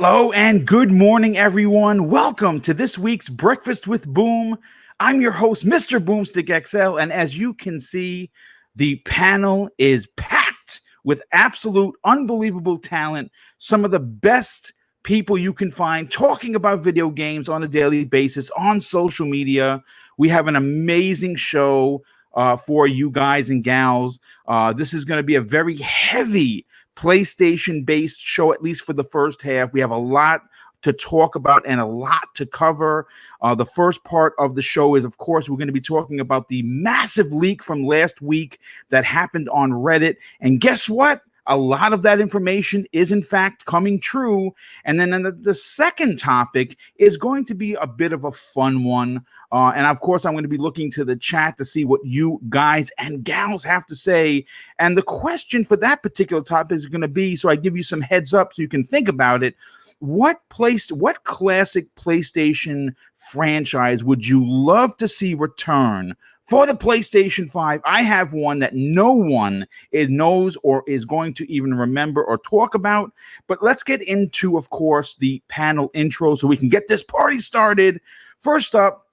Hello and good morning, everyone. Welcome to this week's Breakfast with Boom. I'm your host, Mr. Boomstick XL, and as you can see, the panel is packed with absolute unbelievable talent. Some of the best people you can find talking about video games on a daily basis on social media. We have an amazing show for you guys and gals. This is going to be a very heavy PlayStation-based show, at least for the first half. We have a lot to talk about and a lot to cover. The first part of the show is, of course, we're going to be talking about the massive leak from last week that happened on Reddit. And guess what? A lot of that information is, in fact, coming true. And then the second topic is going to be a bit of a fun one. And, of course, I'm going to be looking to the chat to see what you guys and gals have to say. And the question for that particular topic is going to be, so I give you some heads up so you can think about it. What classic PlayStation franchise would you love to see return for the PlayStation 5? I have one that no one knows or is going to even remember or talk about. But let's get into, of course, the panel intro so we can get this party started. First up,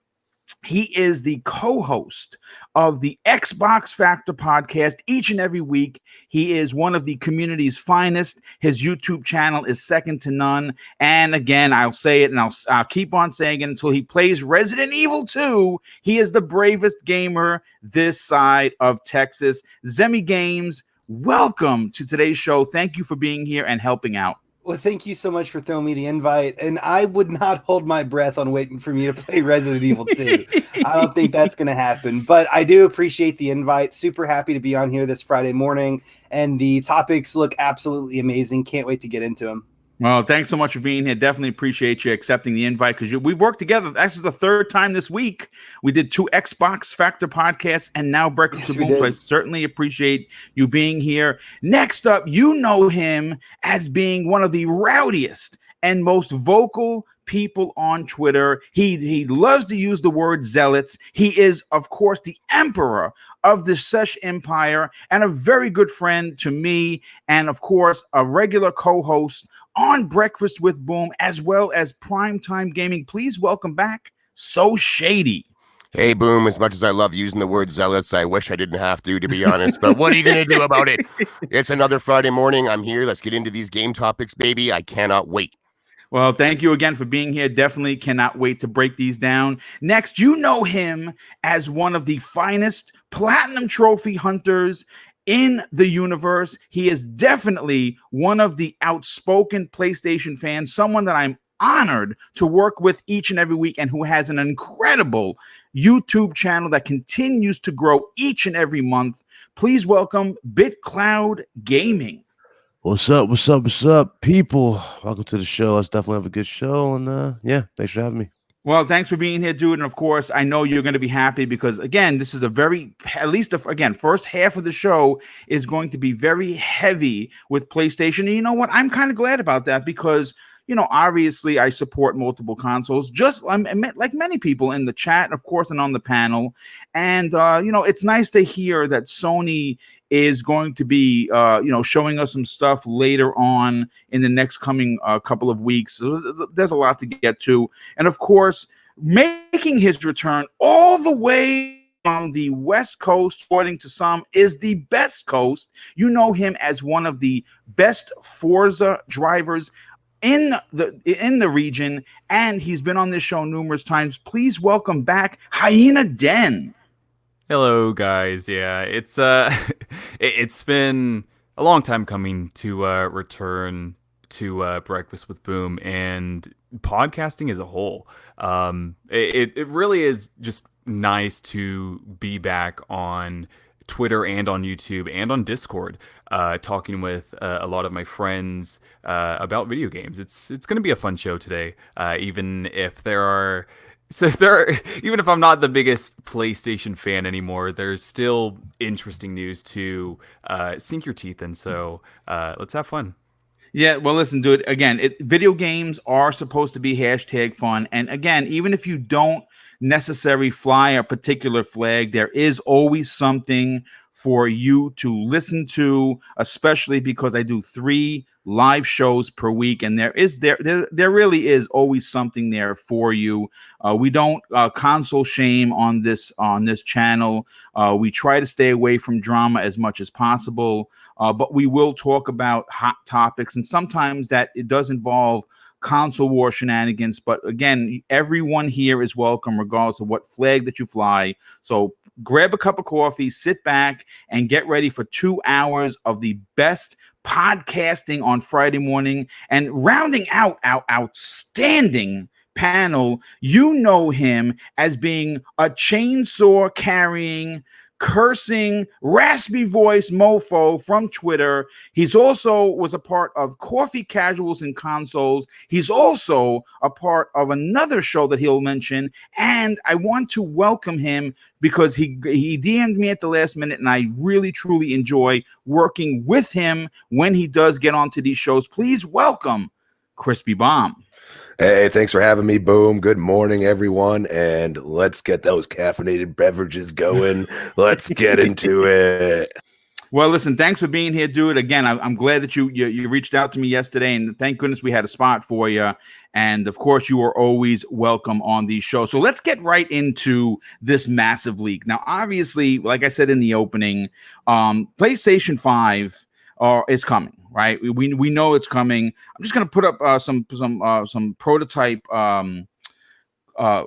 he is the co-host of the Xbox Factor podcast each and every week. He is one of the community's finest. His YouTube channel is second to none. And again, I'll say it and I'll keep on saying it until he plays Resident Evil 2. He is the bravest gamer this side of Texas. Zemi Games, welcome to today's show. Thank you for being here and helping out. Well, thank you so much for throwing me the invite. And I would not hold my breath on waiting for me to play Resident Evil 2. I don't think that's going to happen. But I do appreciate the invite. Super happy to be on here this Friday morning. And the topics look absolutely amazing. Can't wait to get into them. Well, thanks so much for being here. Definitely appreciate you accepting the invite because we've worked together. Actually, the third time this week. We did 2 Xbox Factor podcasts and now Breakfast with Boom. So I certainly appreciate you being here. Next up, you know him as being one of the rowdiest and most vocal people on Twitter. He loves to use the word zealots. He is, of course, the emperor of the Sesh Empire and a very good friend to me, and of course, a regular co-host on Breakfast with Boom, as well as Primetime Gaming. Please welcome back So Shady. Hey, Boom, as much as I love using the word zealots, I wish I didn't have to be honest. But what are you going to do about it? It's another Friday morning. I'm here. Let's get into these game topics, baby. I cannot wait. Well, thank you again for being here. Definitely cannot wait to break these down. Next, you know him as one of the finest platinum trophy hunters in the universe. He is definitely one of the outspoken PlayStation fans, someone that I'm honored to work with each and every week and who has an incredible YouTube channel that continues to grow each and every month. Please welcome BitCloud Gaming. What's up, people? Welcome to the show. Let's definitely have a good show. And yeah, thanks for having me. Well, thanks for being here, dude. And of course, I know you're going to be happy because, again, this is a very, at least, first half of the show is going to be very heavy with PlayStation. And you know what? I'm kind of glad about that because, you know, obviously I support multiple consoles, just like many people in the chat, of course, and on the panel. And, you know, it's nice to hear that Sony is going to be, you know, showing us some stuff later on in the next coming couple of weeks. So there's a lot to get to. And, of course, making his return all the way from the West Coast, according to some, is the best coast. You know him as one of the best Forza drivers in the region, and he's been on this show numerous times. Please welcome back Hyena Den. Hello, guys. Yeah, it's it's been a long time coming to return to Breakfast with Boom and podcasting as a whole. It really is just nice to be back on Twitter and on YouTube and on Discord, talking with a lot of my friends about video games. It's going to be a fun show today, even if even if I'm not the biggest PlayStation fan anymore, there's still interesting news to sink your teeth in. So let's have fun. Yeah, well, listen, dude. Again, video games are supposed to be #fun, and again, even if you don't necessarily fly a particular flag, there is always something for you to listen to, especially because I do 3 live shows per week, and there really is always something there for you. We don't console shame on this channel. We try to stay away from drama as much as possible, but we will talk about hot topics, and sometimes that it does involve console war shenanigans. But again, everyone here is welcome regardless of what flag that you fly. So grab a cup of coffee, sit back, and get ready for 2 hours of the best podcasting on Friday morning. And rounding out our outstanding panel, you know him as being a chainsaw carrying, cursing, raspy voice mofo from Twitter. He's also was a part of Coffee Casuals and Consoles. He's also a part of another show that he'll mention. And I want to welcome him because he DM'd me at the last minute, and I really, truly enjoy working with him when he does get onto these shows. Please welcome Crispy Bomb. Hey, thanks for having me, Boom. Good morning, everyone, and let's get those caffeinated beverages going. Let's get into it. Well, listen, thanks for being here, dude. Again, I'm glad that you reached out to me yesterday, and thank goodness we had a spot for you. And of course, you are always welcome on these shows. So let's get right into this massive leak. Now, obviously, like I said in the opening, PlayStation 5 is coming. Right, we know it's coming. I'm just gonna put up some prototype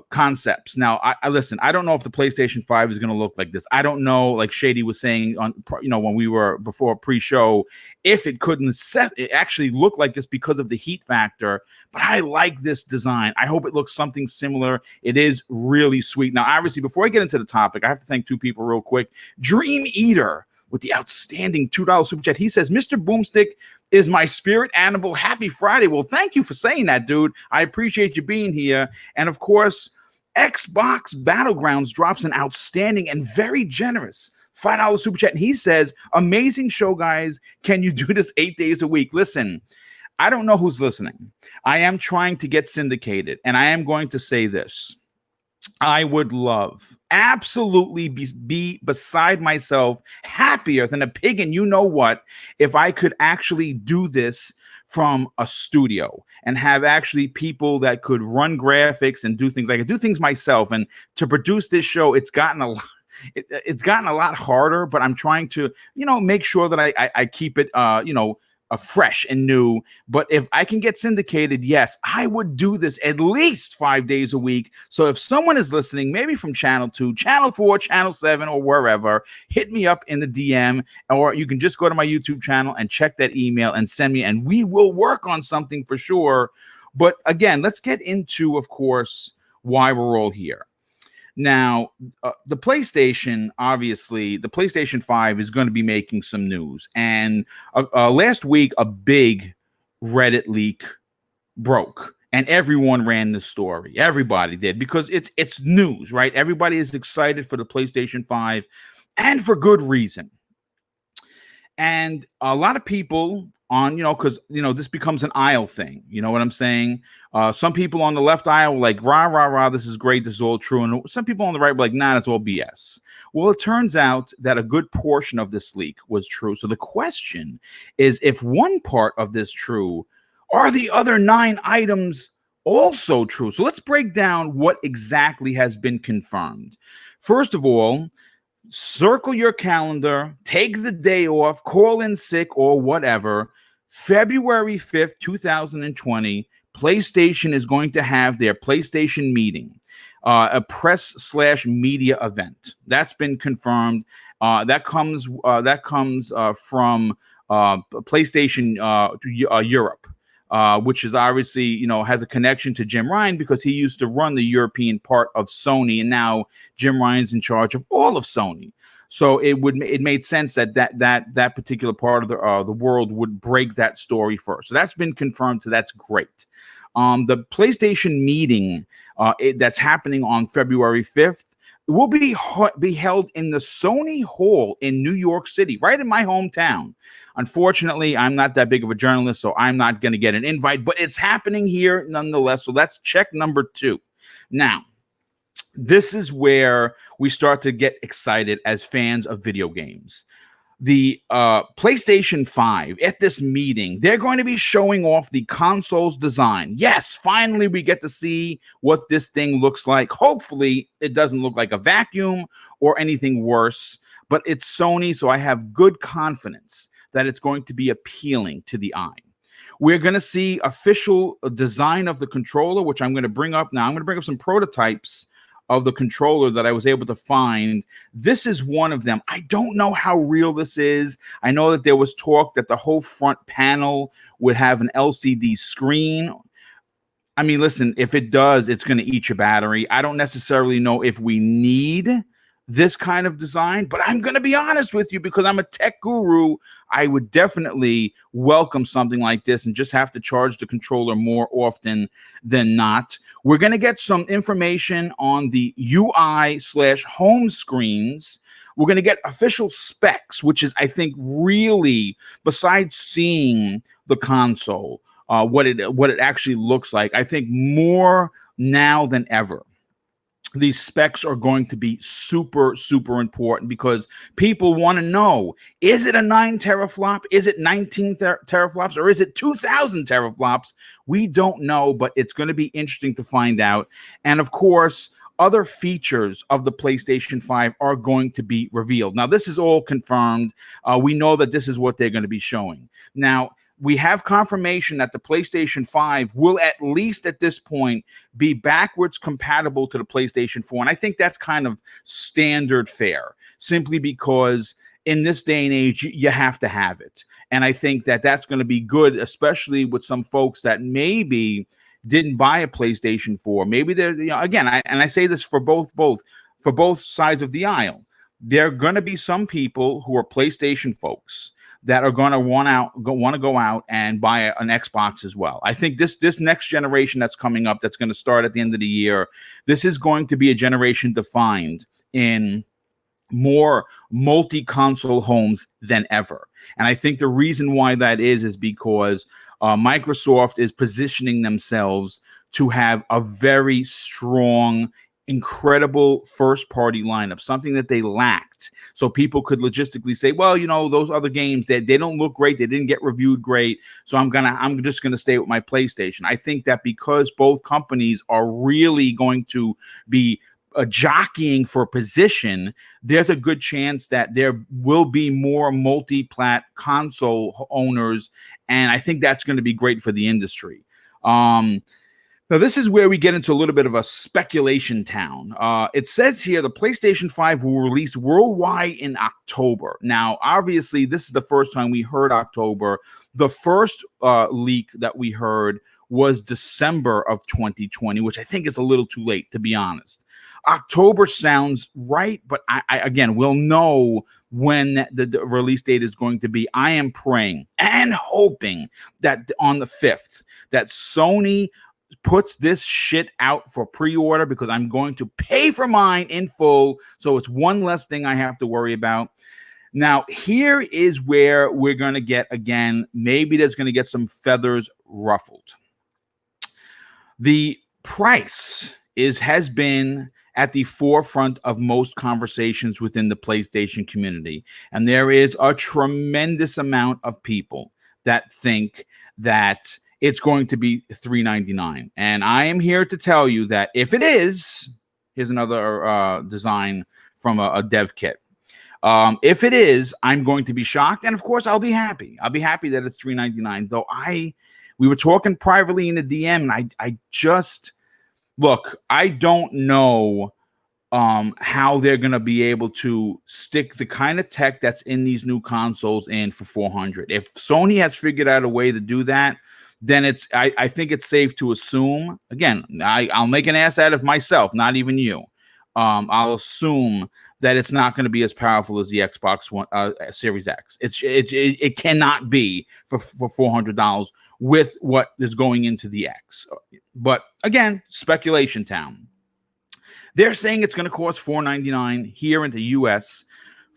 concepts. Now, I listen. I don't know if the PlayStation 5 is gonna look like this. I don't know, like Shady was saying on, when we were before pre-show, if it couldn't it actually look like this because of the heat factor. But I like this design. I hope it looks something similar. It is really sweet. Now, obviously, before I get into the topic, I have to thank 2 people real quick. Dream Eater, with the outstanding $2 super chat. He says, Mr. Boomstick is my spirit animal. Happy Friday. Well, thank you for saying that, dude. I appreciate you being here. And of course, Xbox Battlegrounds drops an outstanding and very generous $5 super chat. And he says, amazing show, guys. Can you do this 8 days a week? Listen, I don't know who's listening. I am trying to get syndicated, and I am going to say this. I would love, absolutely be beside myself, happier than a pig and you know what, if I could actually do this from a studio and have actually people that could run graphics and do things. I could do things myself. And to produce this show, it's gotten a lot. It's gotten a lot harder, but I'm trying to, make sure that I keep it, fresh and new. But if I can get syndicated, yes, I would do this at least 5 days a week. So if someone is listening, maybe from Channel 2, Channel 4, Channel 7, or wherever, hit me up in the DM, or you can just go to my YouTube channel and check that email and send me, and we will work on something for sure. But again, let's get into, of course, why we're all here. Now, the PlayStation, obviously, the PlayStation 5 is going to be making some news. And last week, a big Reddit leak broke. And everyone ran the story. Everybody did, because it's news, right? Everybody is excited for the PlayStation 5, and for good reason. And a lot of people on, because, this becomes an aisle thing. You know what I'm saying? Some people on the left aisle were like, rah, rah, rah, this is great, this is all true. And some people on the right were like, nah, it's all BS. Well, it turns out that a good portion of this leak was true. So the question is, if one part of this true, are the other 9 items also true? So let's break down what exactly has been confirmed. First of all, circle your calendar, take the day off, call in sick or whatever. February 5th, 2020, PlayStation is going to have their PlayStation meeting, a press/media event. That's been confirmed. That comes from PlayStation Europe, which is obviously, has a connection to Jim Ryan, because he used to run the European part of Sony, and now Jim Ryan's in charge of all of Sony. So it made sense that particular part of the world would break that story first. So that's been confirmed. So that's great. The PlayStation meeting that's happening on February 5th will be held in the Sony Hall in New York City, right in my hometown. Unfortunately, I'm not that big of a journalist, so I'm not going to get an invite, but it's happening here nonetheless. So that's check number 2. Now, this is where we start to get excited as fans of video games. The PlayStation 5 at this meeting, they're going to be showing off the console's design. Yes, finally we get to see what this thing looks like. Hopefully it doesn't look like a vacuum or anything worse, but it's Sony, so I have good confidence that it's going to be appealing to the eye. We're going to see official design of the controller, which I'm going to bring up now. I'm going to bring up some prototypes of the controller that I was able to find. This is one of them. I don't know how real this is. I know that there was talk that the whole front panel would have an LCD screen. I mean, listen, if it does, it's going to eat your battery. I don't necessarily know if we need this kind of design, but I'm going to be honest with you because I'm a tech guru. I would definitely welcome something like this and just have to charge the controller more often than not. We're going to get some information on the UI/home screens. We're going to get official specs, which is, I think, really, besides seeing the console, what it actually looks like, I think more now than ever, these specs are going to be super, super important because people want to know, is it a 9 teraflop? Is it 19 teraflops? Or is it 2,000 teraflops? We don't know, but it's going to be interesting to find out. And of course, other features of the PlayStation 5 are going to be revealed. Now, this is all confirmed. We know that this is what they're going to be showing. Now, we have confirmation that the PlayStation 5 will, at least at this point, be backwards compatible to the PlayStation 4. And I think that's kind of standard fare, simply because in this day and age, you have to have it. And I think that that's going to be good, especially with some folks that maybe didn't buy a PlayStation 4. Maybe they're, again, I say this for both sides of the aisle. There are going to be some people who are PlayStation folks that are going to want to go out and buy an Xbox as well. I think this next generation that's coming up, that's going to start at the end of the year, this is going to be a generation defined in more multi-console homes than ever. And I think the reason why that is because Microsoft is positioning themselves to have a very strong, incredible first-party lineup, something that they lacked. So people could logistically say, well, those other games, they don't look great, they didn't get reviewed great, so I'm just gonna stay with my PlayStation. I think that because both companies are really going to be jockeying for position, there's a good chance that there will be more multi-plat console owners, and I think that's going to be great for the industry. Now, this is where we get into a little bit of a speculation town. It says here the PlayStation 5 will release worldwide in October. Now, obviously, this is the first time we heard October. The first leak that we heard was December of 2020, which I think is a little too late, to be honest. October sounds right, but I again, we'll know when the release date is going to be. I am praying and hoping that on the 5th, that Sony puts this shit out for pre-order, because I'm going to pay for mine in full, so it's one less thing I have to worry about. Now, here is where we're going to get, again, maybe there's going to get some feathers ruffled. The price has been at the forefront of most conversations within the PlayStation community, and there is a tremendous amount of people that think that it's going to be $399. And I am here to tell you that if it is, here's another design from a dev kit. If it is, I'm going to be shocked. And of course, I'll be happy. I'll be happy that it's $399. Though we were talking privately in the DM, and I just, look, I don't know how they're going to be able to stick the kind of tech that's in these new consoles in for $400. If Sony has figured out a way to do that, then I think it's safe to assume, again, I'll make an ass out of myself, not even you. I'll assume that it's not going to be as powerful as the Xbox One Series X. It cannot be for $400 with what is going into the X. But again, speculation town. They're saying it's going to cost $499 here in the US,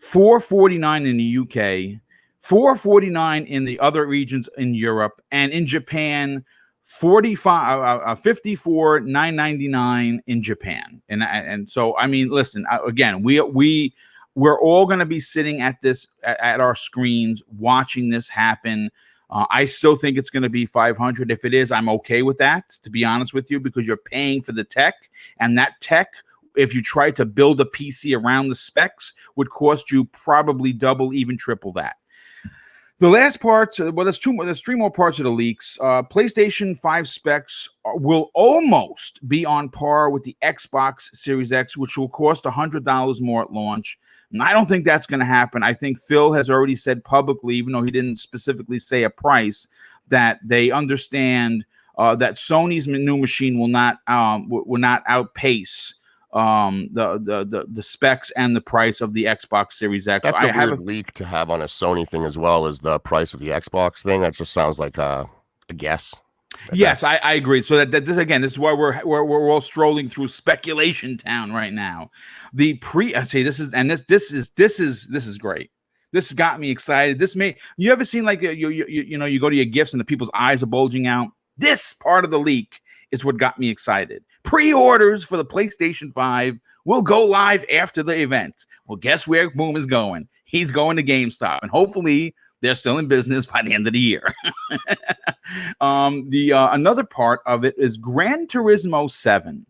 $449 in the UK, $449 in the other regions in Europe, and in Japan, $54,999 in Japan. And so, I mean, listen, again, we're all going to be sitting at this at our screens watching this happen. I still think it's going to be 500. If it is, I'm okay with that, to be honest with you, because you're paying for the tech, and that tech, if you try to build a PC around the specs, would cost you probably double, even triple that. The last part, well, there's three more parts of the leaks. PlayStation 5 specs will almost be on par with the Xbox Series X, which will cost $100 more at launch. And I don't think that's going to happen. I think Phil has already said publicly, even though he didn't specifically say a price, that they understand that Sony's new machine will not outpace the specs and the price of the Xbox Series X. That's a weird leak to have on a Sony thing as well as the price of the Xbox thing. That just sounds like a guess. Yes, I agree. So that this again, this is why we're all strolling through speculation town right now. I say this is great. This got me excited. You ever seen like you go to your gifts and the people's eyes are bulging out? This part of the leak is what got me excited. Pre-orders for the PlayStation 5 will go live after the event. Well, guess where Boom is going? He's going to GameStop, and hopefully they're still in business by the end of the year. Another part of it is Gran Turismo 7,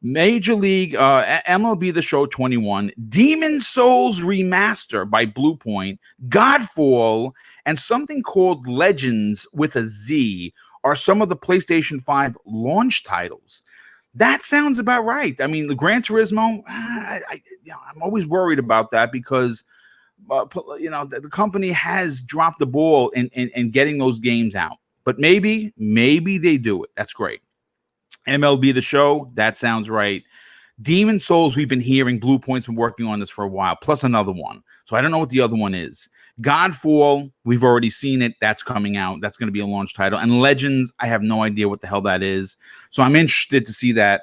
Major League MLB The Show 21, Demon Souls Remaster by Bluepoint, Godfall, and something called Legends with a Z are some of the PlayStation 5 launch titles. That sounds about right. I mean, the Gran Turismo, I'm always worried about that because the company has dropped the ball in getting those games out. But maybe they do it. That's great. MLB The Show, that sounds right. Demon Souls, we've been hearing. Bluepoint's been working on this for a while, plus another one. So I don't know what the other one is. Godfall, we've already seen it. That's coming out. That's going to be a launch title. And Legends, I have no idea what the hell that is. So I'm interested to see that.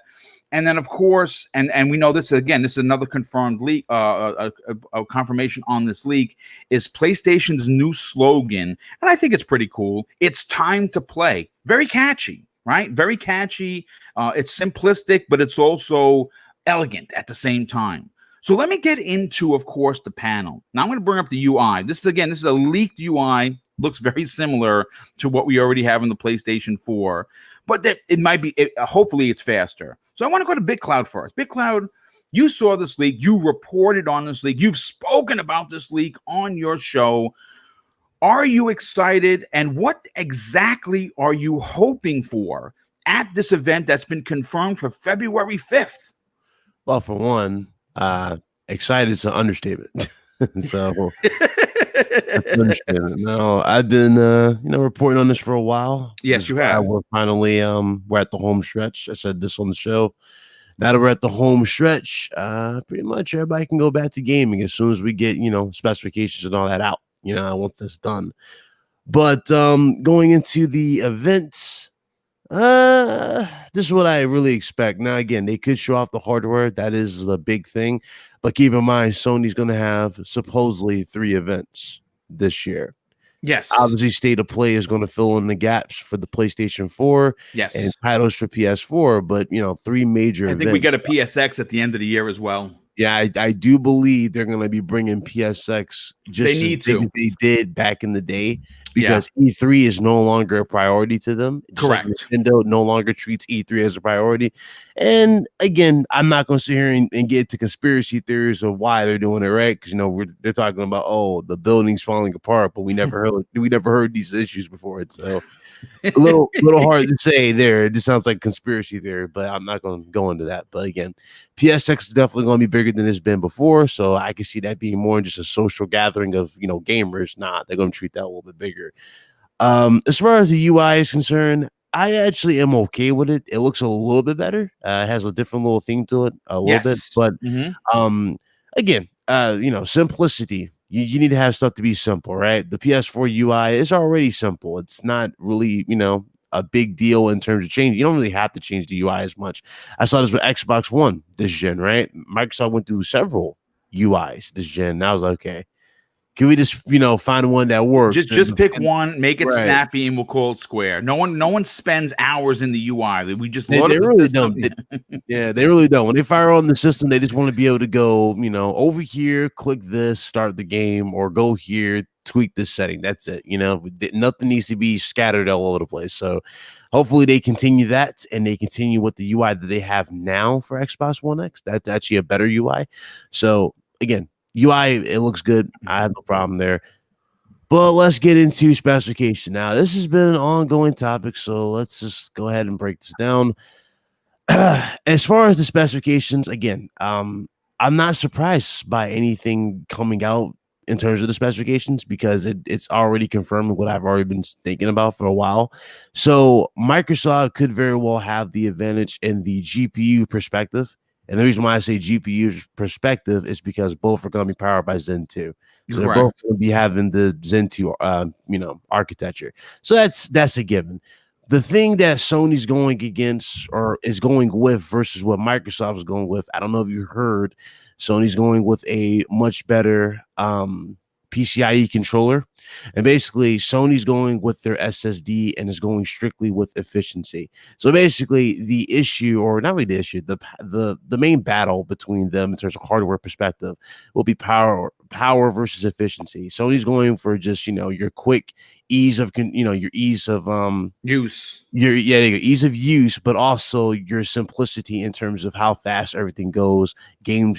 And then, of course, and we know this, again, this is another confirmed leak, a confirmation on this leak, is PlayStation's new slogan. And I think it's pretty cool. It's time to play. Very catchy, right? Very catchy. It's simplistic, but it's also elegant at the same time. So let me get into, of course, the panel. Now I'm going to bring up the UI. This is a leaked UI. Looks very similar to what we already have in the PlayStation 4, but it might be, hopefully it's faster. So I want to go to BitCloud first. BitCloud, you saw this leak. You reported on this leak. You've spoken about this leak on your show. Are you excited? And what exactly are you hoping for at this event that's been confirmed for February 5th? Well, for one, excited is an understatement. So that's an understatement. No, I've been reporting on this for a while. Yes, you have. We're finally we're at the home stretch. I said this on the show. Now that we're at the home stretch, pretty much everybody can go back to gaming as soon as we get specifications and all that out. Once that's done. But going into the events, this is what I really expect. Now, again, they could show off the hardware. That is the big thing. But keep in mind, Sony's going to have supposedly 3 events this year. Yes. Obviously, State of Play is going to fill in the gaps for the PlayStation 4. Yes. And titles for PS4. But, 3 major events. I think we get a PSX at the end of the year as well. Yeah, I do believe they're going to be bringing PSX just as they did back in the day, because E3 is no longer a priority to them. Correct. Like Nintendo no longer treats E3 as a priority. And again, I'm not going to sit here and get to conspiracy theories of why they're doing it, right? Because they're talking about the building's falling apart, but we never heard these issues before. It's so a little hard to say there. It just sounds like conspiracy theory, but I'm not going to go into that. But again, PSX is definitely going to be bigger than it's been before, so I can see that being more just a social gathering of gamers. They're going to treat that a little bit bigger. As far as the UI is concerned, I actually am okay with it. It looks a little bit better. It has a different little theme to it, a little bit. But again, simplicity. You need to have stuff to be simple, right? The PS4 UI is already simple. It's not really, a big deal in terms of change. You don't really have to change the UI as much. I saw this with Xbox One this gen, right? Microsoft went through several UIs this gen. And I was like, okay, Can we just find one that works? Just pick one, make it right. snappy, and we'll call it Square. No one spends hours in the UI. We just They load up the really system. don't. Yeah, they really don't. When they fire on the system, they just want to be able to go, over here, click this, start the game, or go here, tweak this setting. That's it. Nothing needs to be scattered all over the place. So hopefully they continue that, and they continue with the UI that they have now for Xbox One X. That's actually a better UI. So again, UI, it looks good. I have no problem there. But let's get into specification. Now, this has been an ongoing topic, so let's just go ahead and break this down. As far as the specifications, again, I'm not surprised by anything coming out in terms of the specifications because it's already confirming what I've already been thinking about for a while. So Microsoft could very well have the advantage in the GPU perspective. And the reason why I say GPU perspective is because both are going to be powered by Zen 2. So they're both going to be having the Zen 2, architecture. So that's a given. The thing that Sony's going against or is going with versus what Microsoft is going with, I don't know if you heard, Sony's going with a much better PCIe controller. And basically, Sony's going with their SSD and is going strictly with efficiency. So basically, the issue, or not really the issue, the main battle between them in terms of hardware perspective will be power versus efficiency. Sony's going for just your quick ease of your ease of use, your ease of use, but also your simplicity in terms of how fast everything goes. Game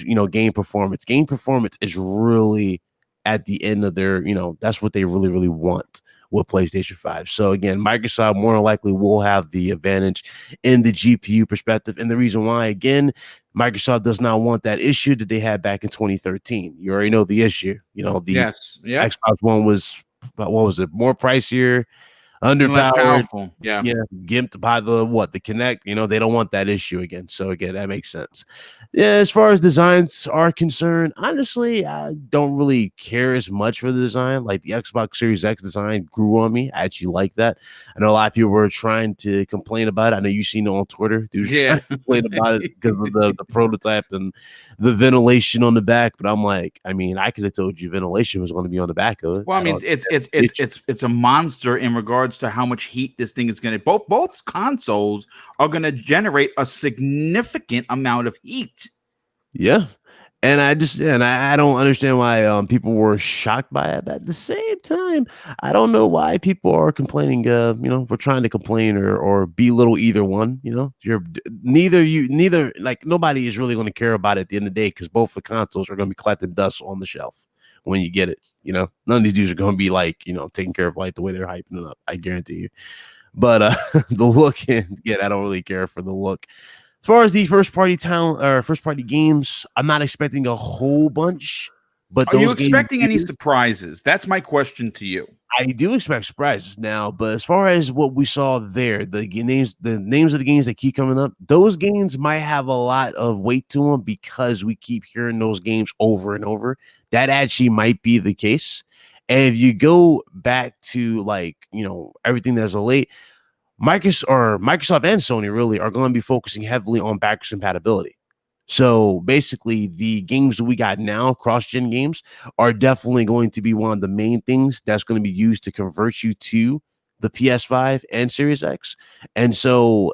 performance. Game performance is really at the end of their, that's what they really, really want with PlayStation 5. So again, Microsoft more than likely will have the advantage in the GPU perspective. And the reason why, again, Microsoft does not want that issue that they had back in 2013. You already know the issue. Xbox One was, what was it, more pricier, underpowered, less powerful. Yeah, gimped by the Kinect. They don't want that issue again. So again, that makes sense. Yeah, as far as designs are concerned, honestly, I don't really care as much for the design. Like the Xbox Series X design grew on me. I actually like that. I know a lot of people were trying to complain about it. I know you've seen it on Twitter. Dudes trying to complain about it because of the prototype and the ventilation on the back. But I'm like, I could have told you ventilation was going to be on the back of it. Well, it's a monster in regards to how much heat this thing is going to. Both consoles are going to generate a significant amount of heat. Yeah. And I don't understand why people were shocked by it. But at the same time, I don't know why people are complaining. We're trying to complain or belittle either one. You're neither like nobody is really going to care about it at the end of the day because both the consoles are going to be collecting dust on the shelf when you get it. None of these dudes are going to be like taking care of the way they're hyping it up. I guarantee you. But the look, again, I don't really care for the look. As far as the first party games, I'm not expecting a whole bunch. But are you expecting any surprises? That's my question to you. I do expect surprises now, but as far as what we saw there, the names of the games that keep coming up, those games might have a lot of weight to them because we keep hearing those games over and over. That actually might be the case. And if you go back to everything that's late, Microsoft and Sony really are going to be focusing heavily on backwards compatibility. So basically, the games that we got now, cross-gen games, are definitely going to be one of the main things that's going to be used to convert you to the PS5 and Series X. And so,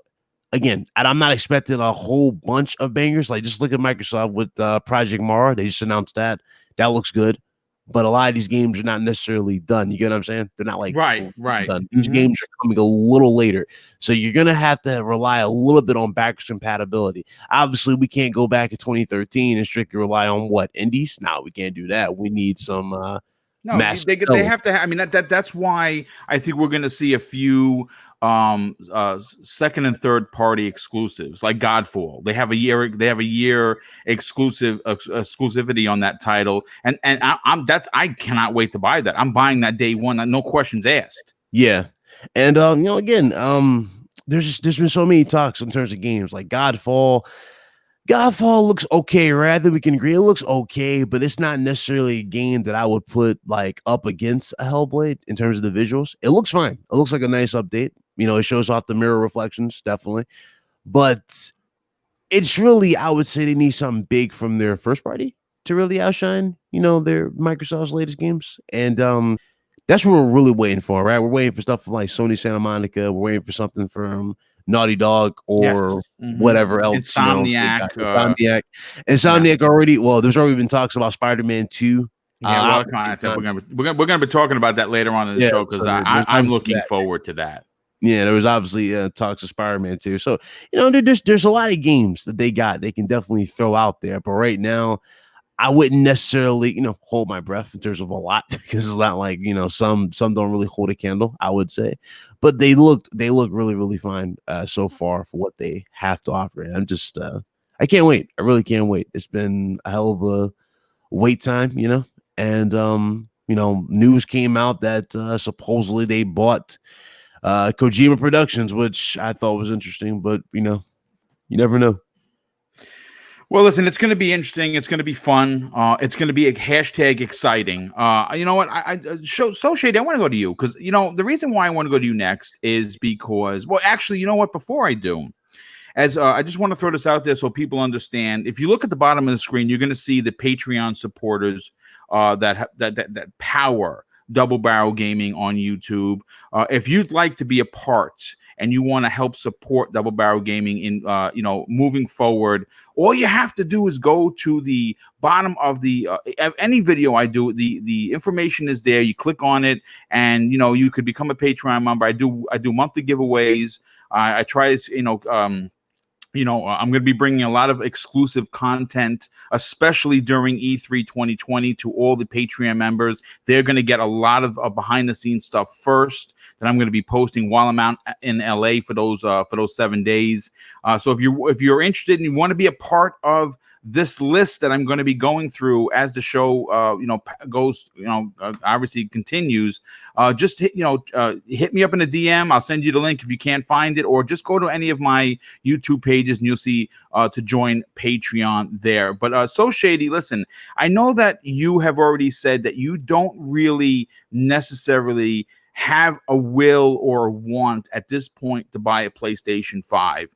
again, I'm not expecting a whole bunch of bangers. Like, just look at Microsoft with Project Mara. They just announced that. That looks good. But a lot of these games are not necessarily done. You get what I'm saying? They're not like right. done. These games are coming a little later. So you're going to have to rely a little bit on backwards compatibility. Obviously, we can't go back in 2013 and strictly rely on indies? No, we can't do that. We need some no, they have to. That's why I think we're going to see a few second and third party exclusives like Godfall. They have a year exclusivity on that title, and I cannot wait to buy that. I'm buying that day one, no questions asked. Yeah, and again, there's been so many talks in terms of games like Godfall. Godfall looks okay, right? I think we can agree it looks okay, but it's not necessarily a game that I would put up against a Hellblade in terms of the visuals. It looks fine. It looks like a nice update. It shows off the mirror reflections, definitely. But it's really, I would say they need something big from their first party. to really outshine, their Microsoft's latest games. And that's what we're really waiting for, right? We're waiting for stuff from like Sony Santa Monica. We're waiting for something from Naughty Dog or Yes. Mhm. whatever else, they got. Insomniac. Insomniac. Yeah. Insomniac already. Well, there's already been talks about Spider-Man 2. Yeah, a lot of content. We're gonna be talking about that later on in the Yeah, show because so there's I'm obviously looking that. forward to that. Yeah, there was obviously talks of Spider-Man 2. So, there's a lot of games that they can definitely throw out there. But right now, I wouldn't necessarily, hold my breath in terms of a lot because it's not like, some don't really hold a candle, I would say. But they look really, really fine so far for what they have to offer. And I'm just I can't wait. I really can't wait. It's been a hell of a wait time, and news came out that supposedly they bought Kojima Productions, which I thought was interesting, but you never know. Well, listen, it's going to be interesting. It's going to be fun. It's going to be a hashtag exciting. You know what? So Shady, I want to go to you because the reason why I want to go to you next is because, well, actually, you know what? Before I do, as I just want to throw this out there so people understand. If you look at the bottom of the screen, you're going to see the Patreon supporters that power Double Barrel Gaming on YouTube. If you'd like to be a part and you want to help support Double Barrel Gaming in moving forward, all you have to do is go to the bottom of the any video I do. The information is there. You click on it, and you could become a Patreon member. I do monthly giveaways. I try to I'm going to be bringing a lot of exclusive content, especially during E3 2020 to all the Patreon members. They're going to get a lot of behind-the-scenes stuff first that I'm going to be posting while I'm out in LA for those 7 days. So if you're interested and you want to be a part of this list that I'm going to be going through as the show goes, obviously continues, just hit me up in a DM. I'll send you the link if you can't find it, or just go to any of my YouTube pages and you'll see to join Patreon there. But so Shady, listen, I know that you have already said that you don't really necessarily have a will or a want at this point to buy a PlayStation 5.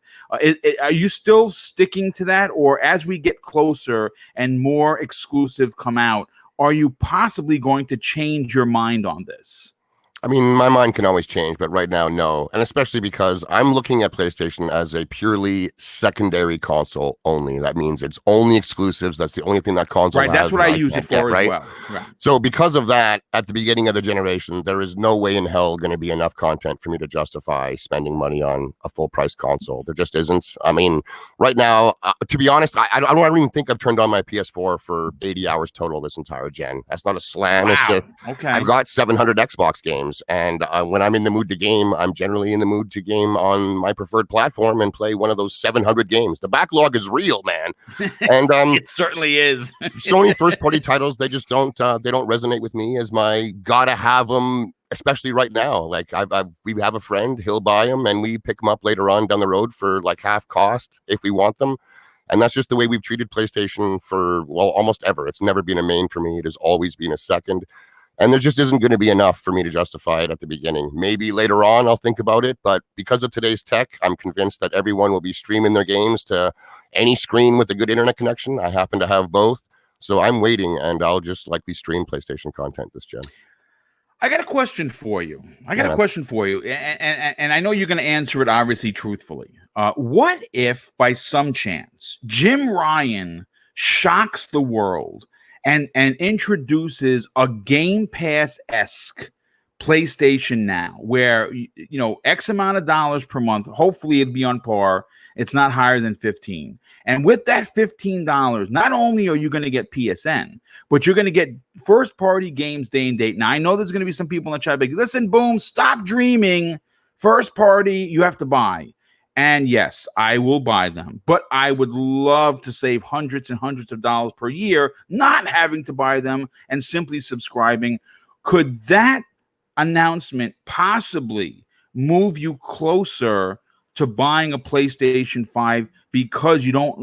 Are you still sticking to that? Or as we get closer and more exclusive come out, are you possibly going to change your mind on this? I mean, my mind can always change, but right now, no. And especially because I'm looking at PlayStation as a purely secondary console only. That means it's only exclusives. That's the only thing that console has. Right, that's what I use it for as well. Right. So because of that, at the beginning of the generation, there is no way in hell going to be enough content for me to justify spending money on a full-price console. There just isn't. I mean, right now, to be honest, I don't even think I've turned on my PS4 for 80 hours total this entire gen. That's not a slam. Wow. It's just, okay. I've got 700 Xbox games. And when I'm in the mood to game, I'm generally in the mood to game on my preferred platform and play one of those 700 games. The backlog is real, man. And it certainly is. Sony first-party titles, they just don't resonate with me as my gotta have them, especially right now. Like we have a friend, he'll buy them, and we pick them up later on down the road for like half cost if we want them. And that's just the way we've treated PlayStation for, well, almost ever. It's never been a main for me. It has always been a second. And there just isn't going to be enough for me to justify it at the beginning. Maybe later on I'll think about it, but because of today's tech, I'm convinced that everyone will be streaming their games to any screen with a good internet connection. I happen to have both, so I'm waiting, and I'll just likely stream PlayStation content this gen. I got a question for you. And I know you're going to answer it obviously truthfully. What if, by some chance, Jim Ryan shocks the world and introduces a Game Pass-esque PlayStation Now, where X amount of dollars per month, hopefully it'd be on par. It's not higher than 15. And with that $15, not only are you going to get PSN, but you're going to get first-party games day and date. Now, I know there's going to be some people in the chat like, listen, Boom, stop dreaming. First party, you have to buy. And yes, I will buy them, but I would love to save hundreds and hundreds of dollars per year, not having to buy them and simply subscribing. Could that announcement possibly move you closer to buying a PlayStation 5 because you no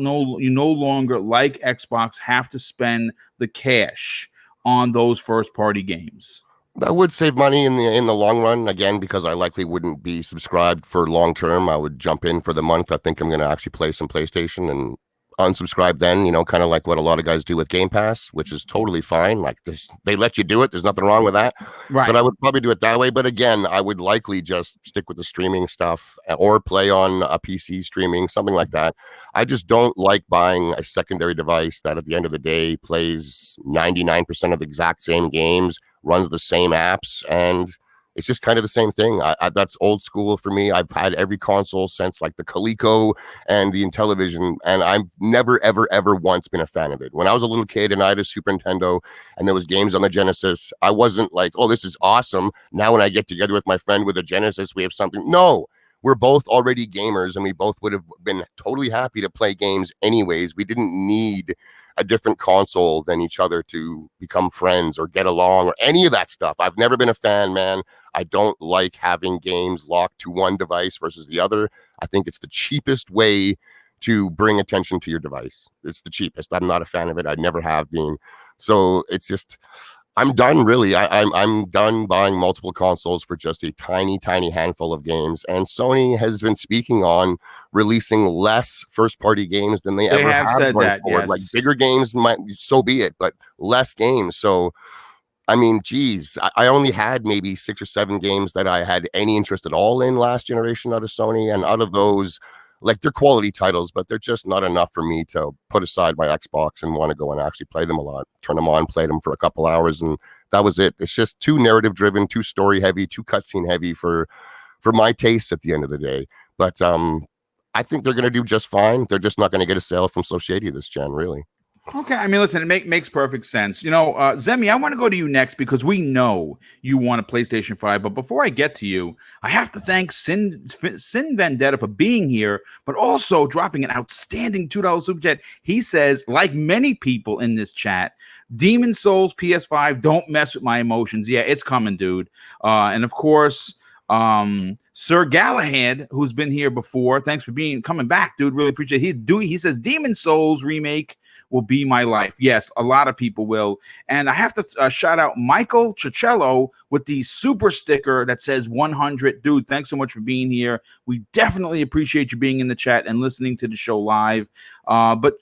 longer, like Xbox, have to spend the cash on those first-party games? I would save money in the long run, again, because I likely wouldn't be subscribed for long term. I would jump in for the month. I think I'm going to actually play some PlayStation, and unsubscribe then, kind of like what a lot of guys do with Game Pass, which is totally fine. Like they let you do it. There's nothing wrong with that. Right. But I would probably do it that way. But again, I would likely just stick with the streaming stuff or play on a PC streaming, something like that. I just don't like buying a secondary device that at the end of the day plays 99% of the exact same games, runs the same apps, and it's just kind of the same thing. That's old school for me. I've had every console since like the Coleco and the Intellivision, and I've never, ever, ever once been a fan of it. When I was a little kid and I had a Super Nintendo and there was games on the Genesis, I wasn't like, oh, this is awesome. Now when I get together with my friend with a Genesis, we have something. No, we're both already gamers and we both would have been totally happy to play games anyways. We didn't need a different console than each other to become friends or get along or any of that stuff. I've never been a fan, man. I don't like having games locked to one device versus the other. I think it's the cheapest way to bring attention to your device. It's the cheapest. I'm not a fan of it. I never have been. So it's just, I'm done, really. I'm done buying multiple consoles for just a tiny, tiny handful of games. And Sony has been speaking on releasing less first-party games than they ever have said going that, forward. yes. Like bigger games, so be it, but less games. So, I mean, geez, I only had maybe 6 or 7 games that I had any interest at all in last generation out of Sony. And out of those, like, they're quality titles, but they're just not enough for me to put aside my Xbox and want to go and actually play them a lot. Turn them on, play them for a couple hours, and that was it. It's just too narrative driven, too story heavy, too cutscene heavy for my tastes at the end of the day. But I think they're going to do just fine. They're just not going to get a sale from So Shady this gen, really. Okay, I mean, listen, it makes perfect sense. Zemi, I want to go to you next because we know you want a PlayStation 5. But before I get to you, I have to thank Sin Vendetta for being here, but also dropping an outstanding $2 super chat. He says, like many people in this chat, Demon Souls PS5, don't mess with my emotions. Yeah, it's coming, dude. And of course, Sir Galahad, who's been here before, thanks for coming back, dude. Really appreciate it. He says Demon Souls remake will be my life. Yes, a lot of people will. And I have to shout out Michael Cicello with the super sticker that says 100. Dude, thanks so much for being here. We definitely appreciate you being in the chat and listening to the show live. But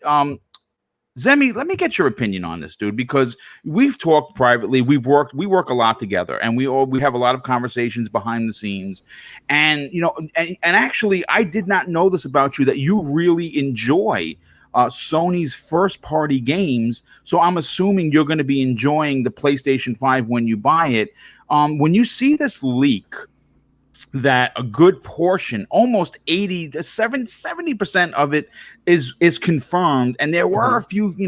Zemi, let me get your opinion on this, dude, because we've talked privately. We work a lot together, and we have a lot of conversations behind the scenes. And and actually, I did not know this about you, that you really enjoy Sony's first party games. So I'm assuming you're going to be enjoying the PlayStation 5 when you buy it. When you see this leak that a good portion, almost 80 to 70% of it is confirmed, and there were a few, we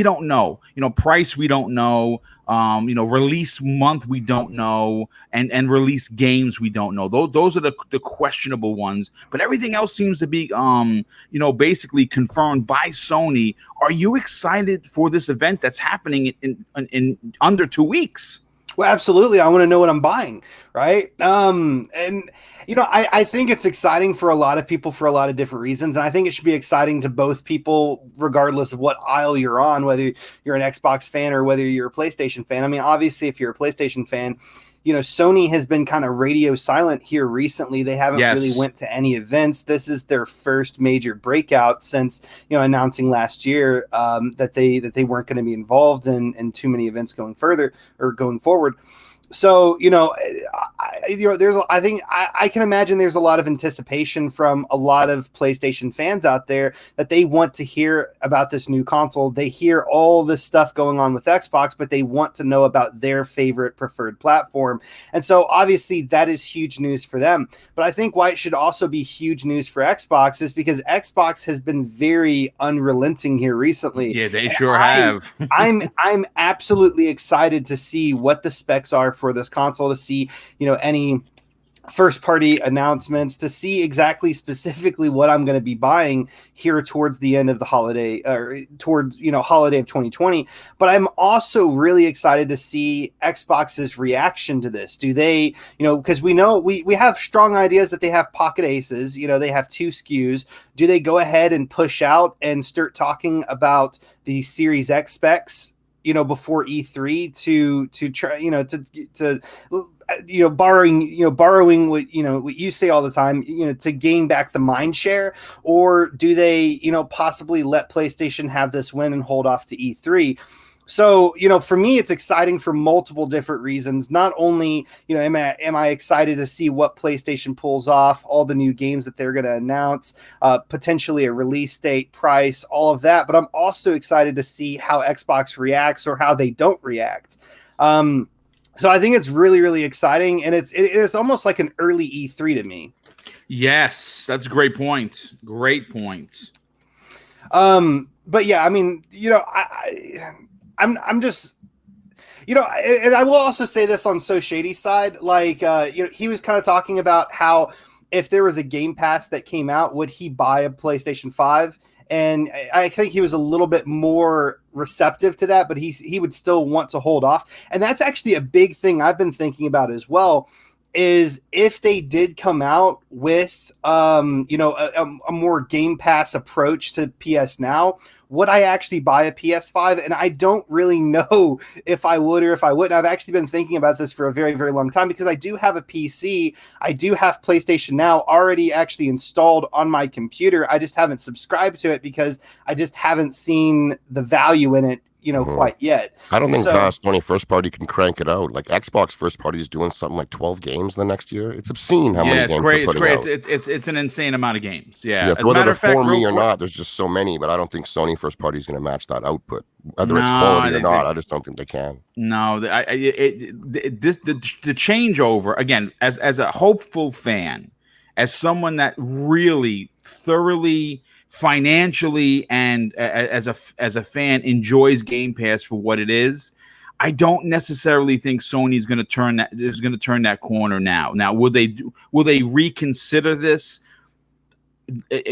don't know, price, we don't know, release month, we don't know, and release games, we don't know. Those are the questionable ones, but everything else seems to be basically confirmed by Sony. Are you excited for this event that's happening in under 2 weeks? Well, absolutely. I want to know what I'm buying, right? I think it's exciting for a lot of people for a lot of different reasons. And I think it should be exciting to both people, regardless of what aisle you're on, whether you're an Xbox fan or whether you're a PlayStation fan. I mean, obviously, if you're a PlayStation fan, Sony has been kind of radio silent here recently. They haven't really went to any events. This is their first major breakout since, announcing last year that they weren't going to be involved in too many events going forward. So, I can imagine there's a lot of anticipation from a lot of PlayStation fans out there that they want to hear about this new console. They hear all this stuff going on with Xbox, but they want to know about their favorite preferred platform. And so obviously that is huge news for them. But I think why it should also be huge news for Xbox is because Xbox has been very unrelenting here recently. Yeah, they sure have. I'm absolutely excited to see what the specs are for this console, to see any first party announcements, to see exactly specifically what I'm going to be buying here towards the end of the holiday, or towards holiday of 2020. But I'm also really excited to see Xbox's reaction to this. Do they, because we know we have strong ideas that they have pocket aces, they have 2 SKUs. Do they go ahead and push out and start talking about the Series X specs before E3 to try, borrowing what you say all the time, to gain back the mind share, or do they, possibly let PlayStation have this win and hold off to E3? So, for me, it's exciting for multiple different reasons. Not only, am I excited to see what PlayStation pulls off, all the new games that they're going to announce, potentially a release date, price, all of that, but I'm also excited to see how Xbox reacts or how they don't react. So I think it's really, really exciting, and it's almost like an early E3 to me. Yes, that's a great point. Great point. But yeah, I mean, I'm just, and I will also say this on So Shady's side, like, he was kind of talking about how if there was a Game Pass that came out, would he buy a PlayStation 5? And I think he was a little bit more receptive to that, but he would still want to hold off. And that's actually a big thing I've been thinking about as well, is if they did come out with, a more Game Pass approach to PS Now, would I actually buy a PS5? And I don't really know if I would or if I wouldn't. I've actually been thinking about this for a very, very long time, because I do have a PC. I do have PlayStation Now already actually installed on my computer. I just haven't subscribed to it because I just haven't seen the value in it, quite yet. I don't think Sony first party can crank it out. Like Xbox first party is doing something like 12 games the next year. It's obscene how many games they're putting out. It's an insane amount of games. Yeah. Whether they're for me or not, there's just so many. But I don't think Sony first party is going to match that output. Whether it's quality or not, I just don't think they can. No, the changeover again, as a hopeful fan, as someone that really thoroughly financially and as a fan enjoys Game Pass for what it is, I don't necessarily think Sony is going to turn that corner now. Now, will they reconsider this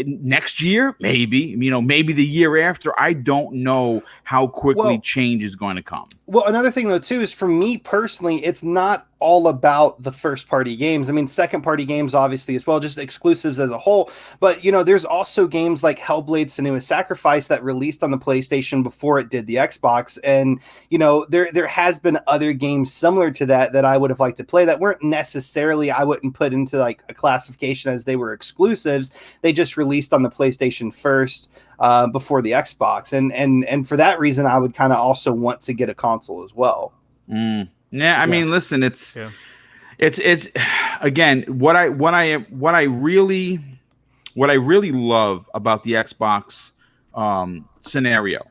next year? Maybe, maybe the year after. I don't know how quickly change is going to come. Well, another thing though too is, for me personally, it's not all about the first party games. I mean, second party games obviously as well, just exclusives as a whole. But there's also games like Hellblade: Senua's Sacrifice that released on the PlayStation before it did the Xbox, and there has been other games similar to that I would have liked to play that weren't necessarily, I wouldn't put into like a classification as they were exclusives. They just released on the PlayStation first, before the Xbox, and for that reason, I would kind of also want to get a console as well. Yeah, I mean, listen, it's again, what I really love about the Xbox scenario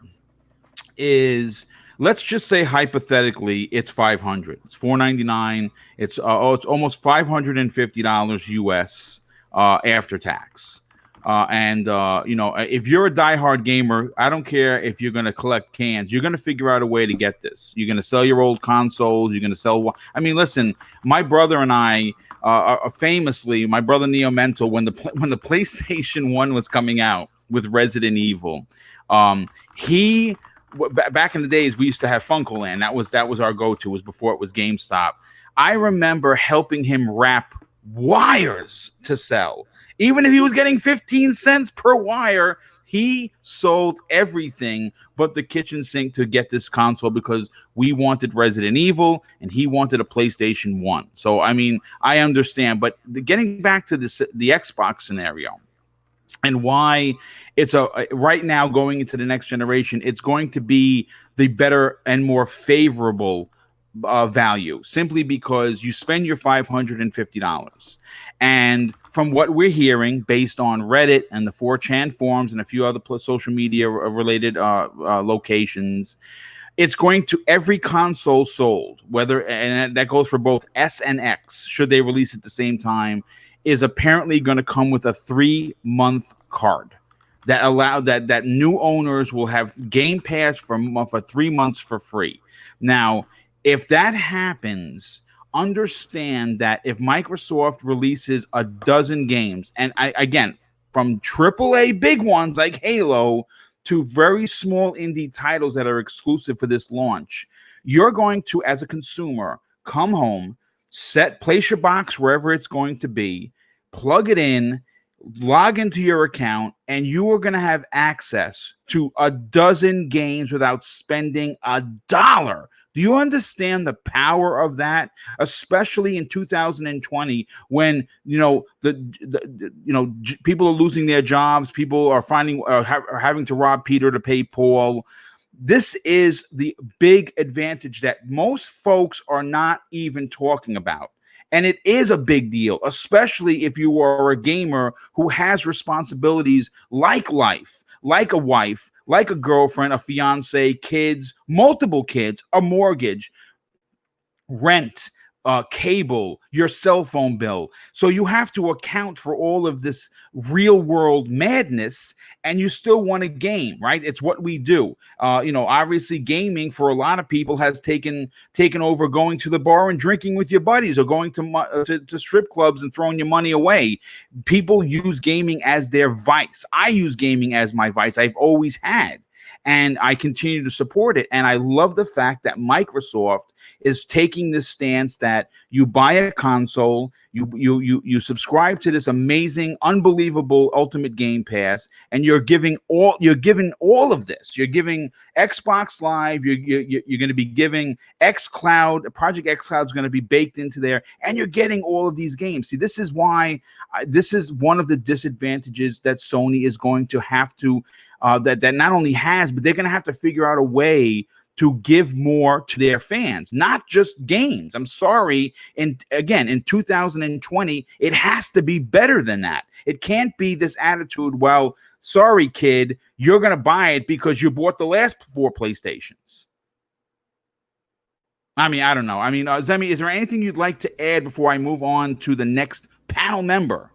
is, let's just say hypothetically it's $500, it's $499, it's almost $550 US after tax. If you're a diehard gamer, I don't care if you're going to collect cans. You're going to figure out a way to get this. You're going to sell your old consoles. You're going to sell. I mean, listen, my brother and I, famously, my brother Neo Mental, when the PlayStation 1 was coming out with Resident Evil, back in the days, we used to have FuncoLand. That was our go-to. Was before it was GameStop. I remember helping him wrap wires to sell. Even if he was getting 15 cents per wire, he sold everything but the kitchen sink to get this console, because we wanted Resident Evil and he wanted a PlayStation 1. So, I mean, I understand. But getting back to the Xbox scenario and why it's right now going into the next generation, it's going to be the better and more favorable value, simply because you spend your $550. And from what we're hearing, based on Reddit and the 4chan forums and a few other social media related locations, it's going to every console sold, and that goes for both S and X, should they release at the same time, is apparently going to come with a 3-month card that new owners will have Game Pass for 3 months for free. Now, if that happens, understand that if Microsoft releases a dozen games, and again, from AAA big ones like Halo to very small indie titles that are exclusive for this launch, you're going to, as a consumer, come home, place your box wherever it's going to be, plug it in, log into your account, and you are going to have access to a dozen games without spending a dollar. Do you understand the power of that? Especially in 2020, when people are losing their jobs, people are finding are having to rob Peter to pay Paul. This is the big advantage that most folks are not even talking about. And it is a big deal, especially if you are a gamer who has responsibilities like life, like a wife, like a girlfriend, a fiance, kids, multiple kids, a mortgage, rent, cable, your cell phone bill. So you have to account for all of this real world madness, and you still want to game, right? It's what we do. Obviously, gaming for a lot of people has taken over going to the bar and drinking with your buddies, or going to strip clubs and throwing your money away. People use gaming as their vice. I use gaming as my vice. I've always had. And I continue to support it. And I love the fact that Microsoft is taking this stance that you buy a console, you subscribe to this amazing, unbelievable Ultimate Game Pass, and you're giving all of this. You're giving Xbox Live. You're going to be giving xCloud. Project xCloud is going to be baked into there, and you're getting all of these games. See, this is why this is one of the disadvantages that Sony is going to have to. That not only has, but they're going to have to figure out a way to give more to their fans, not just games. I'm sorry. And again, in 2020, it has to be better than that. It can't be this attitude, well, sorry, kid, you're going to buy it because you bought the last 4 PlayStations. I mean, I don't know. I mean, Zemi, is there anything you'd like to add before I move on to the next panel member?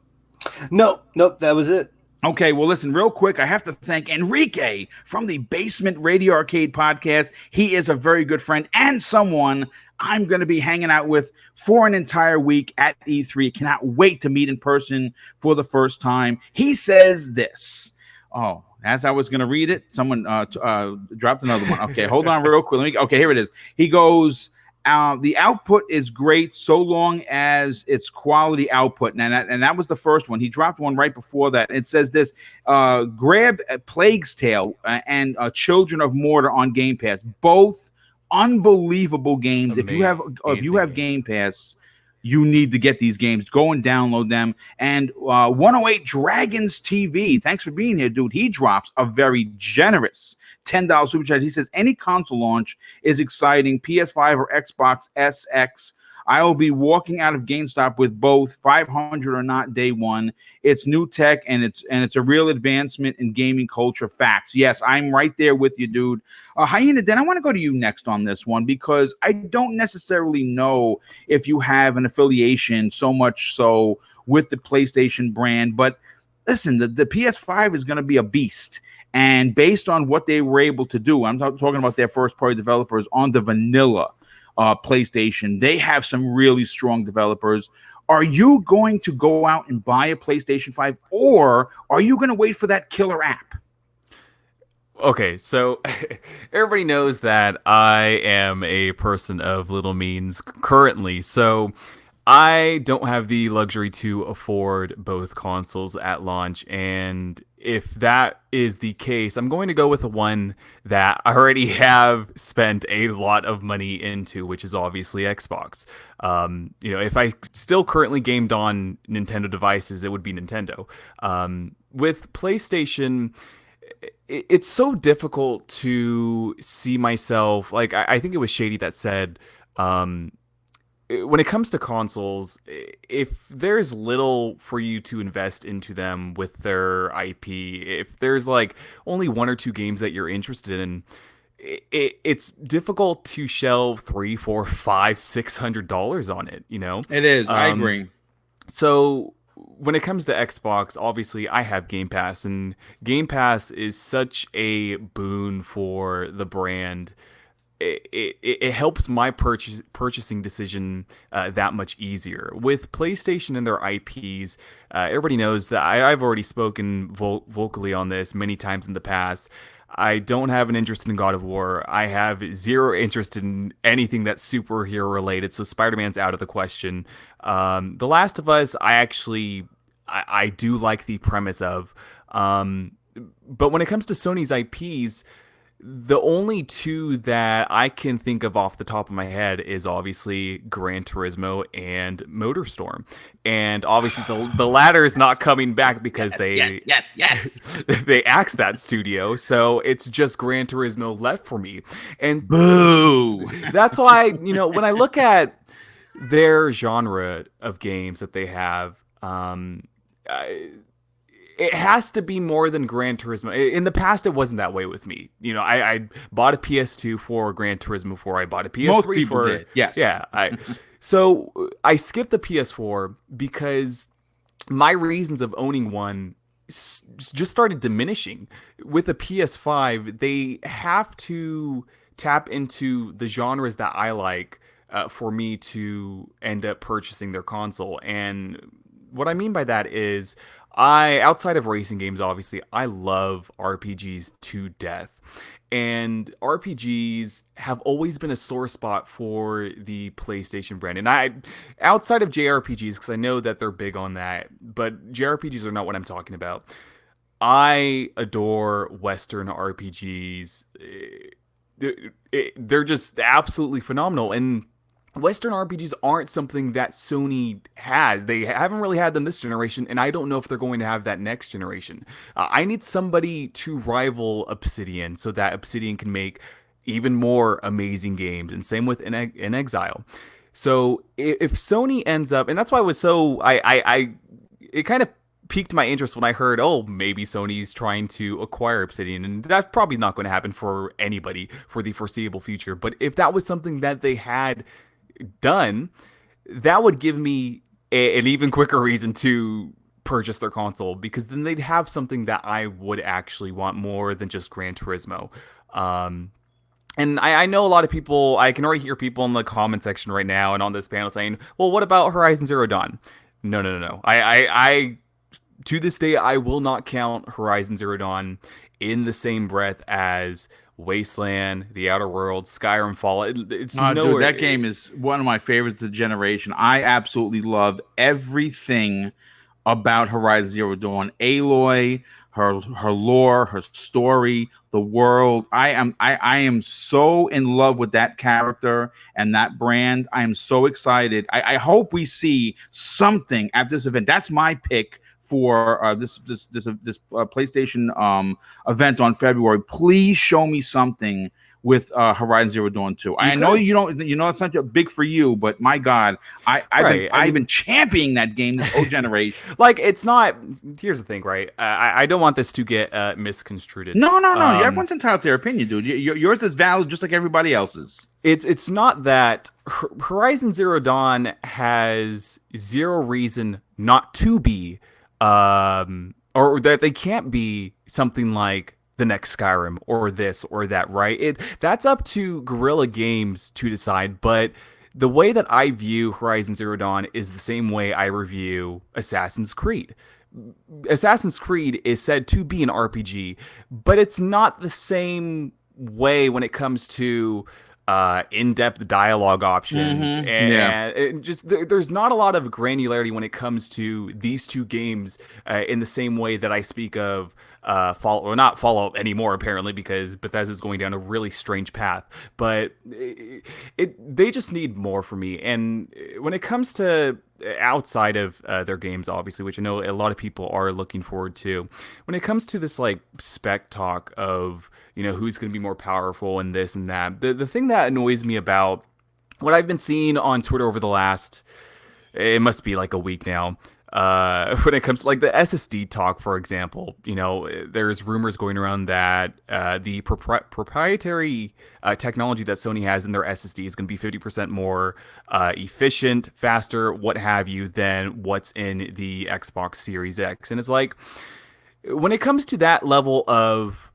Nope, that was it. Okay, well, listen, real quick, I have to thank Enrique from the Basement Radio Arcade podcast. He is a very good friend and someone I'm going to be hanging out with for an entire week at E3. Cannot wait to meet in person for the first time. He says this. Oh, as I was going to read it, someone dropped another one. Okay, hold on real quick. Okay, here it is. He goes... the output is great so long as it's quality output. And that was the first one. He dropped one right before that. It says this, grab Plague's Tale and Children of Mortar on Game Pass. Both unbelievable games. If you have Game Pass, you need to get these games. Go and download them. And 108 Dragons TV, thanks for being here, dude. He drops a very generous $10 super chat. He says, any console launch is exciting, PS5 or Xbox SX. I will be walking out of GameStop with both, 500 or not, day one. It's new tech, and it's a real advancement in gaming culture. Facts. Yes, I'm right there with you, dude. Hyena, then I want to go to you next on this one, because I don't necessarily know if you have an affiliation so much so with the PlayStation brand, but listen, the PS5 is going to be a beast. And based on what they were able to do, I'm talking about their first-party developers on the vanilla PlayStation. They have some really strong developers. Are you going to go out and buy a PlayStation 5, or are you going to wait for that killer app? Okay, so everybody knows that I am a person of little means currently, so I don't have the luxury to afford both consoles at launch, and if that is the case, I'm going to go with the one that I already have spent a lot of money into, which is obviously Xbox. If I still currently gamed on Nintendo devices, it would be Nintendo. With PlayStation, it's so difficult to see myself, like, I think it was Shady that said, when it comes to consoles, if there's little for you to invest into them with their IP, if there's like only 1 or 2 games that you're interested in, it's difficult to shell $300, $400, $500, $600 on it. It is. I agree. So when it comes to Xbox, obviously I have Game Pass, and Game Pass is such a boon for the brand. It helps my purchasing decision that much easier. With PlayStation and their IPs, everybody knows that I've already spoken vocally on this many times in the past. I don't have an interest in God of War. I have zero interest in anything that's superhero related, so Spider-Man's out of the question. The Last of Us, I do like the premise of. But when it comes to Sony's IPs, the only two that I can think of off the top of my head is obviously Gran Turismo and MotorStorm. And obviously the latter is not coming back because they they axed that studio. So it's just Gran Turismo left for me. And Boo! that's why, when I look at their genre of games that they have, it has to be more than Gran Turismo. In the past, it wasn't that way with me. I bought a PS2 for Gran Turismo before I bought a PS3 Most people for did. Yes. Yeah. So I skipped the PS4 because my reasons of owning one just started diminishing. With a PS5, they have to tap into the genres that I like for me to end up purchasing their console. And what I mean by that is, outside of racing games, obviously, I love RPGs to death. And RPGs have always been a sore spot for the PlayStation brand. And outside of JRPGs, because I know that they're big on that, but JRPGs are not what I'm talking about. I adore Western RPGs. They're just absolutely phenomenal. And Western RPGs aren't something that Sony has. They haven't really had them this generation, and I don't know if they're going to have that next generation. I need somebody to rival Obsidian so that Obsidian can make even more amazing games, and same with In Exile. So if Sony ends up, and that's why I was so, it kind of piqued my interest when I heard, maybe Sony's trying to acquire Obsidian, and that's probably not going to happen for anybody for the foreseeable future. But if that was something that they had done, that would give me an even quicker reason to purchase their console, because then they'd have something that I would actually want more than just Gran Turismo. And I know a lot of people, I can already hear people in the comment section right now and on this panel saying, well, what about Horizon Zero Dawn? No. I to this day, I will not count Horizon Zero Dawn in the same breath as Wasteland, The Outer Worlds, Skyrim, Fallout. It's nowhere. Dude, that game is one of my favorites of the generation. I absolutely love everything about Horizon Zero Dawn. Aloy, her lore, her story, the world. I am so in love with that character and that brand. I am so excited. I hope we see something at this event. That's my pick for this PlayStation event on February. Please show me something with Horizon Zero Dawn 2. I know you don't, it's not big for you, but my God, I've been championing that game this whole generation. Like, it's not. Here's the thing, right? I don't want this to get misconstrued. No. Everyone's entitled to their opinion, dude. Yours is valid just like everybody else's. It's not that Horizon Zero Dawn has zero reason not to be. Or that they can't be something like the next Skyrim or this or that, right? That's up to Guerrilla Games to decide, but the way that I view Horizon Zero Dawn is the same way I review Assassin's Creed. Assassin's Creed is said to be an RPG, but it's not the same way when it comes to in-depth dialogue options, and just there's not a lot of granularity when it comes to these two games in the same way that I speak of Fallout, or not Fallout anymore, apparently, because Bethesda's going down a really strange path. But they just need more for me. And when it comes to outside of their games, obviously, which I know a lot of people are looking forward to, when it comes to this like spec talk of who's going to be more powerful and this and that, the thing that annoys me about what I've been seeing on Twitter over the last, it must be like a week now, when it comes to like the SSD talk, for example, there's rumors going around that the proprietary technology that Sony has in their SSD is going to be 50% more efficient, faster, what have you, than what's in the Xbox Series X. And it's like, when it comes to that level of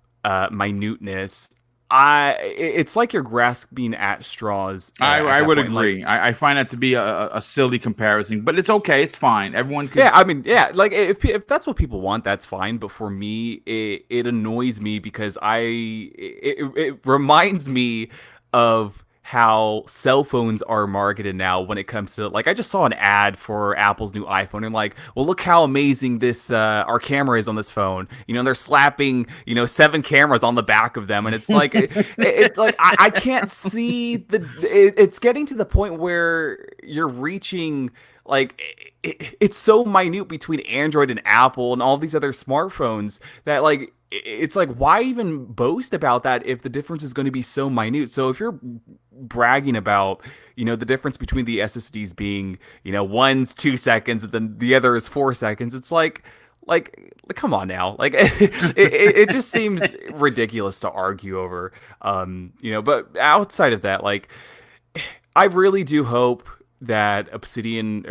minuteness, it's like you're grasping at straws. I would agree. Like, I find that to be a silly comparison, but it's okay. It's fine. Everyone can. Yeah, I mean, yeah, like if that's what people want, that's fine. But for me, it annoys me because it reminds me of how cell phones are marketed now when it comes to, like, I just saw an ad for Apple's new iPhone, and like, well, look how amazing this our camera is on this phone. You know, they're slapping 7 cameras on the back of them, and it's like like I can't see it's getting to the point where you're reaching, like, it's so minute between Android and Apple and all these other smartphones that, like, it's like, why even boast about that if the difference is going to be so minute? So if you're bragging about, the difference between the SSDs being, one's 2 seconds and then the other is 4 seconds, it's like, come on now. Like, it just seems ridiculous to argue over, but outside of that, like, I really do hope that Sony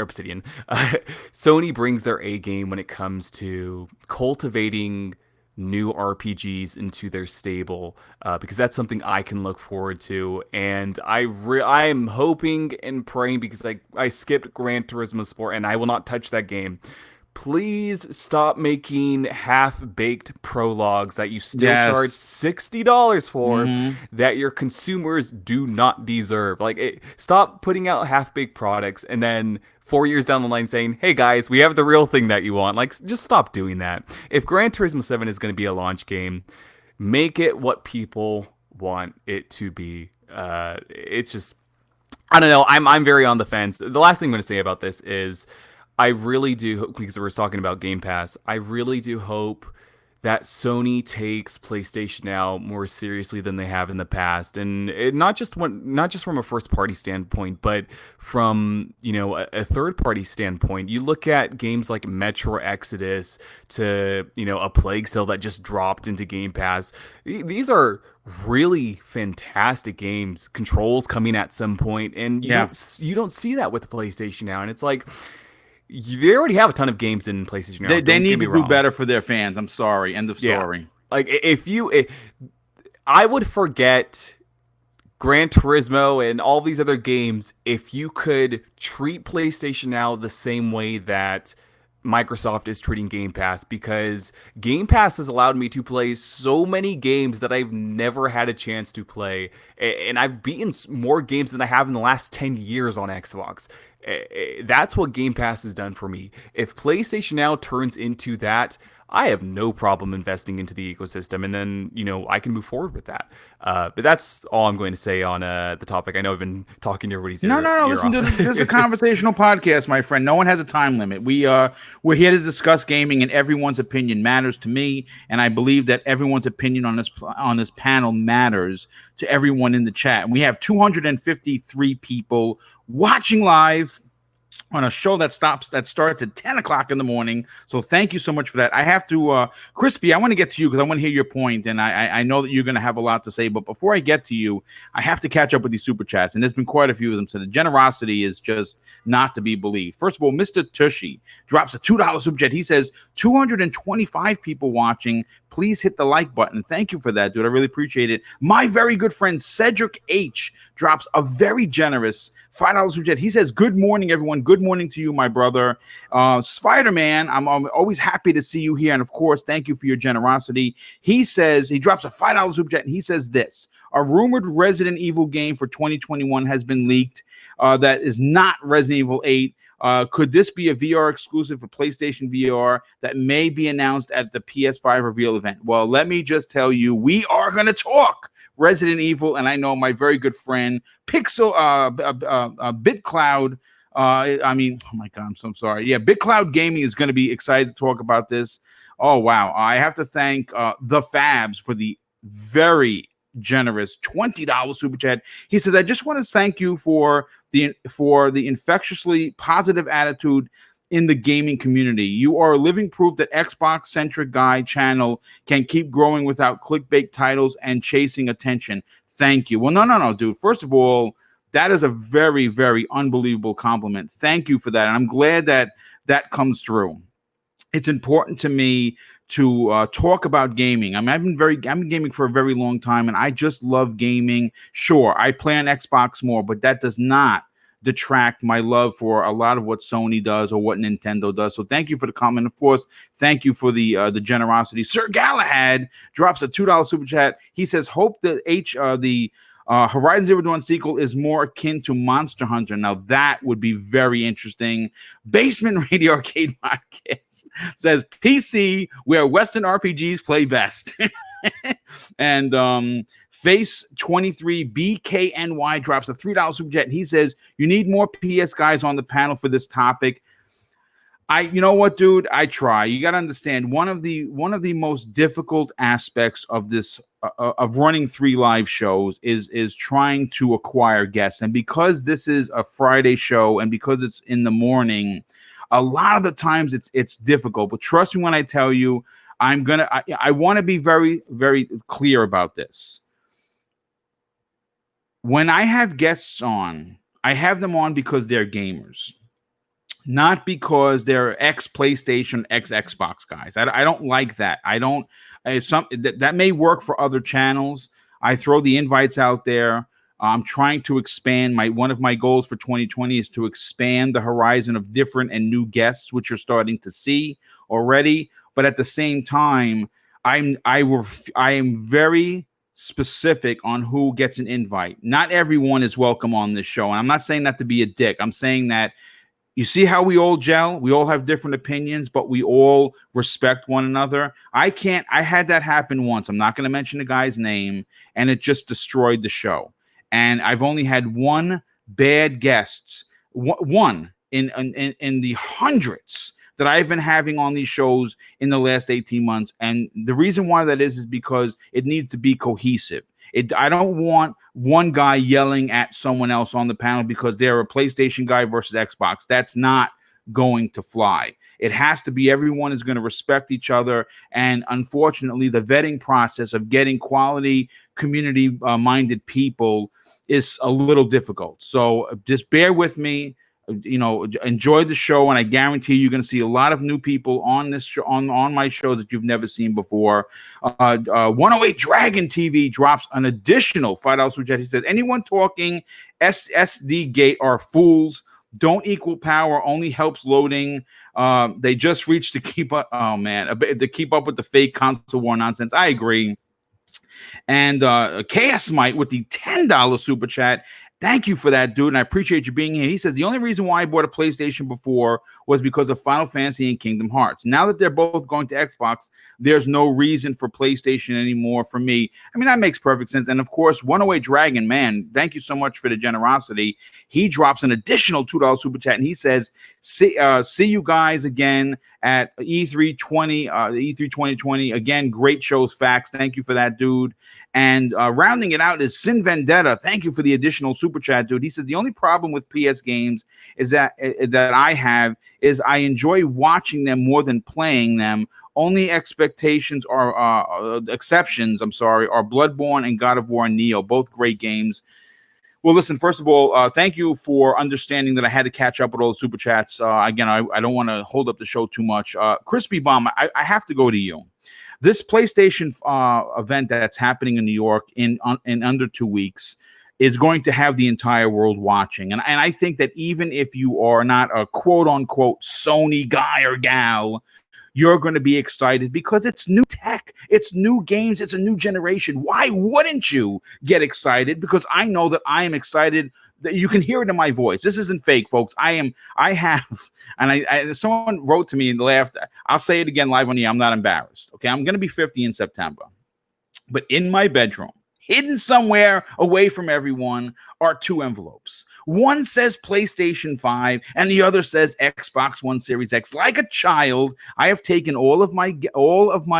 brings their A game when it comes to cultivating new RPGs into their stable, because that's something I can look forward to. And I am hoping and praying, because I skipped Gran Turismo Sport and I will not touch that game. Please stop making half-baked prologues that you still charge $60 for, that your consumers do not deserve. Like, stop putting out half-baked products and then 4 years down the line saying, hey guys, we have the real thing that you want. Like, just stop doing that. If Gran Turismo 7 is going to be a launch game, make it what people want it to be. It's just, I don't know. I'm very on the fence. The last thing I'm going to say about this is, I really do, because we're talking about Game Pass, I really do hope that Sony takes PlayStation Now more seriously than they have in the past, and not just from a first party standpoint, but from a third party standpoint. You look at games like Metro Exodus to a Plague Tale that just dropped into Game Pass. These are really fantastic games. Control's coming at some point, and you don't see that with PlayStation Now, and it's like, they already have a ton of games in PlayStation Now. They need to do better for their fans. I'm sorry. End of story. Yeah. Like, I would forget Gran Turismo and all these other games if you could treat PlayStation Now the same way that Microsoft is treating Game Pass, because Game Pass has allowed me to play so many games that I've never had a chance to play, and I've beaten more games than I have in the last 10 years on Xbox. That's what Game Pass has done for me. If PlayStation Now turns into that, I have no problem investing into the ecosystem, and then, I can move forward with that. But that's all I'm going to say on the topic. I know I've been talking to everybody's No. Listen to this. This is a conversational podcast, my friend. No one has a time limit. We're here to discuss gaming, and everyone's opinion matters to me. And I believe that everyone's opinion on this panel matters to everyone in the chat. And we have 253 people watching live on a show that starts at 10 o'clock in the morning. So thank you so much for that. I have to, Crispy, I want to get to you because I want to hear your point, and I know that you're going to have a lot to say. But before I get to you, I have to catch up with these super chats, and there's been quite a few of them. So the generosity is just not to be believed. First of all, Mr. Tushy drops a $2 super chat. He says, 225 people watching. Please hit the like button. Thank you for that, dude. I really appreciate it. My very good friend Cedric H drops a very generous $5 super chat. He says, good morning, everyone. Good morning to you, my brother. Spider-Man, I'm always happy to see you here. And of course, thank you for your generosity. He says, he drops a $5 super chat, and he says this: a rumored Resident Evil game for 2021 has been leaked that is not Resident Evil 8. Could this be a VR exclusive for PlayStation VR that may be announced at the PS5 reveal event? Well, let me just tell you, we are going to talk Resident Evil, and I know my very good friend BitCloud. Oh my God, I'm so sorry. Yeah, BitCloud Gaming is going to be excited to talk about this. Oh wow, I have to thank the Fabs for the very generous $20 super chat. He says, I just want to thank you for the infectiously positive attitude in the gaming community. You are living proof that Xbox centric guy channel can keep growing without clickbait titles and chasing attention. Thank you. Well, no, dude. First of all, that is a very, very unbelievable compliment. Thank you for that. And I'm glad that that comes through. It's important to me to talk about gaming. I mean, I've been gaming for a very long time, and I just love gaming. Sure, I play on Xbox more, but that does not detract my love for a lot of what Sony does or what Nintendo does. So thank you for the comment. Of course, thank you for the generosity. Sir Galahad drops a $2 super chat. He says, hope that the Horizon Zero Dawn sequel is more akin to Monster Hunter. Now that would be very interesting. Basement Radio Arcade Podcast says PC where Western RPGs play best. And Face 23 BKNY drops a $3 super chat. And he says, you need more PS guys on the panel for this topic. You know what, dude? I try. You got to understand one of the most difficult aspects of this of running 3 live shows is trying to acquire guests. And because this is a Friday show and because it's in the morning, a lot of the times it's difficult. But trust me when I tell you, I want to be very, very clear about this. When I have guests on, I have them on because they're gamers. Not because they're ex PlayStation, ex Xbox guys. I don't like that. That may work for other channels. I throw the invites out there. I'm trying to expand. One of my goals for 2020 is to expand the horizon of different and new guests, which you're starting to see already. But at the same time, I am very specific on who gets an invite. Not everyone is welcome on this show, and I'm not saying that to be a dick. I'm saying that. You see how we all gel? We all have different opinions, but we all respect one another. I had that happen once. I'm not going to mention the guy's name, and it just destroyed the show. And I've only had one bad guest, one in the hundreds that I've been having on these shows in the last 18 months. And the reason why that is because it needs to be cohesive. I don't want one guy yelling at someone else on the panel because they're a PlayStation guy versus Xbox. That's not going to fly. It has to be everyone is going to respect each other. And unfortunately, the vetting process of getting quality, community-minded people is a little difficult. So just bear with me. Enjoy the show, and I guarantee you're going to see a lot of new people on this show, on my show that you've never seen before. 108 Dragon TV drops an additional $5 super chat. He says, anyone talking SSD gate are fools. Don't equal power, only helps loading. They just reached to keep up. Oh man, to keep up with the fake console war nonsense. I agree. And Chaos Smite with the $10 super chat. Thank you for that, dude, and I appreciate you being here. He says, the only reason why I bought a PlayStation before was because of Final Fantasy and Kingdom Hearts. Now that they're both going to Xbox, there's no reason for PlayStation anymore for me. I mean, that makes perfect sense. And, of course, 108 Dragon, man, thank you so much for the generosity. He drops an additional $2 super chat, and he says, see you guys again at E3 2020. Again, great shows, facts. Thank you for that, dude. And rounding it out is Sin Vendetta. Thank you for the additional super chat, dude. He said the only problem with PS games is that I have is I enjoy watching them more than playing them. Only exceptions are Bloodborne and God of War and Neo, both great games. Well, listen, first of all, thank you for understanding that I had to catch up with all the super chats. Again, I don't want to hold up the show too much. Crispy Bomb, I have to go to you. This PlayStation event that's happening in New York in under 2 weeks is going to have the entire world watching. And I think that even if you are not a quote-unquote Sony guy or gal, you're going to be excited because it's new tech, it's new games, it's a new generation. Why wouldn't you get excited? Because I know that I am excited. That you can hear it in my voice. This isn't fake, folks. Someone wrote to me and laughed. I'll say it again live on the air. I'm not embarrassed. Okay, I'm going to be 50 in September, but in my bedroom, hidden somewhere away from everyone, are 2 envelopes. One says PlayStation 5 and the other says Xbox One Series X. Like a child, I have taken all of my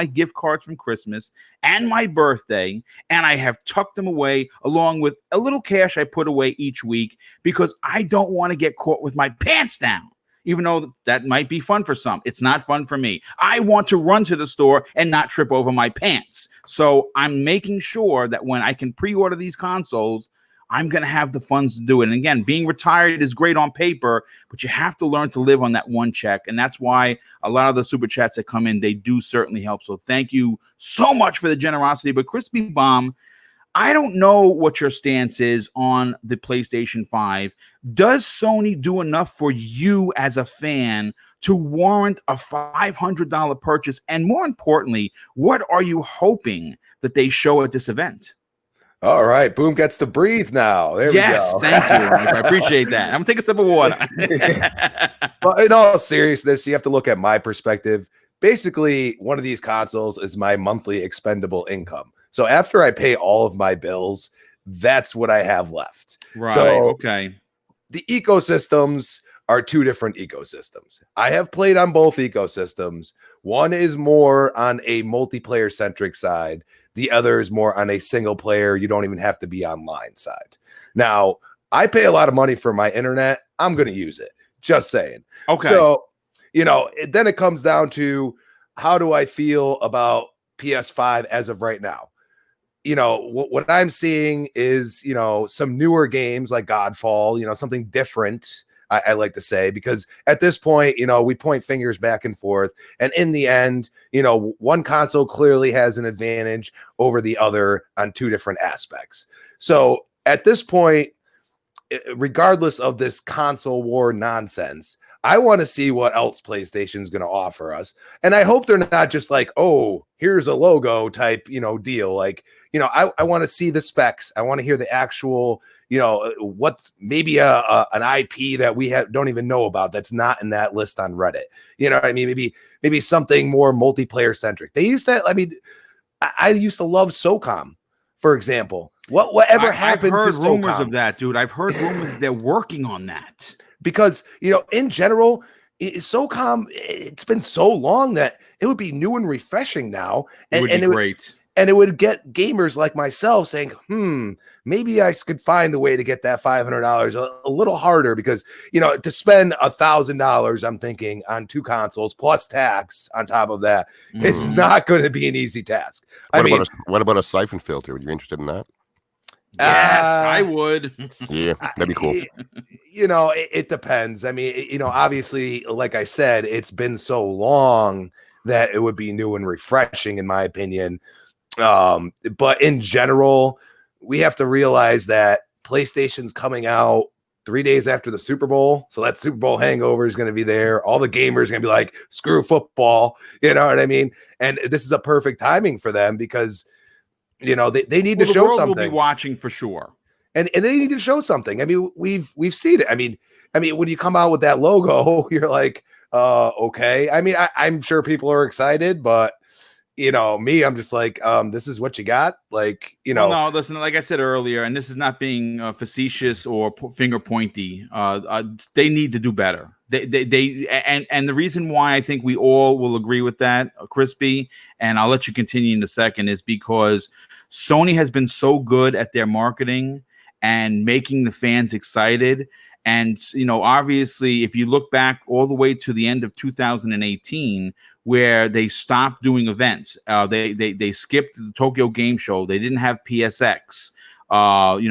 gift cards from Christmas and my birthday, and I have tucked them away along with a little cash I put away each week because I don't want to get caught with my pants down. Even though that might be fun for some, it's not fun for me. I want to run to the store and not trip over my pants. So I'm making sure that when I can pre-order these consoles, I'm going to have the funds to do it. And again, being retired is great on paper, but you have to learn to live on that one check. And that's why a lot of the super chats that come in, they do certainly help. So thank you so much for the generosity. But Crispy Bomb, I don't know what your stance is on the PlayStation 5. Does Sony do enough for you as a fan to warrant a $500 purchase? And more importantly, what are you hoping that they show at this event? All right, Boom gets to breathe now. There Yes, we go. thank you. I appreciate that. I'm gonna take a sip of water. Well, in all seriousness, you have to look at my perspective. Basically, one of these consoles is my monthly expendable income. So after I pay all of my bills, that's what I have left. Right. So Okay. the ecosystems are two different ecosystems. I have played on both ecosystems. One is more on a multiplayer centric side. The other is more on a single player. You don't even have to be online side. Now, I pay a lot of money for my internet. I'm going to use it. Just saying. Okay. So, then it comes down to how do I feel about PS5 as of right now? What I'm seeing is, some newer games like Godfall, something different, I like to say, because at this point, we point fingers back and forth. And in the end, one console clearly has an advantage over the other on two different aspects. So at this point, regardless of this console war nonsense, I want to see what else PlayStation is going to offer us. And I hope they're not just like, oh, here's a logo type, deal. Like, I want to see the specs. I want to hear the actual, what's maybe an IP that we don't even know about that's not in that list on Reddit. You know what I mean? Maybe something more multiplayer centric. They used to, I used to love SOCOM, for example. Whatever happened to SOCOM? I've heard rumors of that, dude. I've heard rumors they're working on that. Because, in general, SOCOM, it's been so long that it would be new and refreshing now. And It would be great. And it would get gamers like myself saying, maybe I could find a way to get that $500 a little harder because, to spend $1,000, I'm thinking, on two consoles plus tax on top of that, it's not going to be an easy task. What about a siphon filter? Would you be interested in that? Yes, I would. Yeah, that'd be cool. It depends. Obviously, like I said, it's been so long that it would be new and refreshing, in my opinion. But in general, we have to realize that PlayStation's coming out 3 days after the Super Bowl. So that Super Bowl hangover is going to be there. All the gamers are going to be like, screw football. You know what I mean? And this is a perfect timing for them because they need to show something. We'll be watching for sure, and they need to show something. We've seen it. When you come out with that logo, you're like, okay. I'm sure people are excited, but me, I'm just like, this is what you got. Like, Well, no, listen, like I said earlier, and this is not being facetious or finger pointy. They need to do better. And the reason why I think we all will agree with that, Crispy, and I'll let you continue in a second, is because Sony has been so good at their marketing and making the fans excited. And, obviously, if you look back all the way to the end of 2018, where they stopped doing events, they skipped the Tokyo Game Show. They didn't have PSX. They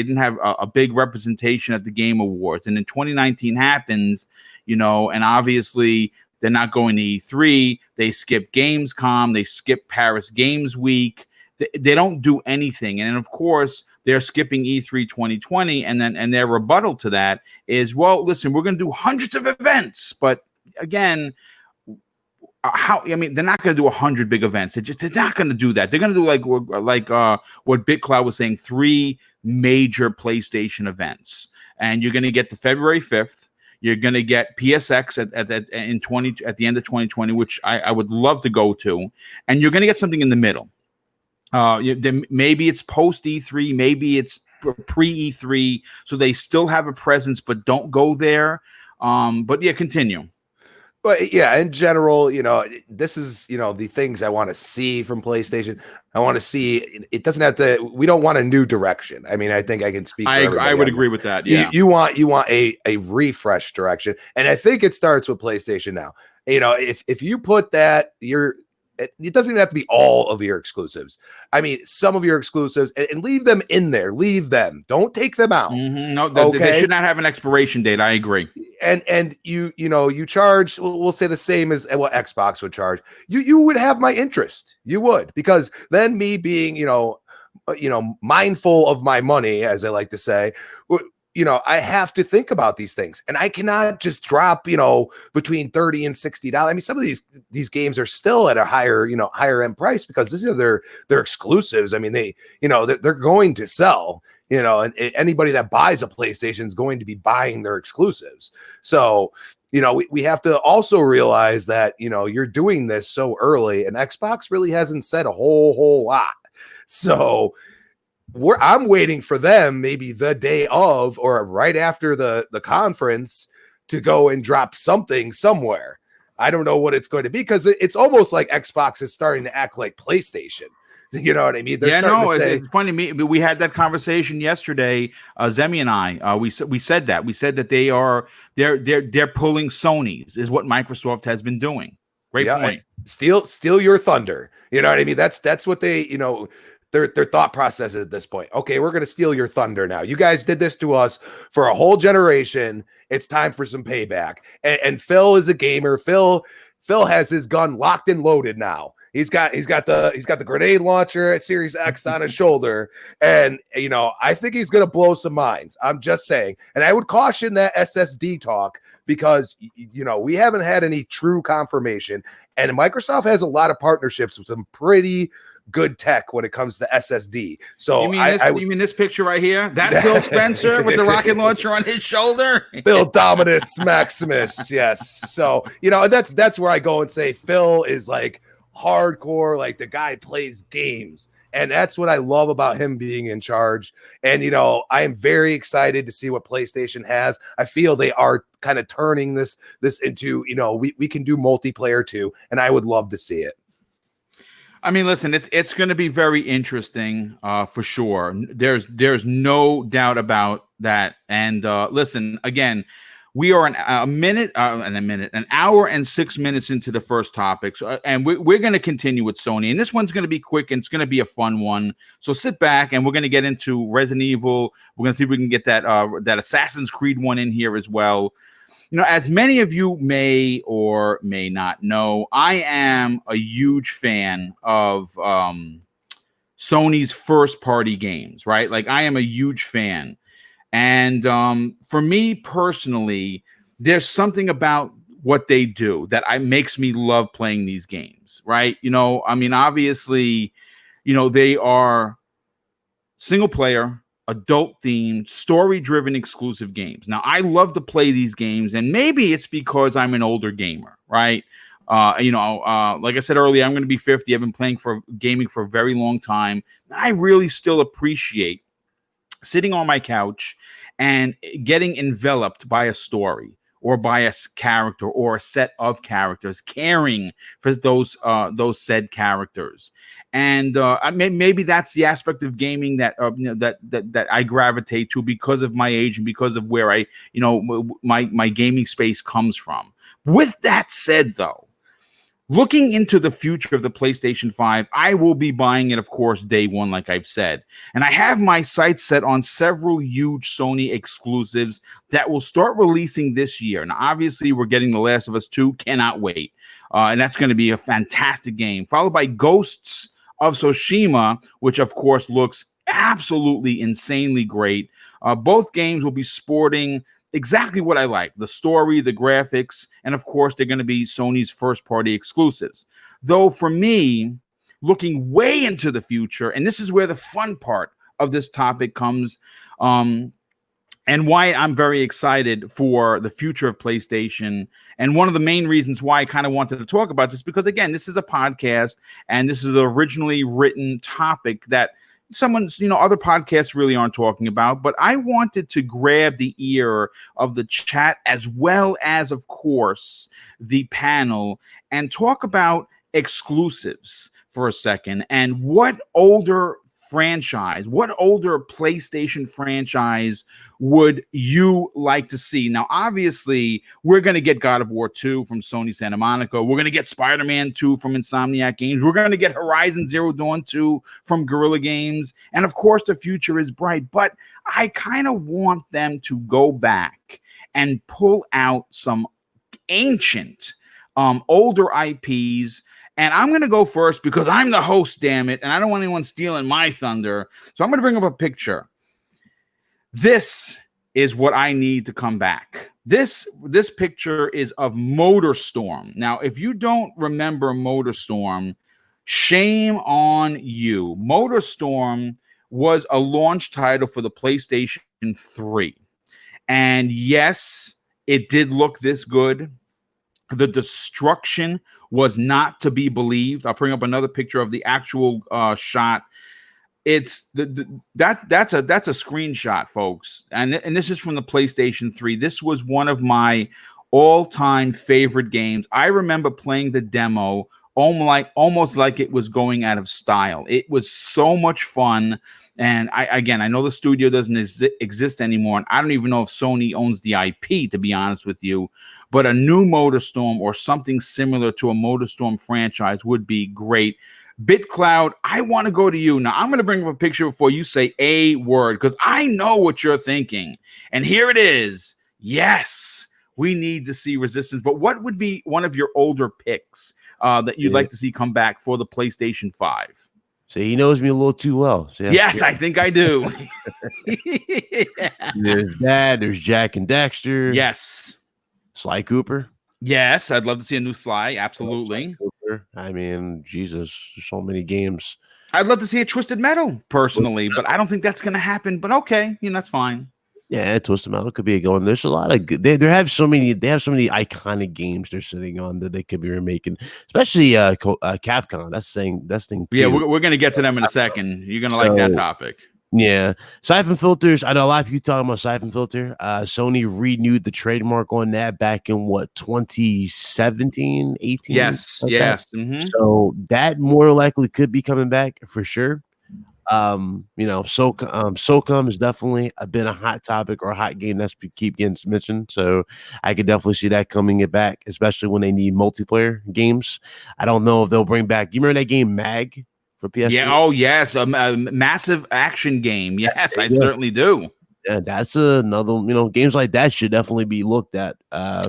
didn't have a big representation at the Game Awards. And then 2019 happens, and obviously they're not going to E3. They skip Gamescom. They skip Paris Games Week. They don't do anything. And of course, they're skipping E3 2020. And their rebuttal to that is, well, listen, we're going to do hundreds of events. But again, they're not going to do 100 big events. They're not going to do that. They're going to do like what BitCloud was saying, 3 major PlayStation events. And you're going to get to February 5th. You're going to get PSX at the end of 2020, which I would love to go to. And you're going to get something in the middle. Maybe it's post E3, maybe it's pre E3, so they still have a presence, but don't go there. But yeah, continue. But yeah, in general, this is, the things I want to see from PlayStation. I want to see, it doesn't have to, we don't want a new direction. I think I can speak. I would agree with that. Yeah. You want a refresh direction. And I think it starts with PlayStation now. If you put that, it doesn't even have to be all of your exclusives. Some of your exclusives and leave them in there. Leave them. Don't take them out. Mm-hmm. No, they should not have an expiration date. I agree. And you charge, we'll say the same as what Xbox would charge. You would have my interest. You would, because then me being, mindful of my money, as I like to say, I have to think about these things, and I cannot just drop, between $30 and $60. I mean, some of these games are still at a higher end price because this is they're exclusives. I mean, they're going to sell, and anybody that buys a PlayStation is going to be buying their exclusives. So, we have to also realize that, you're doing this so early, and Xbox really hasn't said a whole lot. So I'm waiting for them maybe the day of or right after the conference to go and drop something somewhere. I don't know what it's going to be, because it's almost like Xbox is starting to act like PlayStation. You know what I mean? It's funny. We had that conversation yesterday. Zemi and I, we said that they're pulling Sony's, is what Microsoft has been doing. Great point. Steal your thunder. You know what I mean? That's what they, their thought process at this point. Okay, we're going to steal your thunder now. You guys did this to us for a whole generation. It's time for some payback. And Phil is a gamer. Phil has his gun locked and loaded now. He's got the grenade launcher at Series X on his shoulder, and I think he's going to blow some minds. I'm just saying. And I would caution that SSD talk, because we haven't had any true confirmation, and Microsoft has a lot of partnerships with some pretty good tech when it comes to SSD. So you mean this picture right here? That Phil Spencer with the rocket launcher on his shoulder? Phil Dominus Maximus. Yes. So, and that's where I go and say Phil is like hardcore, like the guy plays games. And that's what I love about him being in charge. And, I am very excited to see what PlayStation has. I feel they are kind of turning this into, we can do multiplayer too. And I would love to see it. I mean, listen, it's going to be very interesting for sure. There's no doubt about that. And listen, again, we are an hour and 6 minutes into the first topic. So, and we're going to continue with Sony. And this one's going to be quick, and it's going to be a fun one. So sit back, and we're going to get into Resident Evil. We're going to see if we can get that Assassin's Creed one in here as well. As many of you may or may not know, I am a huge fan of Sony's first-party games, right? Like, I am a huge fan. And for me personally, there's something about what they do that makes me love playing these games, right? I mean, obviously, they are single-player, adult-themed, story-driven exclusive games. Now, I love to play these games, and maybe it's because I'm an older gamer, right? Like I said earlier, I'm going to be 50. I've been playing gaming for a very long time. I really still appreciate sitting on my couch and getting enveloped by a story or by a character or a set of characters, caring for those said characters. And maybe that's the aspect of gaming that that I gravitate to because of my age and because of where my gaming space comes from. With that said, though, looking into the future of the PlayStation 5, I will be buying it, of course, day one, like I've said. And I have my sights set on several huge Sony exclusives that will start releasing this year. And obviously, we're getting The Last of Us 2. Cannot wait. And that's going to be a fantastic game. Followed by Ghosts of Tsushima, which, of course, looks absolutely insanely great. Both games will be sporting exactly what I like: the story, the graphics, and of course, they're going to be Sony's first-party exclusives. Though for me, looking way into the future, and this is where the fun part of this topic comes, and why I'm very excited for the future of PlayStation, and one of the main reasons why I kind of wanted to talk about this, because again, this is a podcast, and this is an originally written topic that other podcasts really aren't talking about, but I wanted to grab the ear of the chat as well as, of course, the panel and talk about exclusives for a second and what older PlayStation franchise would you like to see? Now, obviously, we're going to get God of War 2 from Sony Santa Monica. We're going to get Spider-Man 2 from Insomniac Games. We're going to get Horizon Zero Dawn 2 from Guerrilla Games. And, of course, the future is bright. But I kind of want them to go back and pull out some ancient, older IPs. And I'm going to go first because I'm the host, damn it, and I don't want anyone stealing my thunder. So I'm going to bring up a picture. This is what I need to come back. This picture is of MotorStorm. Now, if you don't remember MotorStorm, shame on you. MotorStorm was a launch title for the PlayStation 3. And yes, it did look this good. The destruction was not to be believed. I'll bring up another picture of the actual shot. It's that's a screenshot, folks, and this is from the PlayStation 3. This was one of my all-time favorite games. I remember playing the demo almost like it was going out of style. It was so much fun, and I know the studio doesn't exist anymore, and I don't even know if Sony owns the IP, to be honest with you. But a new MotorStorm or something similar to a MotorStorm franchise would be great. BitCloud, I want to go to you. Now, I'm going to bring up a picture before you say a word, because I know what you're thinking. And here it is. Yes, we need to see Resistance. But what would be one of your older picks that you'd like to see come back for the PlayStation 5? So he knows me a little too well. So yes, I think I do. There's that. There's Jack and Dexter. Yes. Sly Cooper. Yes, I'd love to see a new Sly. Absolutely. I mean, Jesus, there's so many games. I'd love to see a Twisted Metal personally, but I don't think that's going to happen. But okay, that's fine. Yeah, Twisted Metal could be a going. There's a lot of good. They have so many. They have so many iconic games they're sitting on that they could be remaking, especially Capcom. That's thing too. Yeah, we're going to get to them in a second. You're going to like that topic. Yeah, Siphon Filters. I know a lot of people talking about Siphon Filter. Sony renewed the trademark on that back in 2017, 18. Yes, yes. Mm-hmm. So that more likely could be coming back for sure. SOCOM has definitely been a hot topic or a hot game that's keep getting mentioned. So I could definitely see that coming back, especially when they need multiplayer games. I don't know if they'll bring back. You remember that game Mag? For PS5? Yeah. Oh, yes. A massive action game. Yes, I certainly do. Yeah, that's another. Games like that should definitely be looked at.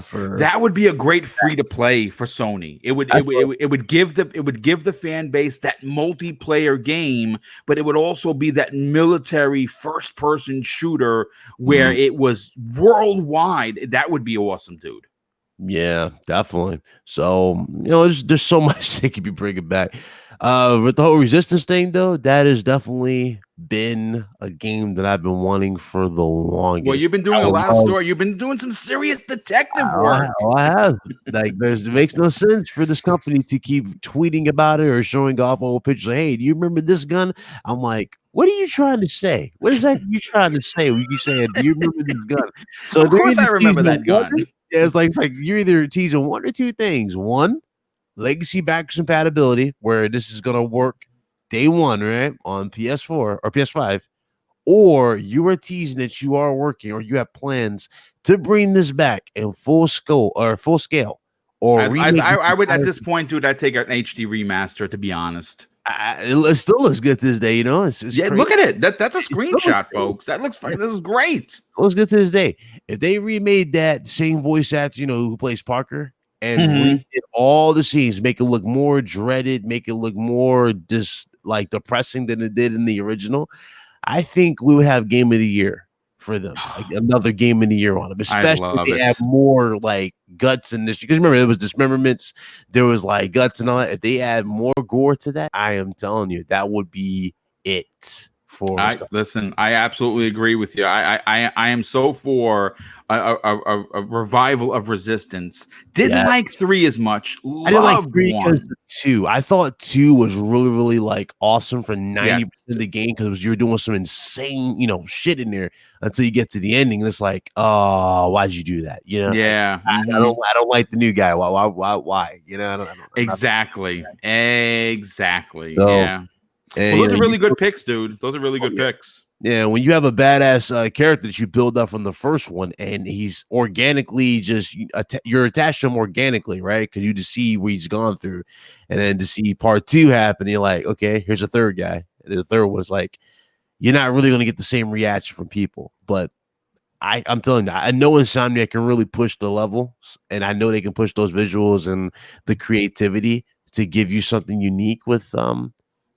For that would be a great free to play for Sony. It would give the fan base that multiplayer game, but it would also be that military first person shooter where it was worldwide. That would be awesome, dude. Yeah, definitely. So there's so much they could be bringing back. With the whole Resistance thing, though, that has definitely been a game that I've been wanting for the longest. Well, you've been doing a lot of story. You've been doing some serious detective work. I have. It makes no sense for this company to keep tweeting about it or showing off old pictures. Like, hey, do you remember this gun? I'm like, what are you trying to say? What exactly are you trying to say when you say, do you remember this gun? So of course, I remember that gun. Yeah, it's like you're either teasing one or two things. One, legacy backwards compatibility, where this is gonna work day one, right, on PS4 or PS5, or you are teasing that you are working or you have plans to bring this back in full scale. Or I would at this point, dude, I'd take an HD remaster, to be honest. It still looks good to this day, It's yeah, crazy. Look at it. That's a screenshot, folks. That looks fine. This is great. It looks good to this day. If they remade that same voice actor, who plays Parker, and redid all the scenes, make it look more dreaded, make it look more depressing than it did in the original, I think we would have Game of the Year for them, like another Game of the Year on them, especially if they have more guts in this. Because remember, it was dismemberments, there was guts and all that. If they add more gore to that, I am telling you, that would be it. Listen, I absolutely agree with you. I am so for a revival of Resistance. Didn't like 3 as much. I didn't like 3 because of 2. I thought 2 was really, really awesome for 90% of the game because you were doing some insane, shit in there until you get to the ending. And it's like, oh, why'd you do that? Yeah. I don't like the new guy. Why? Exactly. So, yeah. And, those are really good picks, dude. Those are really good picks. Yeah, when you have a badass character that you build up from the first one, and he's organically you're attached to him organically, right? Because you just see what he's gone through, and then to see part 2 happen, you're like, okay, here's a third guy. And the third one's you're not really going to get the same reaction from people, but I'm telling you, I know Insomniac can really push the levels, and I know they can push those visuals and the creativity to give you something unique with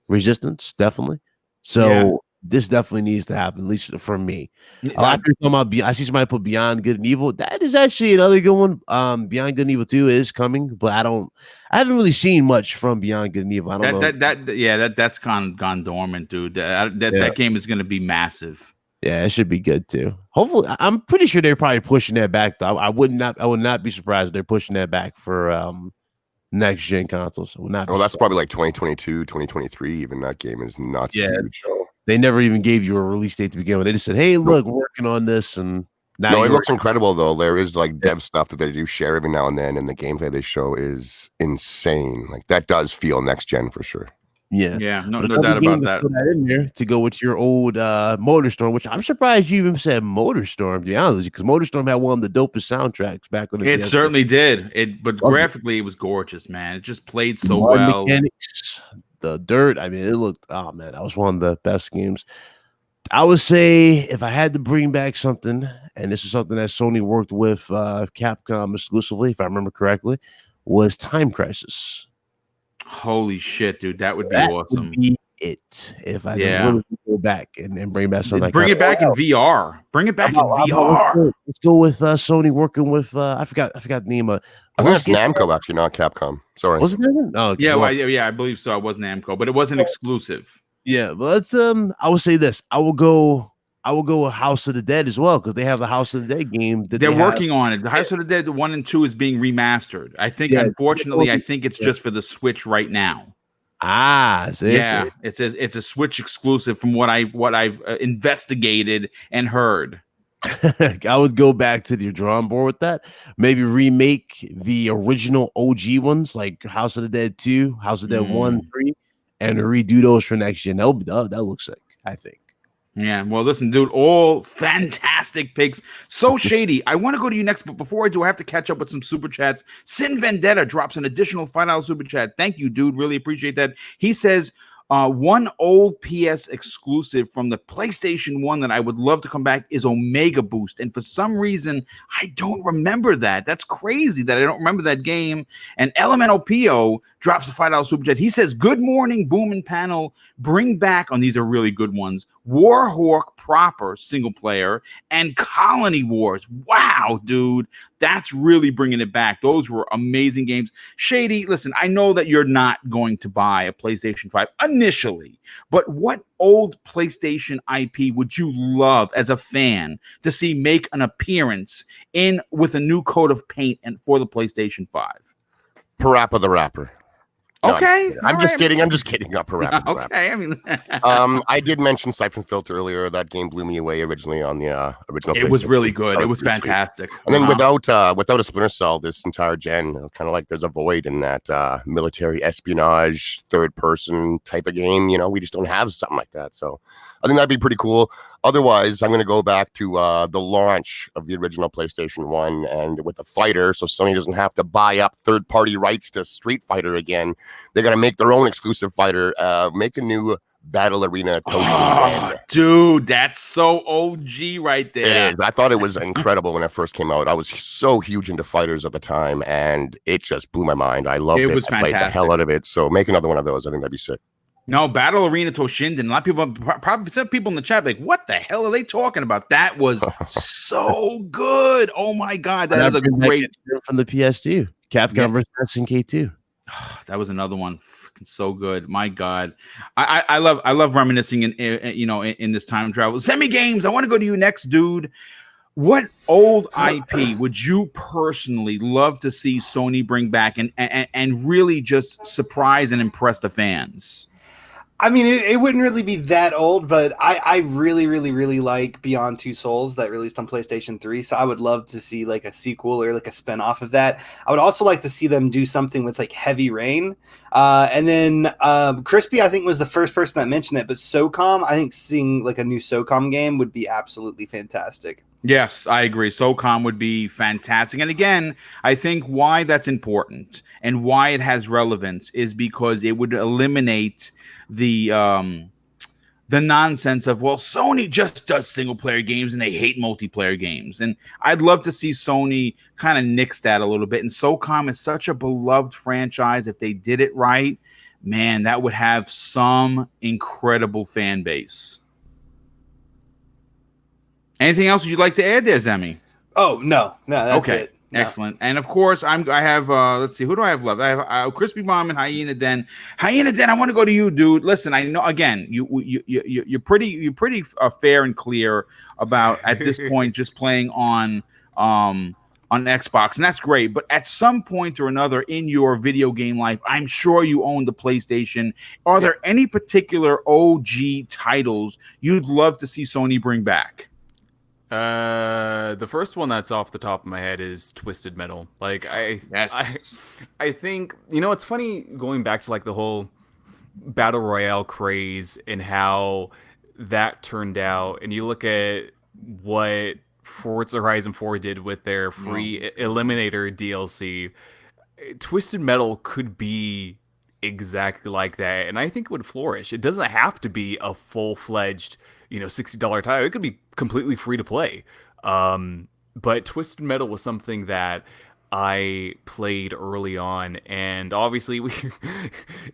Resistance, definitely. So this definitely needs to happen, at least for me. Yeah, A lot of people talking about I see somebody put Beyond Good and Evil. That is actually another good one. Beyond Good and Evil 2 is coming, but I haven't really seen much from Beyond Good and Evil. I don't know. That's gone dormant, dude. That Yeah. game is going to be massive. Yeah, it should be good too. Hopefully, I'm pretty sure they're probably pushing that back. Though I would not be surprised if they're pushing that back for next gen consoles. I would not. Well, that's probably like 2022, 2023. Even that game is nuts. Yeah. Huge. They never even gave you a release date to begin with. They just said, "Hey, look, we're working on this," and no, it looks incredible though. There is like dev stuff that they do share every now and then, and the gameplay they show is insane. Like that does feel next gen for sure. Yeah, no doubt about that. Put that in there to go with your old Motorstorm, which I'm surprised you even said Motorstorm, to be honest with you, because Motorstorm had one of the dopest soundtracks back on the It PS4. certainly did. But graphically, it was gorgeous, man. It just played so well. Mechanics, the dirt. I mean, it looked. Oh man, that was one of the best games. I would say if I had to bring back something, and this is something that Sony worked with Capcom exclusively, if I remember correctly, was Time Crisis. Holy shit, dude. That would be awesome. Would be it if I really go back and bring back something. Bring it back in VR. Bring it back in VR. Let's go with Sony working with I forgot the name of. I think it's Namco actually, not Capcom. Sorry. Was it Namco? Oh, yeah, I believe so. It was Namco, but it wasn't exclusive. Yeah, but let's I would say this. I will go with House of the Dead as well, because they have the House of the Dead game that they're working on it. The House of the Dead 1 and 2 is being remastered. I think, unfortunately, it's just for the Switch right now. It's a Switch exclusive from what I've investigated and heard. I would go back to the drawing board with that. Maybe remake the original OG ones like House of the Dead 2, House of the Dead 1, 3, and redo those for next gen. That looks sick, I think. Yeah, well, listen, dude, all fantastic picks. So shady. I want to go to you next, but before I do, I have to catch up with some super chats. Sin Vendetta drops an additional $5 super chat. Thank you, dude. Really appreciate that. He says, one old PS exclusive from the PlayStation 1 that I would love to come back is Omega Boost. And for some reason, I don't remember that. That's crazy that I don't remember that game. And Elemental PO drops a $5 super chat. He says, good morning, Boom and Panel. Bring back, and these are really good ones, Warhawk proper single player and Colony Wars. Wow, dude. That's really bringing it back. Those were amazing games. Shady, listen, I know that you're not going to buy a PlayStation 5 initially, but what old PlayStation IP would you love as a fan to see make an appearance in with a new coat of paint and for the PlayStation 5? Parappa the Rapper. No, okay, I'm just kidding. Not Parappa. Okay, I mean, I did mention Siphon Filter earlier. That game blew me away originally on the original. It was really good. It was fantastic. And then without a Splinter Cell, this entire gen, kind of like there's a void in that military espionage, third person type of game. You know, we just don't have something like that. So I think that'd be pretty cool. Otherwise, I'm going to go back to the launch of the original PlayStation 1 and with the fighter, so Sony doesn't have to buy up third-party rights to Street Fighter again. They got to make their own exclusive fighter, make a new Battle Arena Toshin. Dude, that's so OG right there. It is. I thought it was incredible when it first came out. I was so huge into fighters at the time, and it just blew my mind. I loved it. It was fantastic. I played the hell out of it, so make another one of those. I think that'd be sick. No, Battle Arena Toshinden. A lot of people, probably some people in the chat, like, what the hell are they talking about? That was so good. Oh my god, that is a great from the PS2. Capcom versus SNK2. That was another one. Freaking so good. My god, I love reminiscing in this time travel. Semi games. I want to go to you next, dude. What old IP would you personally love to see Sony bring back and really just surprise and impress the fans? I mean, it wouldn't really be that old, but I really, really, really like Beyond Two Souls that released on PlayStation 3. So I would love to see like a sequel or like a spin-off of that. I would also like to see them do something with like Heavy Rain. And then Crispy, I think, was the first person that mentioned it. But SOCOM, I think seeing like a new SOCOM game would be absolutely fantastic. Yes, I agree. SOCOM would be fantastic. And again, I think why that's important and why it has relevance is because it would eliminate the nonsense of, well, Sony just does single player games and they hate multiplayer games. And I'd love to see Sony kind of nix that a little bit. And SOCOM is such a beloved franchise. If they did it right, man, that would have some incredible fan base. Anything else you'd like to add there, Zemi? Oh no, that's Okay. it. No. Excellent. And of course, I have let's see, who do I have left? I have Crispy Bomb and Hyena Den. Hyena Den, I want to go to you, dude. Listen, I know again, you're pretty fair and clear about at this point just playing on Xbox, and that's great. But at some point or another in your video game life, I'm sure you own the PlayStation. Are there any particular OG titles you'd love to see Sony bring back? The first one that's off the top of my head is Twisted Metal. Like I think, you know, it's funny going back to like the whole battle royale craze and how that turned out, and you look at what Forza Horizon 4 did with their free Eliminator DLC. Twisted Metal could be exactly like that, and I think it would flourish. It doesn't have to be a full-fledged, you know, $60 title. It could be completely free to play. But Twisted Metal was something that I played early on, and obviously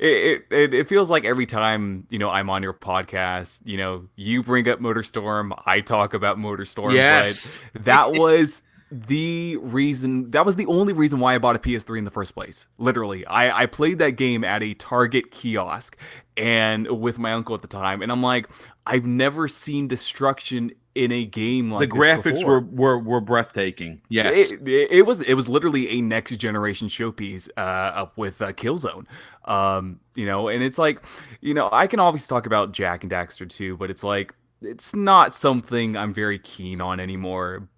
it feels like every time, you know, I'm on your podcast, you know, you bring up MotorStorm, I talk about MotorStorm. Yes. But that was the only reason why I bought a PS3 in the first place. Literally, I played that game at a Target kiosk and with my uncle at the time, and I'm like, I've never seen destruction in a game like the graphics this before. were breathtaking. Yes, it was literally a next generation showpiece up with Killzone. You know, and it's like, you know, I can obviously talk about Jak and Daxter too, but it's like, it's not something I'm very keen on anymore.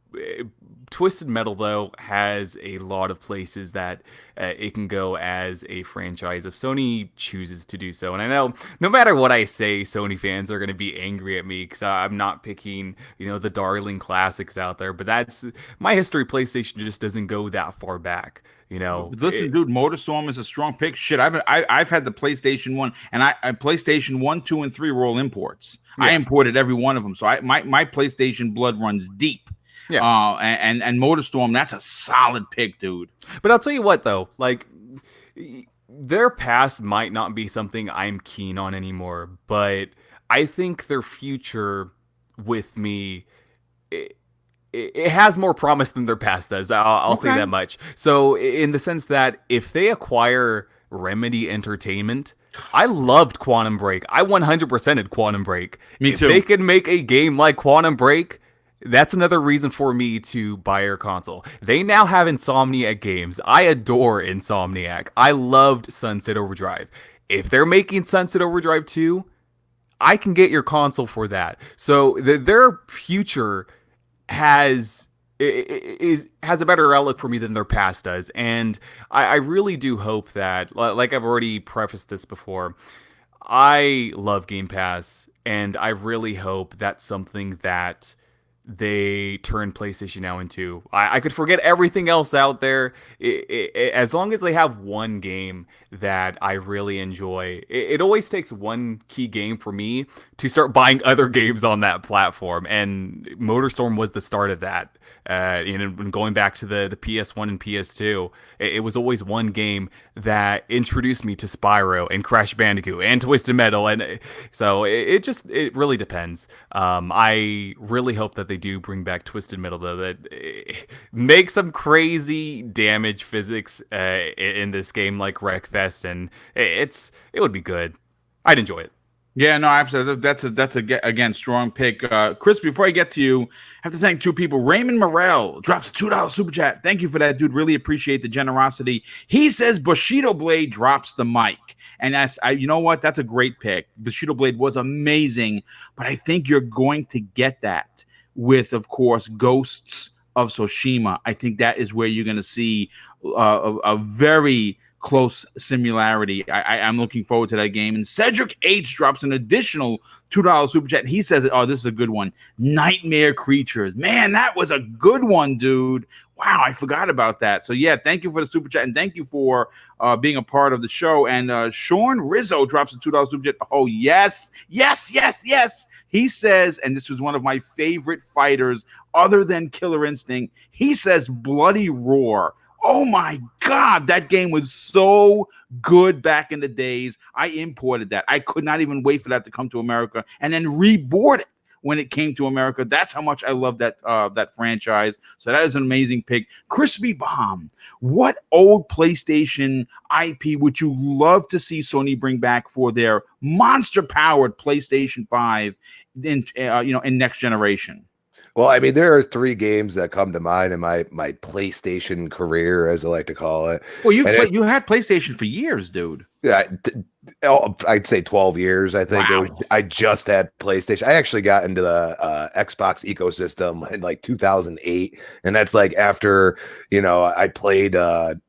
Twisted Metal, though, has a lot of places that it can go as a franchise if Sony chooses to do so. And I know no matter what I say, Sony fans are going to be angry at me because I'm not picking, you know, the darling classics out there. But that's my history. PlayStation just doesn't go that far back. You know, listen, dude, MotorStorm is a strong pick. Shit, I've had the PlayStation 1, and I PlayStation 1, 2, and 3 were all imports. Yeah. I imported every one of them, so my PlayStation blood runs deep. Yeah, and MotorStorm, that's a solid pick, dude. But I'll tell you what, though, like, their past might not be something I'm keen on anymore, but I think their future with me, it has more promise than their past does. I'll say that much. So in the sense that if they acquire Remedy Entertainment, I loved Quantum Break. I 100%ed Quantum Break. Me too. If they can make a game like Quantum Break, that's another reason for me to buy your console. They now have Insomniac games. I adore Insomniac. I loved Sunset Overdrive. If they're making Sunset Overdrive 2, I can get your console for that. So their future has a better outlook for me than their past does. And I really do hope that, like I've already prefaced this before, I love Game Pass, and I really hope that's something that they turn PlayStation Now into. I could forget everything else out there. As long as they have one game that I really enjoy. It always takes one key game for me to start buying other games on that platform, and MotorStorm was the start of that. You know, going back to the PS1 and PS2, it was always one game that introduced me to Spyro and Crash Bandicoot and Twisted Metal, and so it really depends. I really hope that they do bring back Twisted Metal, though, that make some crazy damage physics in this game like Wreckfest, and it would be good. I'd enjoy it. Yeah, no, absolutely. That's again strong pick. Chris, before I get to you, I have to thank two people. Raymond Morel drops a $2 super chat. Thank you for that, dude. Really appreciate the generosity. He says Bushido Blade drops the mic, and you know what? That's a great pick. Bushido Blade was amazing, but I think you're going to get that with, of course, Ghosts of Tsushima. I think that is where you're going to see a very close similarity. I'm looking forward to that game. And Cedric H drops an additional $2 super chat. He says, oh, this is a good one. Nightmare Creatures. Man, that was a good one, dude. Wow, I forgot about that. So yeah, thank you for the super chat, and thank you for being a part of the show. And Sean Rizzo drops a $2 super chat. Oh, yes. He says, and this was one of my favorite fighters other than Killer Instinct, he says Bloody Roar. Oh my God, that game was so good back in the days. I imported that. I could not even wait for that to come to America and then reboard it when it came to America. That's how much I love that franchise. So that is an amazing pick. Crispy Bomb, what old PlayStation IP would you love to see Sony bring back for their monster-powered PlayStation 5 in next generation? Well, I mean, there are 3 games that come to mind in my PlayStation career, as I like to call it. Well, you had PlayStation for years, dude. Yeah, I'd say 12 years. I think Wow. I just had PlayStation. I actually got into the Xbox ecosystem in like 2008, and that's like after I played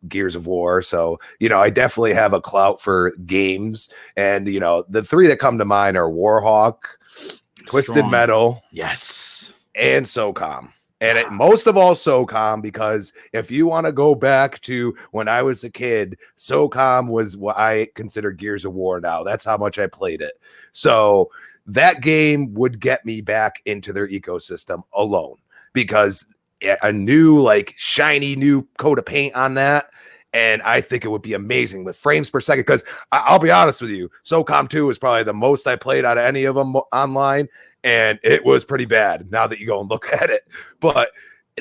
Gears of War. So I definitely have a clout for games, and the 3 that come to mind are Warhawk, Twisted Strong. Metal, Yes, and SOCOM. And most of all, SOCOM, because if you want to go back to when I was a kid, SOCOM was what I consider Gears of War now. That's how much I played it. So that game would get me back into their ecosystem alone, because a new, like, shiny new coat of paint on that. And I think it would be amazing with frames per second, because I'll be honest with you, SOCOM 2 is probably the most I played out of any of them online, and it was pretty bad now that you go and look at it. But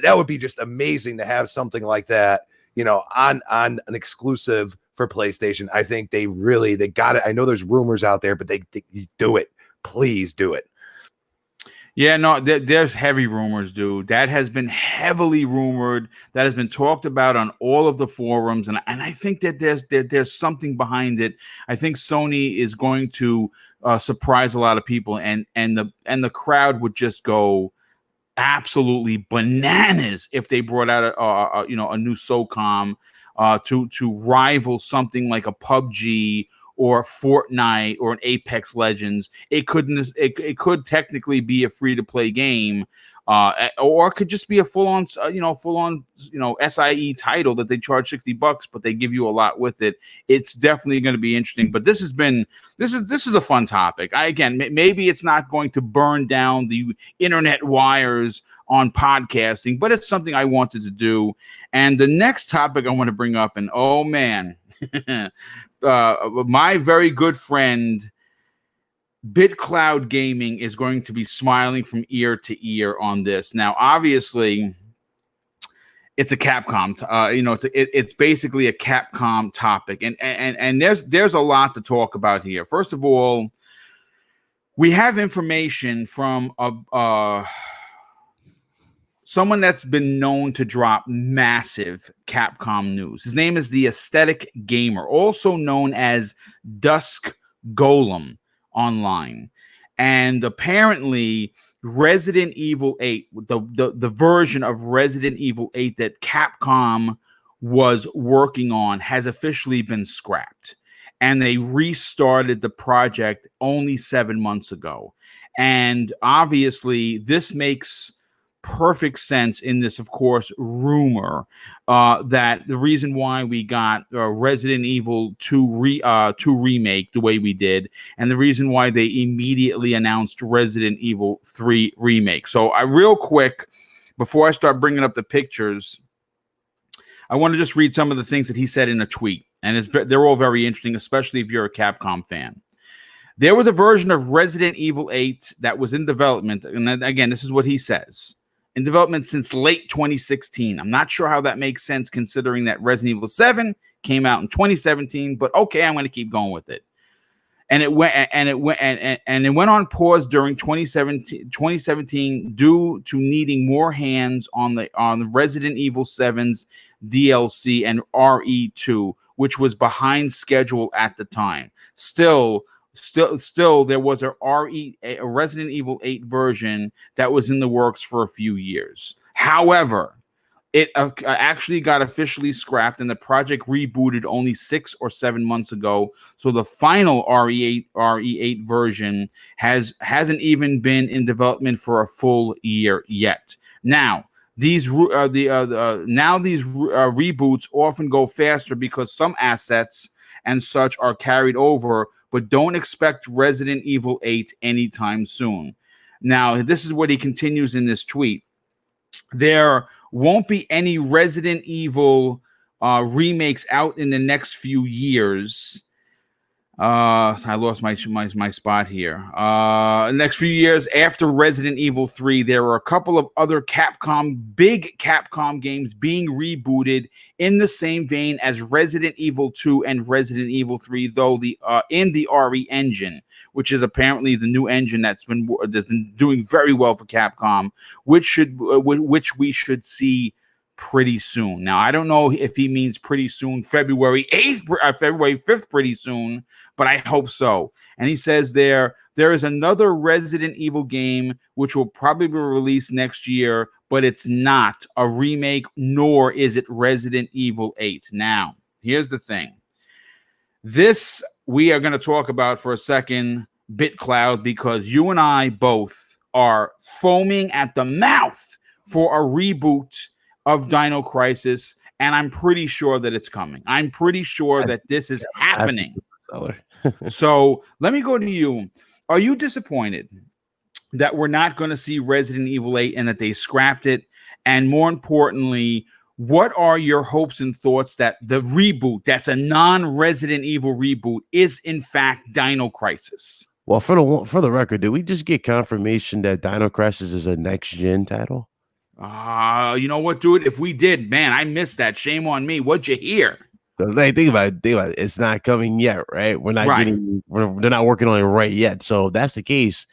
that would be just amazing to have something like that, on an exclusive for PlayStation. I think they got it. I know there's rumors out there, but they do it. Please do it. Yeah, no, there's heavy rumors, dude. That has been heavily rumored. That has been talked about on all of the forums, and I think that there's something behind it. I think Sony is going to surprise a lot of people, and the crowd would just go absolutely bananas if they brought out a new SOCOM to rival something like a PUBG or Fortnite or an Apex Legends. It could technically be a free-to-play game, or it could just be a full-on SIE title that they charge $60, but they give you a lot with it. It's definitely going to be interesting. But this is a fun topic. Maybe it's not going to burn down the internet wires on podcasting, but it's something I wanted to do. And the next topic I want to bring up, and oh man. My very good friend BitCloud Gaming is going to be smiling from ear to ear on this. Now, obviously, it's a Capcom. It's basically a Capcom topic, and there's a lot to talk about here. First of all, we have information from someone that's been known to drop massive Capcom news. His name is the Aesthetic Gamer, also known as Dusk Golem online. And apparently Resident Evil 8, the version of Resident Evil 8 that Capcom was working on, has officially been scrapped. And they restarted the project only 7 months ago. And obviously this makes perfect sense in this, of course, rumor that the reason why we got Resident Evil 2 remake the way we did, and the reason why they immediately announced Resident Evil 3 remake. So real quick, before I start bringing up the pictures, I want to just read some of the things that he said in a tweet, and they're all very interesting, especially if you're a Capcom fan. There was a version of Resident Evil 8 that was in development, and again, this is what he says. In development since late 2016. I'm not sure how that makes sense considering that Resident Evil 7 came out in 2017, but okay, I'm going to keep going with it. And it went on pause during 2017 due to needing more hands on the Resident Evil 7's DLC and RE2, which was behind schedule at the time. Still, there was a Resident Evil 8 version that was in the works for a few years. However, it actually got officially scrapped, and the project rebooted only 6 or 7 months ago. So the final RE8 version hasn't even been in development for a full year yet. Now, these reboots often go faster because some assets and such are carried over, but don't expect Resident Evil 8 anytime soon. Now, this is what he continues in this tweet. There won't be any Resident Evil remakes out in the next few years. I lost my spot here. Next few years after Resident Evil 3, there were a couple of other big Capcom games being rebooted in the same vein as Resident Evil 2 and Resident Evil 3, though in the RE engine, which is apparently the new engine that's been doing very well for Capcom, which we should see pretty soon. Now, I don't know if he means pretty soon, February 8th, February 5th, pretty soon, but I hope so. And he says there is another Resident Evil game which will probably be released next year, but it's not a remake, nor is it Resident Evil 8. Now, here's the thing. This we are going to talk about for a second, BitCloud, because you and I both are foaming at the mouth for a reboot of Dino Crisis, and I'm pretty sure that it's coming. I'm pretty sure that this is happening. So let me go to you. Are you disappointed that we're not going to see Resident Evil 8 and that they scrapped it? And more importantly, what are your hopes and thoughts that the reboot, that's a non-Resident Evil reboot, is in fact Dino Crisis? Well, for the record, did we just get confirmation that Dino Crisis is a next-gen title? You know what, dude? If we did, man, I missed that. Shame on me. What'd you hear? So, like, think about it. It's not coming yet, right? We're not they're not working on it right yet. So if that's the case,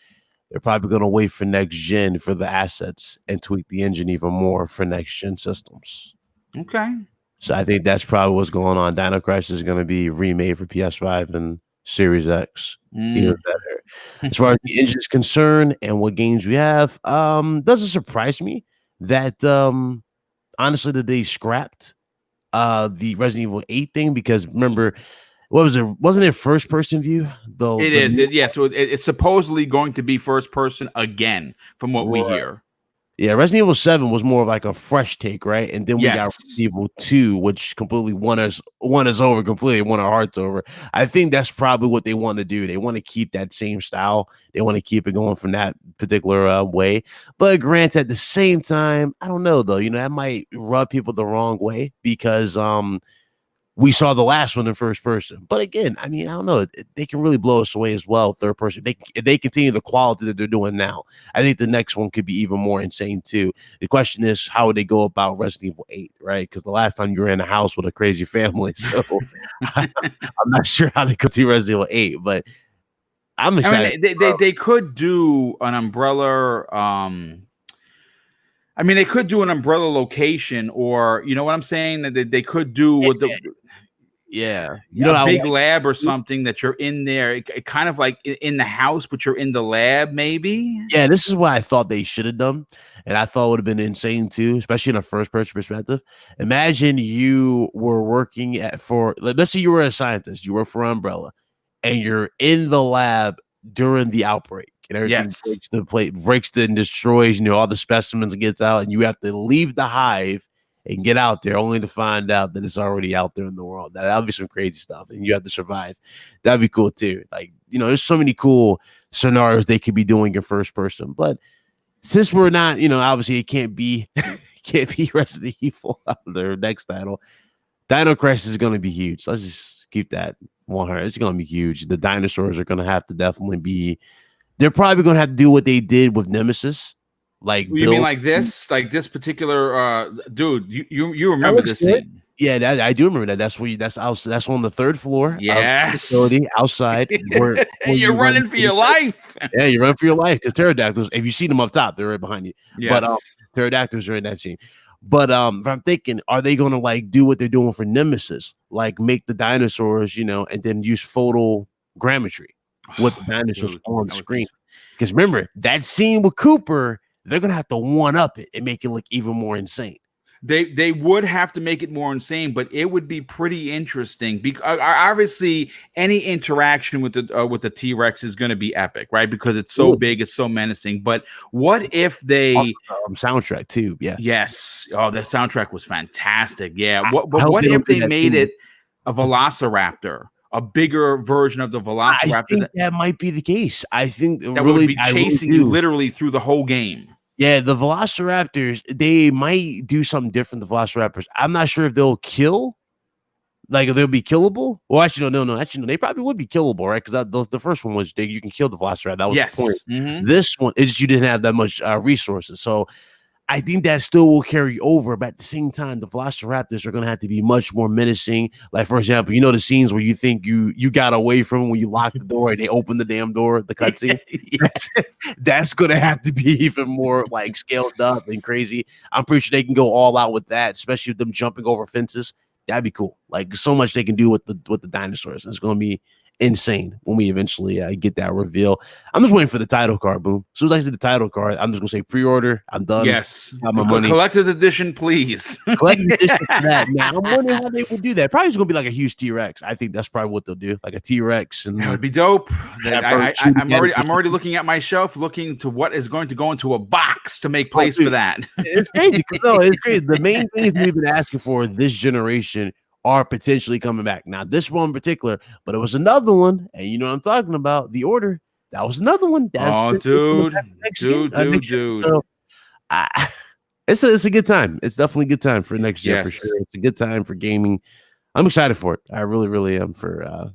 they're probably going to wait for next gen for the assets and tweak the engine even more for next gen systems. Okay. So I think that's probably what's going on. Dino Crisis is going to be remade for PS5 and Series X. Even better. As far as the engine is concerned and what games we have, doesn't surprise me that honestly that they scrapped the Resident Evil 8 thing, because remember, what was it? Wasn't it first person view? So it's supposedly going to be first person again, from what we hear. Yeah, Resident Evil 7 was more of like a fresh take, right? And then we got Resident Evil 2, which completely won us over, completely won our hearts over. I think that's probably what they want to do. They want to keep that same style. They want to keep it going from that particular way. But granted, at the same time, I don't know, though. You know, that might rub people the wrong way because we saw the last one in first person. But again, I mean, I don't know. They can really blow us away as well, third person. If they continue the quality that they're doing now, I think the next one could be even more insane too. The question is, how would they go about Resident Evil 8, right? Because the last time you were in a house with a crazy family. So I'm not sure how they could do Resident Evil 8, but I'm excited. I mean, they could do an Umbrella. I mean, they could do an Umbrella location, or you know what I'm saying? That they could do with the big lab or something that you're in there, kind of like in the house, but you're in the lab, maybe. Yeah, this is what I thought they should have done, and I thought would have been insane too, especially in a first-person perspective. Imagine you were working let's say you were a scientist, you work for Umbrella, and you're in the lab during the outbreak. And everything breaks and destroys, all the specimens gets out, and you have to leave the hive and get out there only to find out that it's already out there in the world. That'll be some crazy stuff, and you have to survive. That'd be cool too. Like, there's so many cool scenarios they could be doing in first person. But since we're not, obviously it can't be Resident Evil out of their next title. Dino Crisis is going to be huge. Let's just keep that 100. It's going to be huge. The dinosaurs are going to have to definitely be. They're probably going to have to do what they did with Nemesis. Like, you mean like this particular dude? You remember this scene? Yeah, I do remember that. That's on the third floor. Yes, facility outside. Where you're running for your life. Yeah, you're running for your life because pterodactyls. If you see them up top, they're right behind you. Yes. But pterodactyls are in that scene. But I'm thinking, are they going to like do what they're doing for Nemesis, like make the dinosaurs, and then use photogrammetry with the dinosaurs on screen? Because remember that scene with Cooper. They're going to have to one-up it and make it look even more insane. They would have to make it more insane, but it would be pretty interesting because obviously any interaction with the T-Rex is going to be epic, right? Because it's so big, it's so menacing. But what if they also, soundtrack too? Yeah. Yes. Oh, the soundtrack was fantastic. Yeah. What if they made it a Velociraptor? A bigger version of the Velociraptor. I think that might be the case. I think that would be chasing you literally through the whole game. Yeah, the Velociraptors, they might do something different. The Velociraptors, I'm not sure if they'll kill Like they'll be killable. Well, actually, no. Actually, no. They probably would be killable, right? Because the first one was you can kill the Velociraptor. That was the point. Mhm. This one is just you didn't have that much resources, so I think that still will carry over. But at the same time, the Velociraptors are going to have to be much more menacing. Like for example, you know the scenes where you think you got away from them when you lock the door and they open the damn door, the cutscene. That's going to have to be even more like scaled up and crazy. I'm pretty sure they can go all out with that, especially with them jumping over fences. That'd be cool. Like so much they can do with the dinosaurs. It's going to be insane when we eventually get that reveal. I'm just waiting for the title card. Boom. As soon as I see the title card, I'm just gonna say pre-order. I'm done. Yes. Got my money. Collector's edition, please. Collector's edition for that. Now I'm wondering how they would do that. Probably it's gonna be like a huge T-Rex. I think that's probably what they'll do, like a T-Rex. And That would be dope. I'm already already looking at my shelf, looking to what is going to go into a box to make place for that. It's crazy. No, it's crazy. The main things we've been asking for this generation are potentially coming back. Now, this one in particular, but it was another one, and you know what I'm talking about, The Order. That was another one. Dude. So, it's a good time. It's definitely a good time for next year for sure. It's a good time for gaming. I'm excited for it. I really, really am for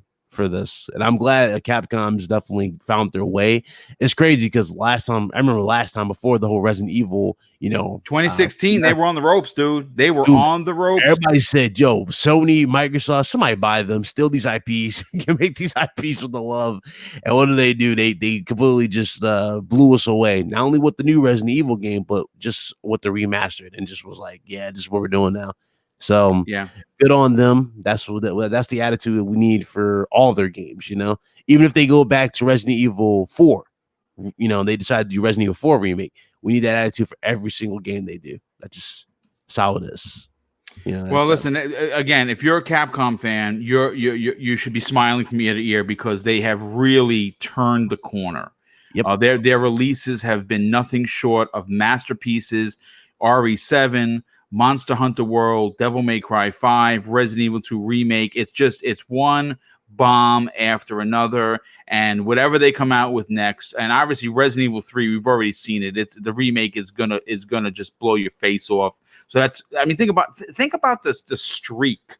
this, and I'm glad Capcom's definitely found their way. It's crazy because I remember last time before the whole Resident Evil, 2016, they were on the ropes, dude. They were on the ropes. Everybody said, "Yo, Sony, Microsoft, somebody buy them, steal these IPs, can make these IPs with the love." And what do? They completely just blew us away. Not only with the new Resident Evil game, but just with the remastered, and just was like, "Yeah, this is what we're doing now." So yeah, good on them. That's the attitude that we need for all their games. Even if they go back to Resident Evil 4, they decide to do Resident Evil 4 remake. We need that attitude for every single game they do. That's how it is. Well, listen. Again, if you're a Capcom fan, you should be smiling from ear to ear because they have really turned the corner. Yep. Their releases have been nothing short of masterpieces. RE7. Monster Hunter World, Devil May Cry 5, Resident Evil 2 Remake. It's one bomb after another, and whatever they come out with next, and obviously Resident Evil 3, we've already seen it. The remake is gonna just blow your face off. So think about the streak.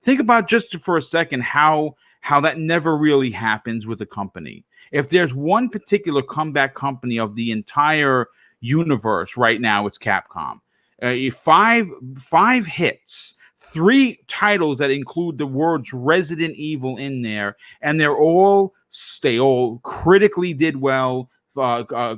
Think about just for a second how that never really happens with a company. If there's one particular comeback company of the entire universe right now, it's Capcom. Five hits, 3 titles that include the words Resident Evil in there, and they all critically did well.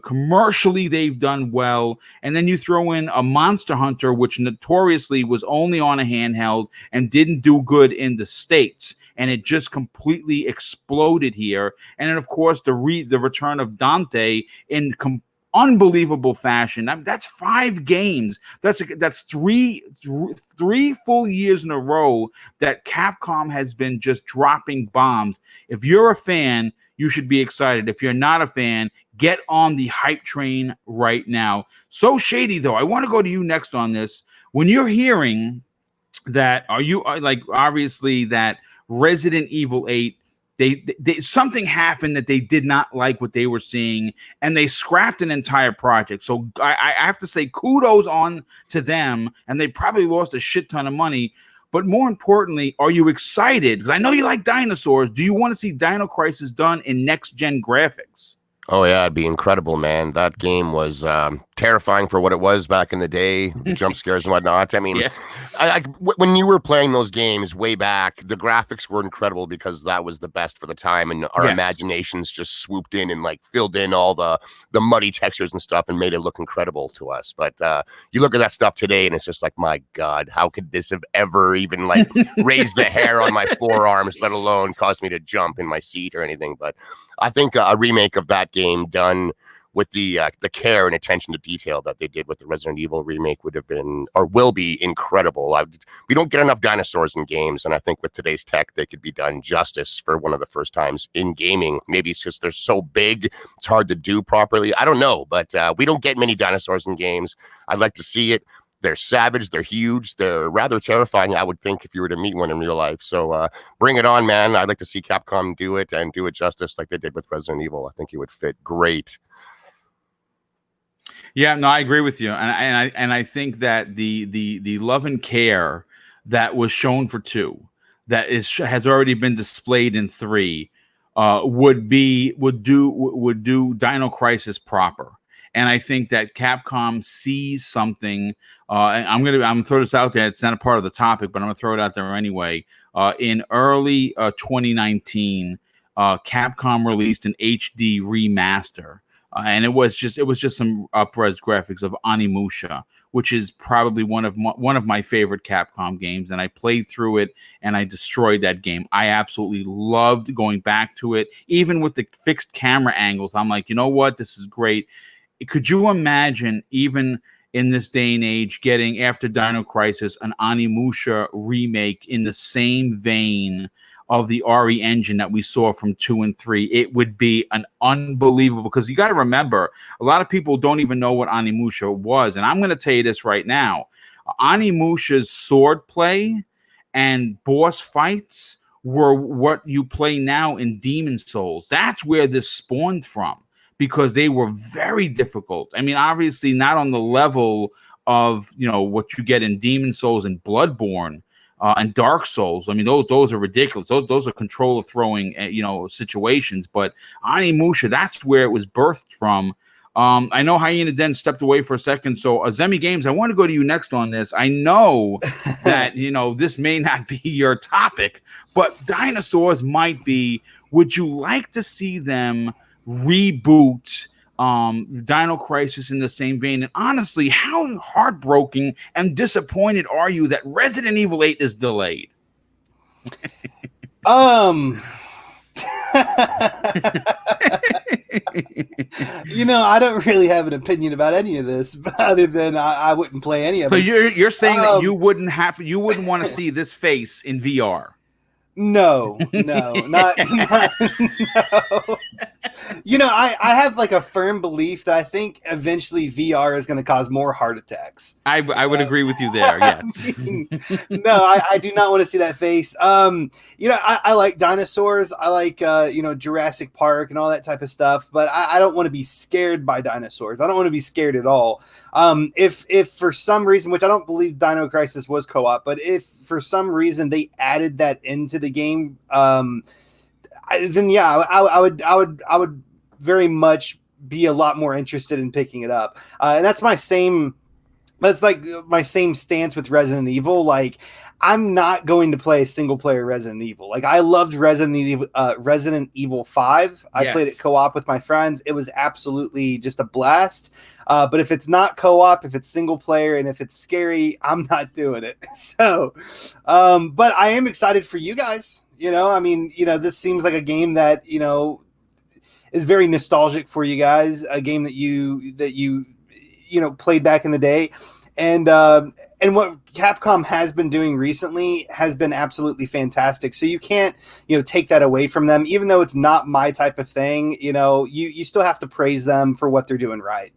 Commercially, they've done well, and then you throw in a Monster Hunter, which notoriously was only on a handheld and didn't do good in the States, and it just completely exploded here. And then, of course, the return of Dante in unbelievable fashion. That's 5 games. That's three full years in a row that Capcom has been just dropping bombs. If you're a fan, you should be excited. If you're not a fan, get on the hype train right now. So Shady, though, I want to go to you next on this. When you're hearing that, are you like obviously that Resident Evil 8? They something happened that they did not like what they were seeing, and they scrapped an entire project. So I have to say kudos on to them, and they probably lost a shit ton of money. But more importantly, are you excited? Because I know you like dinosaurs. Do you want to see Dino Crisis done in next-gen graphics? Oh, yeah, it'd be incredible, man. That game was terrifying for what it was back in the day, the jump scares and whatnot. I mean, yeah. When you were playing those games way back, the graphics were incredible because that was the best for the time, and our imaginations just swooped in and filled in all the muddy textures and stuff and made it look incredible to us. But you look at that stuff today, and it's just like, my God, how could this have ever even raised the hair on my forearms, let alone caused me to jump in my seat or anything? But I think a remake of that game done with the care and attention to detail that they did with the Resident Evil remake would have been, or will be, incredible. We don't get enough dinosaurs in games, and I think with today's tech, they could be done justice for one of the first times in gaming. Maybe it's just they're so big, it's hard to do properly. I don't know, but we don't get many dinosaurs in games. I'd like to see it. They're savage. They're huge. They're rather terrifying, I would think, if you were to meet one in real life. So bring it on, man. I'd like to see Capcom do it and do it justice like they did with Resident Evil. I think it would fit great. Yeah, no, I agree with you, and I think that the love and care that was shown for 2, that has already been displayed in 3 would do Dino Crisis proper. And I think that Capcom sees something. And I'm gonna throw this out there. It's not a part of the topic, but I'm gonna throw it out there anyway. In early 2019, Capcom released an HD remaster, and it was just some up-res graphics of Onimusha, which is probably one of my favorite Capcom games. And I played through it and I destroyed that game. I absolutely loved going back to it, even with the fixed camera angles. I'm like, you know what, this is great. Could you imagine, even in this day and age, getting, after Dino Crisis, an Onimusha remake in the same vein of the RE engine that we saw from 2 and 3? It would be an unbelievable, because you got to remember, a lot of people don't even know what Onimusha was. And I'm going to tell you this right now. Onimusha's sword play and boss fights were what you play now in Demon Souls. That's where this spawned from, because they were very difficult. I mean, obviously not on the level of, what you get in Demon Souls and Bloodborne and Dark Souls. I mean, those are ridiculous. Those are controller throwing, situations. But Onimusha, that's where it was birthed from. I know Hyena Den stepped away for a second. So Azemi Games, I want to go to you next on this. I know that, this may not be your topic, but dinosaurs might be. Would you like to see them reboot Dino Crisis in the same vein? And honestly, how heartbroken and disappointed are you that Resident Evil 8 is delayed? I don't really have an opinion about any of this, other than I wouldn't play any of it. So you're saying that you wouldn't want to see this face in VR? No, not no. I have like a firm belief that I think eventually VR is going to cause more heart attacks. I would agree with you there. Yes. I do not want to see that face. I like dinosaurs. I like Jurassic Park and all that type of stuff. But I don't want to be scared by dinosaurs. I don't want to be scared at all. If for some reason, which I don't believe Dino Crisis was co-op, but if for some reason they added that into the game, then yeah, I would very much be a lot more interested in picking it up. And that's my same stance with Resident Evil. Like, I'm not going to play a single player Resident Evil. Like, I loved Resident Evil 5. I played it co-op with my friends. It was absolutely just a blast. But if it's not co-op, if it's single player, and if it's scary, I'm not doing it. So, but I am excited for you guys. This seems like a game that, is very nostalgic for you guys. A game that you played back in the day. And what Capcom has been doing recently has been absolutely fantastic. So you can't, take that away from them, even though it's not my type of thing. You still have to praise them for what they're doing right.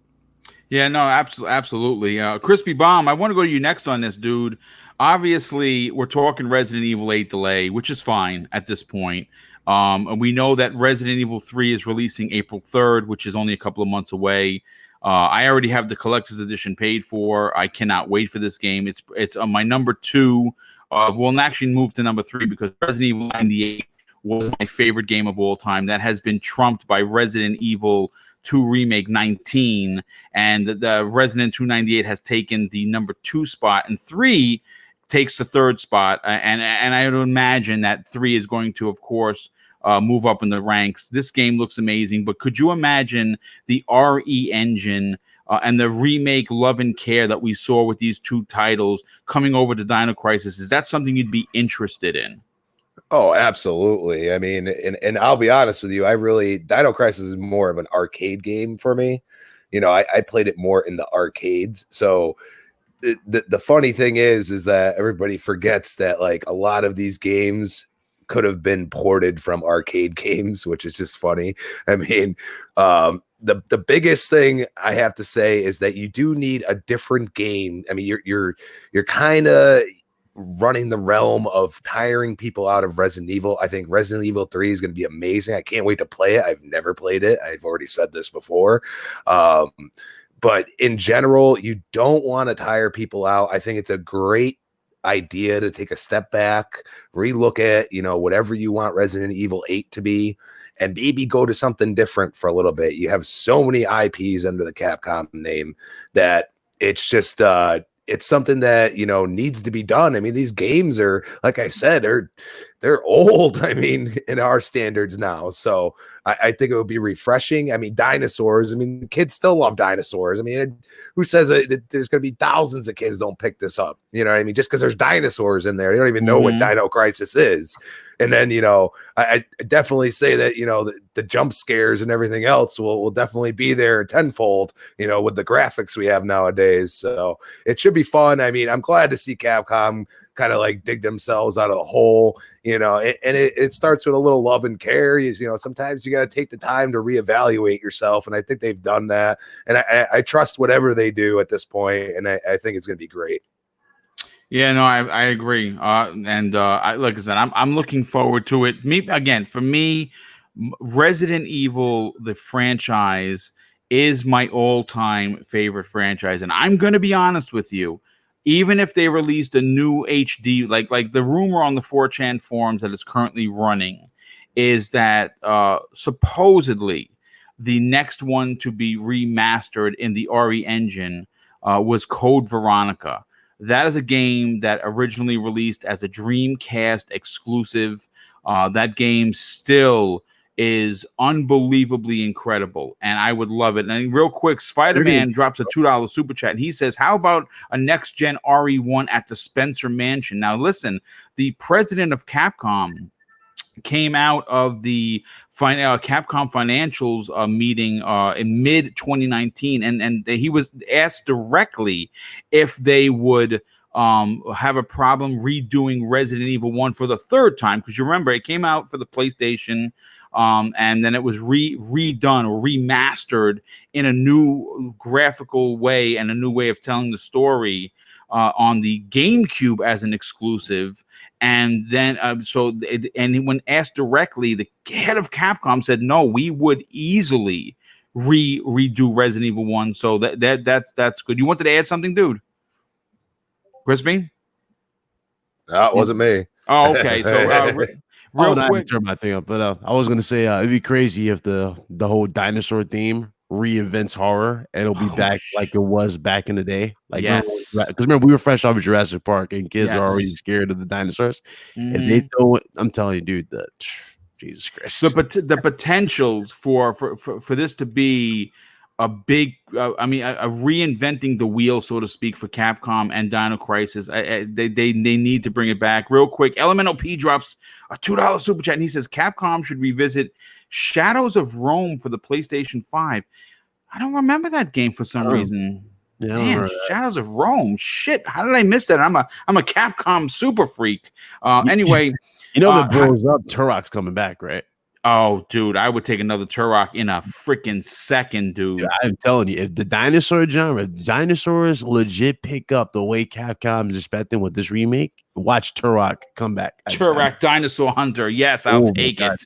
Yeah, no, absolutely. Crispy Bomb, I want to go to you next on this, dude. Obviously, we're talking Resident Evil 8 delay, which is fine at this point. And we know that Resident Evil 3 is releasing April 3rd, which is only a couple of months away. I already have the collector's edition paid for. I cannot wait for this game. It's on my number 2. We'll actually move to number 3 because Resident Evil 98 was my favorite game of all time. That has been trumped by Resident Evil 2 Remake 19, and the Resident 298 has taken the number 2 spot, and 3 takes the 3rd spot. And I would imagine that 3 is going to, of course, move up in the ranks. This game looks amazing, but could you imagine the RE engine and the remake love and care that we saw with these 2 titles coming over to Dino Crisis? Is that something you'd be interested in? Oh, absolutely. I mean, and I'll be honest with you, Dino Crisis is more of an arcade game for me. I played it more in the arcades. So the funny thing is that everybody forgets that like a lot of these games could have been ported from arcade games, which is just funny. I mean, the biggest thing I have to say is that you do need a different game. I mean, you're kind of running the realm of tiring people out of Resident Evil. I think Resident Evil 3 is going to be amazing. I can't wait to play it. I've never played it. I've already said this before. But in general, you don't want to tire people out. I think it's a great idea to take a step back, relook at, you know, whatever you want Resident Evil 8 to be, and maybe go to something different for a little bit. You have so many IPs under the Capcom name that it's just it's something that, you know, needs to be done. I mean, these games are, like I said, they're old. I mean, in our standards now. So I think it would be refreshing. I mean, dinosaurs. I mean, kids still love dinosaurs. I mean, who says that there's going to be thousands of kids don't pick this up? You know what I mean? Just because there's dinosaurs in there, you don't even know what Dino Crisis is. And then, you know, I definitely say that, you know, the jump scares and everything else will definitely be there tenfold, you know, with the graphics we have nowadays. So it should be fun. I mean, I'm glad to see Capcom kind of like dig themselves out of the hole, you know, and it starts with a little love and care. You know, sometimes you got to take the time to reevaluate yourself. And I think they've done that. And I trust whatever they do at this point, and I think it's going to be great. Yeah, no, I agree. Like I said, I'm looking forward to it. For me, Resident Evil, the franchise, is my all-time favorite franchise. And I'm going to be honest with you, even if they released a new HD, like the rumor on the 4chan forums that is currently running is that supposedly the next one to be remastered in the RE engine was Code Veronica. That is a game that originally released as a Dreamcast exclusive. That game still is unbelievably incredible, and I would love it. And real quick, Spider-Man drops a $2 super chat, and he says, how about a next-gen RE1 at the Spencer Mansion? Now, listen, the president of Capcom came out of the Capcom financials meeting in mid 2019, and he was asked directly if they would have a problem redoing Resident Evil 1 for the third time, because you remember it came out for the PlayStation, and then it was redone or remastered in a new graphical way and a new way of telling the story on the GameCube as an exclusive. And then, and when asked directly, the head of Capcom said, "No, we would easily redo Resident Evil 1." So that's good. You wanted to add something, dude? Crispy? No, it wasn't me. Oh, okay. So real I quick, turn my thing up, but I was gonna say it'd be crazy if the whole dinosaur theme reinvents horror and it'll be back like it was back in the day. Like, yes, because remember we were fresh off of Jurassic Park and kids are already yes. scared of the dinosaurs. Mhm. If they throw it, I'm telling you, dude, Jesus Christ. The potentials for this to be a big, a reinventing the wheel, so to speak, for Capcom and Dino Crisis. They need to bring it back real quick. Elemental P drops a $2 super chat, and he says Capcom should revisit Shadows of Rome for the PlayStation 5. I don't remember that game for some reason. Yeah, Man, Shadows of Rome. Shit, how did I miss that? I'm a Capcom super freak. Anyway, you know that blows up. Turok's coming back, right? Oh, dude, I would take another Turok in a freaking second, dude. I'm telling you, if the dinosaur genre, if dinosaurs legit pick up the way Capcom is expecting with this remake, watch Turok come back. Turok Dinosaur Hunter. Yes, I'll take it.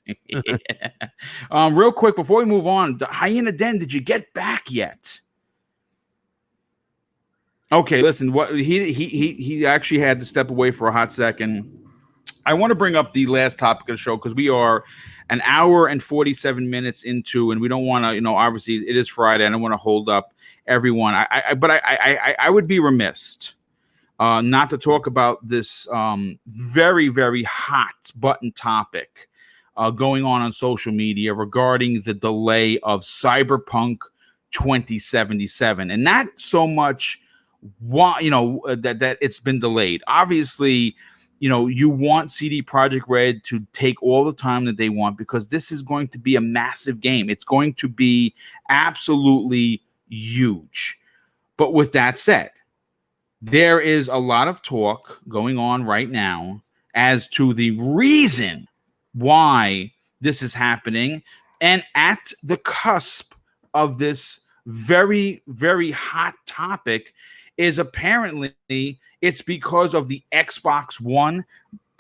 Real quick, before we move on, the Hyena Den, did you get back yet? Okay, listen, what he actually had to step away for a hot second. I want to bring up the last topic of the show because we are an hour and 47 minutes into, and we don't want to, obviously it is Friday. I don't want to hold up everyone. But I would be remiss not to talk about this very, very hot button topic going on social media regarding the delay of Cyberpunk 2077, and not so much why that it's been delayed. Obviously, you want CD Projekt Red to take all the time that they want because this is going to be a massive game. It's going to be absolutely huge. But with that said, there is a lot of talk going on right now as to the reason why this is happening. And at the cusp of this very, very hot topic is apparently it's because of the Xbox One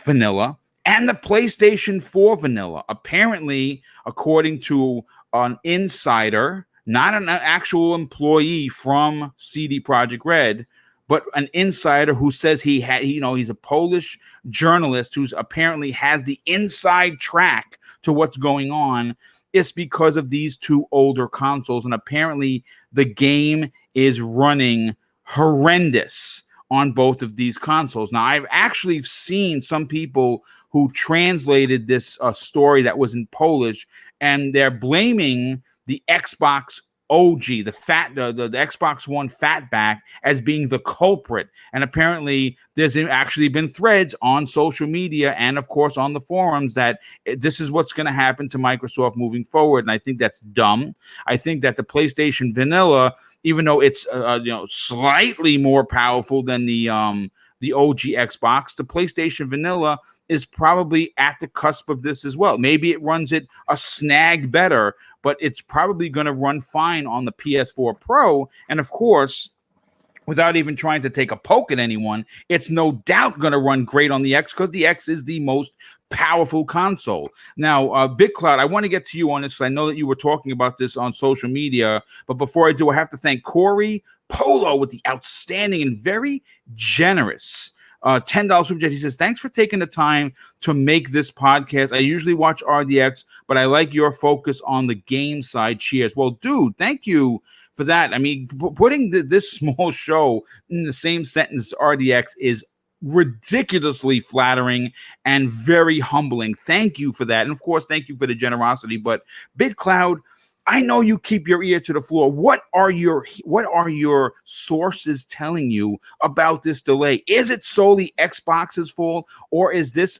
vanilla and the PlayStation 4 vanilla. Apparently, according to an insider, not an actual employee from CD Projekt Red, but an insider who says he's a Polish journalist who's apparently has the inside track to what's going on. It's because of these two older consoles, and apparently the game is running horrendous on both of these consoles. Now, I've actually seen some people who translated this story that was in Polish, and they're blaming the Xbox OG, the Xbox One fatback, as being the culprit. And apparently there's actually been threads on social media and of course on the forums that this is what's going to happen to Microsoft moving forward. And I think that's dumb. I think that the PlayStation Vanilla, even though it's slightly more powerful than the OG Xbox, the PlayStation Vanilla is probably at the cusp of this as well. Maybe it runs it a snag better, but it's probably going to run fine on the PS4 Pro. And of course, without even trying to take a poke at anyone, it's no doubt going to run great on the X because the X is the most powerful console. Now, BitCloud, I want to get to you on this because I know that you were talking about this on social media. But before I do, I have to thank Corey Polo with the outstanding and very generous $10 super chat. He says, thanks for taking the time to make this podcast. I usually watch RDX, but I like your focus on the game side. Cheers. Well, dude, thank you for that. I mean, putting this small show in the same sentence as RDX is ridiculously flattering and very humbling. Thank you for that. And of course, thank you for the generosity. But BitCloud, I know you keep your ear to the floor. What are your sources telling you about this delay? Is it solely Xbox's fault, or is this,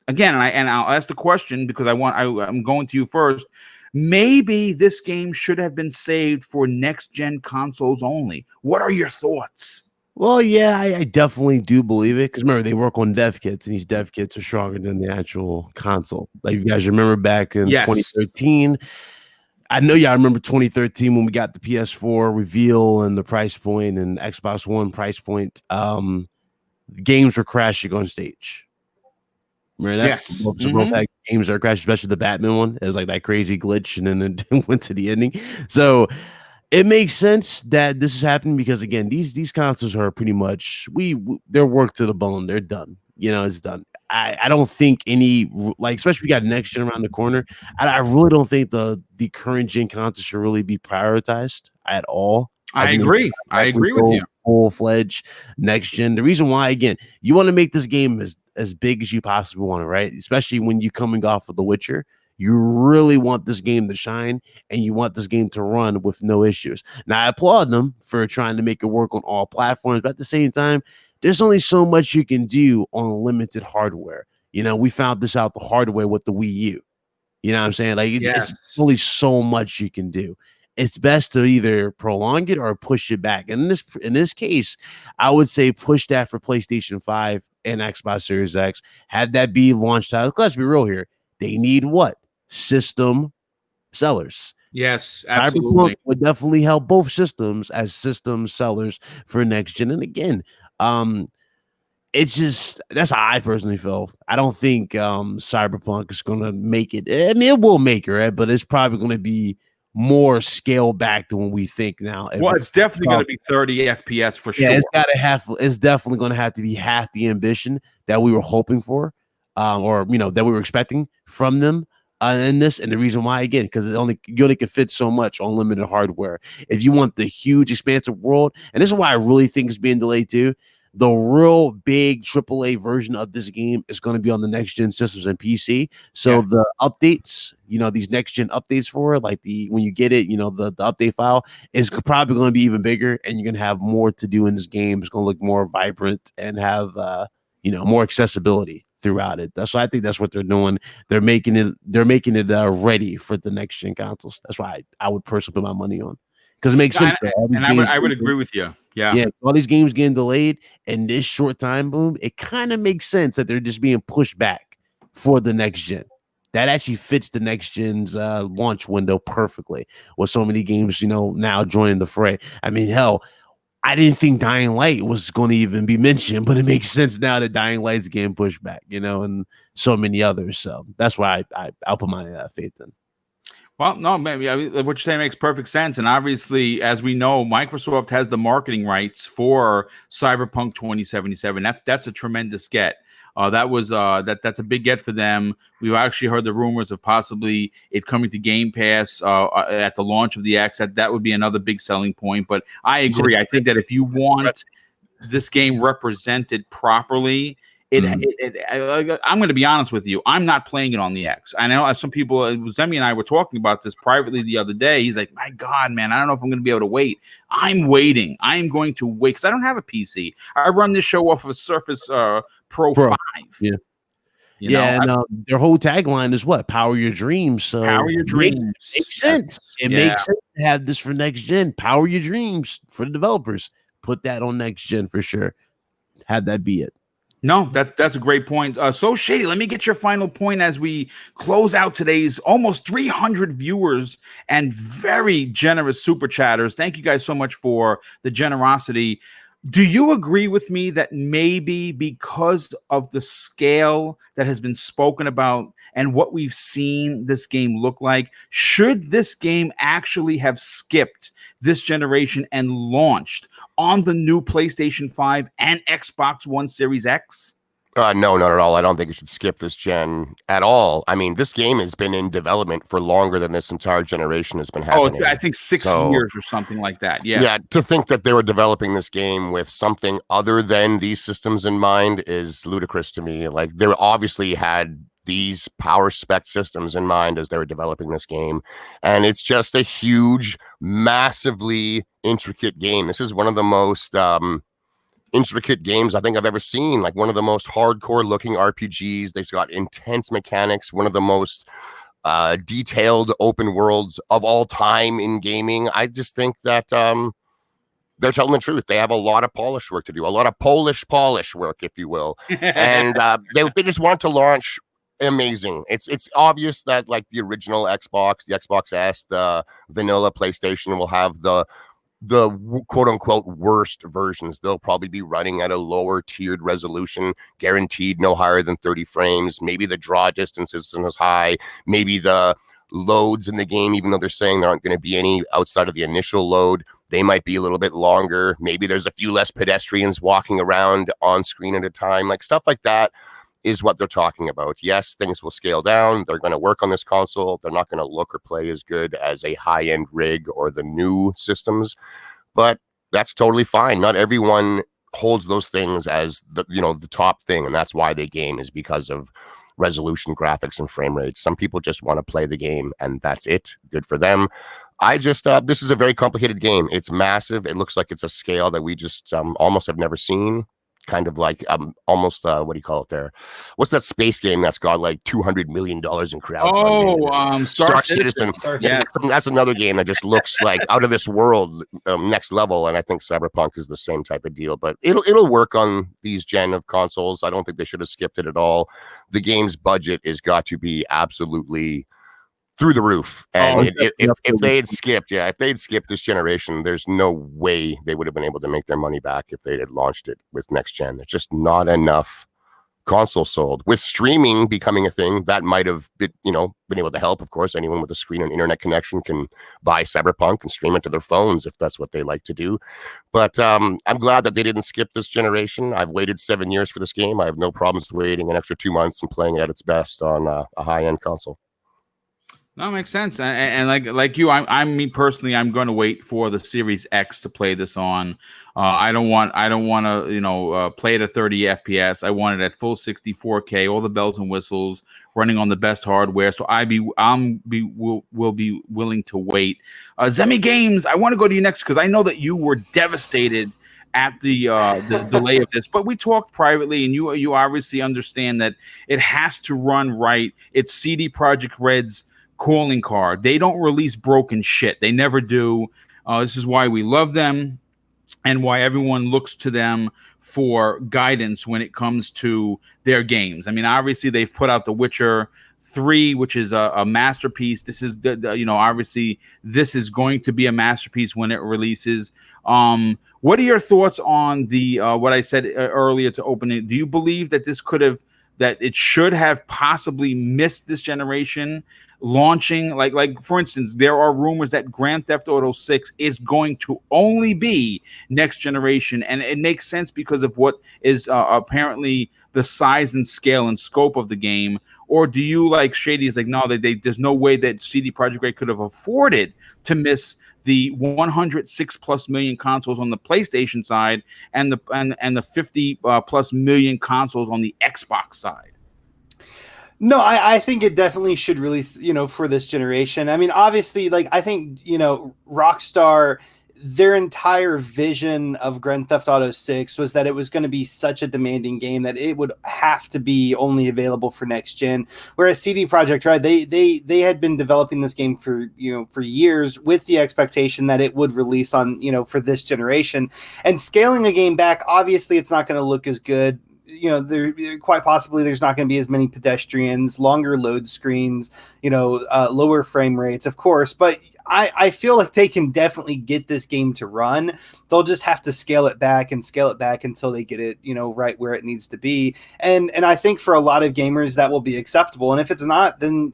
again, and I'll ask the question because I'm going to you first. Maybe this game should have been saved for next-gen consoles only. What are your thoughts? Well, yeah, I definitely do believe it because remember they work on dev kits, and these dev kits are stronger than the actual console. Like you guys remember back in 2013. I know y'all remember 2013 when we got the PS4 reveal and the price point and Xbox One price point. Games were crashing on stage. Remember that? Yes. Both had games that are crashing, especially the Batman one. It was like that crazy glitch, and then it went to the ending. So it makes sense that this is happening because again, these consoles are pretty much they're worked to the bone. They're done. It's done. I don't think any especially we got next gen around the corner. I really don't think the current gen consoles should really be prioritized at all. I agree. I agree with you. Full-fledged next gen. The reason why, again, you want to make this game as big as you possibly want it, right? Especially when you're coming off of The Witcher. You really want this game to shine, and you want this game to run with no issues. Now, I applaud them for trying to make it work on all platforms, but at the same time, there's only so much you can do on limited hardware. We found this out the hard way with the Wii U. You know what I'm saying? Like, it's only so much you can do. It's best to either prolong it or push it back. And in this case, I would say push that for PlayStation 5 and Xbox Series X. Have that be launch title. Let's be real here. They need what? System sellers. Yes, absolutely. Cyberpunk would definitely help both systems as system sellers for next gen. And again, it's just that's how I personally feel. I don't think Cyberpunk is going to make it. I mean, it will make it, right? But it's probably going to be more scaled back than what we think now. Well, it's definitely going to be 30 FPS for sure. It's definitely going to have to be half the ambition that we were hoping for, or that we were expecting from them. In this, and the reason why, again, because you only can fit so much on limited hardware. If you want the huge expansive world, and this is why I really think it's being delayed too, the real big AAA version of this game is going to be on the next gen systems and PC. So the updates, these next gen updates for it, like when you get it, the update file is probably going to be even bigger, and you're going to have more to do in this game. It's going to look more vibrant and have more accessibility throughout it. That's why I think that's what they're doing. They're making it ready for the next gen consoles. That's why I would personally put my money on, because it makes sense. And I would agree with you. Yeah. All these games getting delayed in this short time, boom. It kind of makes sense that they're just being pushed back for the next gen. That actually fits the next gen's launch window perfectly. With so many games, now joining the fray. I mean, hell, I didn't think Dying Light was going to even be mentioned, but it makes sense now that Dying Light's getting pushed back, and so many others. So that's why I'll put my faith in. Well, no, maybe what you're saying makes perfect sense. And obviously, as we know, Microsoft has the marketing rights for Cyberpunk 2077. That's a tremendous get. That's a big get for them. We've actually heard the rumors of possibly it coming to Game Pass at the launch of the X. That would be another big selling point. But I agree. I think that if you want this game represented properly, I'm going to be honest with you. I'm not playing it on the X. I know some people, Zemi and I were talking about this privately the other day. He's like, my God, man, I don't know if I'm going to be able to wait. I'm waiting. I'm going to wait because I don't have a PC. I run this show off of a Surface Pro 5. Yeah. And their whole tagline is what? Power your dreams. So power your dreams. Makes sense. It makes sense to have this for next gen. Power your dreams for the developers. Put that on next gen for sure. Have that be it. No, that's a great point. So Shady, let me get your final point as we close out today's almost 300 viewers and very generous super chatters. Thank you guys so much for the generosity. Do you agree with me that maybe because of the scale that has been spoken about and what we've seen this game look like, should this game actually have skipped this generation and launched on the new PlayStation 5 and Xbox One Series X? No, not at all. I don't think it should skip this gen at all. I mean, this game has been in development for longer than this entire generation has been happening. Oh, I think 6 years or something like that. Yeah. Yeah, to think that they were developing this game with something other than these systems in mind is ludicrous to me. Like, they obviously had these power spec systems in mind as they were developing this game. And it's just a huge, massively intricate game. This is one of the most intricate games I think I've ever seen. Like, one of the most hardcore looking RPGs. They've got intense mechanics, one of the most detailed open worlds of all time in gaming. I just think that they're telling the truth. They have a lot of polish work to do, a lot of Polish polish work, if you will. And they just want to launch amazing. It's obvious that, like, the original Xbox, the Xbox S, the vanilla PlayStation will have the quote unquote worst versions. They'll probably be running at a lower tiered resolution, guaranteed no higher than 30 frames. Maybe the draw distance isn't as high. Maybe the loads in the game, even though they're saying there aren't going to be any outside of the initial load, they might be a little bit longer. Maybe there's a few less pedestrians walking around on screen at a time. Like, stuff like that is what they're talking about. Yes, things will scale down. They're going to work on this console. They're not going to look or play as good as a high-end rig or the new systems, but that's totally fine. Not everyone holds those things as the top thing, and that's why they game, is because of resolution, graphics, and frame rate. Some people just want to play the game, and that's it. Good for them. I just this is a very complicated game. It's massive. It looks like it's a scale that we just almost have never seen. Kind of like almost what do you call it there? What's that space game that's got like $200 million in crowdfunding? Star Citizen. Yes. That's another game that just looks like out of this world, next level. And I think Cyberpunk is the same type of deal. But it'll work on these gen of consoles. I don't think they should have skipped it at all. The game's budget has got to be absolutely through the roof. And if they had skipped this generation, there's no way they would have been able to make their money back if they had launched it with next gen. There's just not enough consoles sold. With streaming becoming a thing, that might have been able to help. Of course, anyone with a screen and internet connection can buy Cyberpunk and stream it to their phones if that's what they like to do. But I'm glad that they didn't skip this generation. I've waited 7 years for this game. I have no problems waiting an extra 2 months and playing it at its best on a high-end console. That makes sense. And like you, me personally, I'm going to wait for the Series X to play this on. I don't want to play it at 30 FPS. I want it at full 64K, all the bells and whistles, running on the best hardware. So will be willing to wait. Zemi Games, I want to go to you next because I know that you were devastated at the delay of this, but we talked privately, and you obviously understand that it has to run right. It's CD Projekt Red's calling card. They don't release broken shit. They never do. This is why we love them and why everyone looks to them for guidance when it comes to their games. I mean, obviously they've put out The Witcher 3, which is a masterpiece. This is obviously this is going to be a masterpiece when it releases. What are your thoughts on the what I said earlier to open it? Do you believe that this that it should have possibly missed this generation? launching, like for instance, there are rumors that Grand Theft Auto 6 is going to only be next generation, and it makes sense because of what is apparently the size and scale and scope of the game? Or do you, like Shady, is like, no, there's no way that CD Projekt Red could have afforded to miss the 106 plus million consoles on the PlayStation side and the 50 plus million consoles on the Xbox side? No, I think it definitely should release, for this generation. I mean, obviously, like, I think, Rockstar, their entire vision of Grand Theft Auto 6 was that it was going to be such a demanding game that it would have to be only available for next gen. Whereas CD Projekt Red, they had been developing this game for years with the expectation that it would release on, for this generation. And scaling a game back, obviously it's not going to look as good. There quite possibly there's not going to be as many pedestrians, longer load screens, lower frame rates, of course, but I feel like they can definitely get this game to run. They'll just have to scale it back until they get it, right where it needs to be. And I think for a lot of gamers that will be acceptable. And if it's not, then,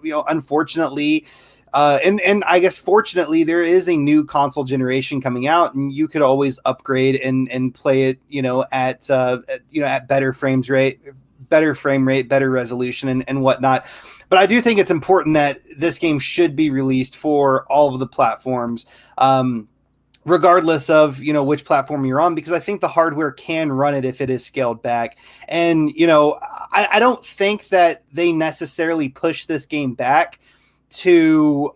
unfortunately, and I guess fortunately there is a new console generation coming out, and you could always upgrade and play it, at better frame rate, better resolution and whatnot. But I do think it's important that this game should be released for all of the platforms, regardless of, which platform you're on, because I think the hardware can run it if it is scaled back. And, I don't think that they necessarily push this game back to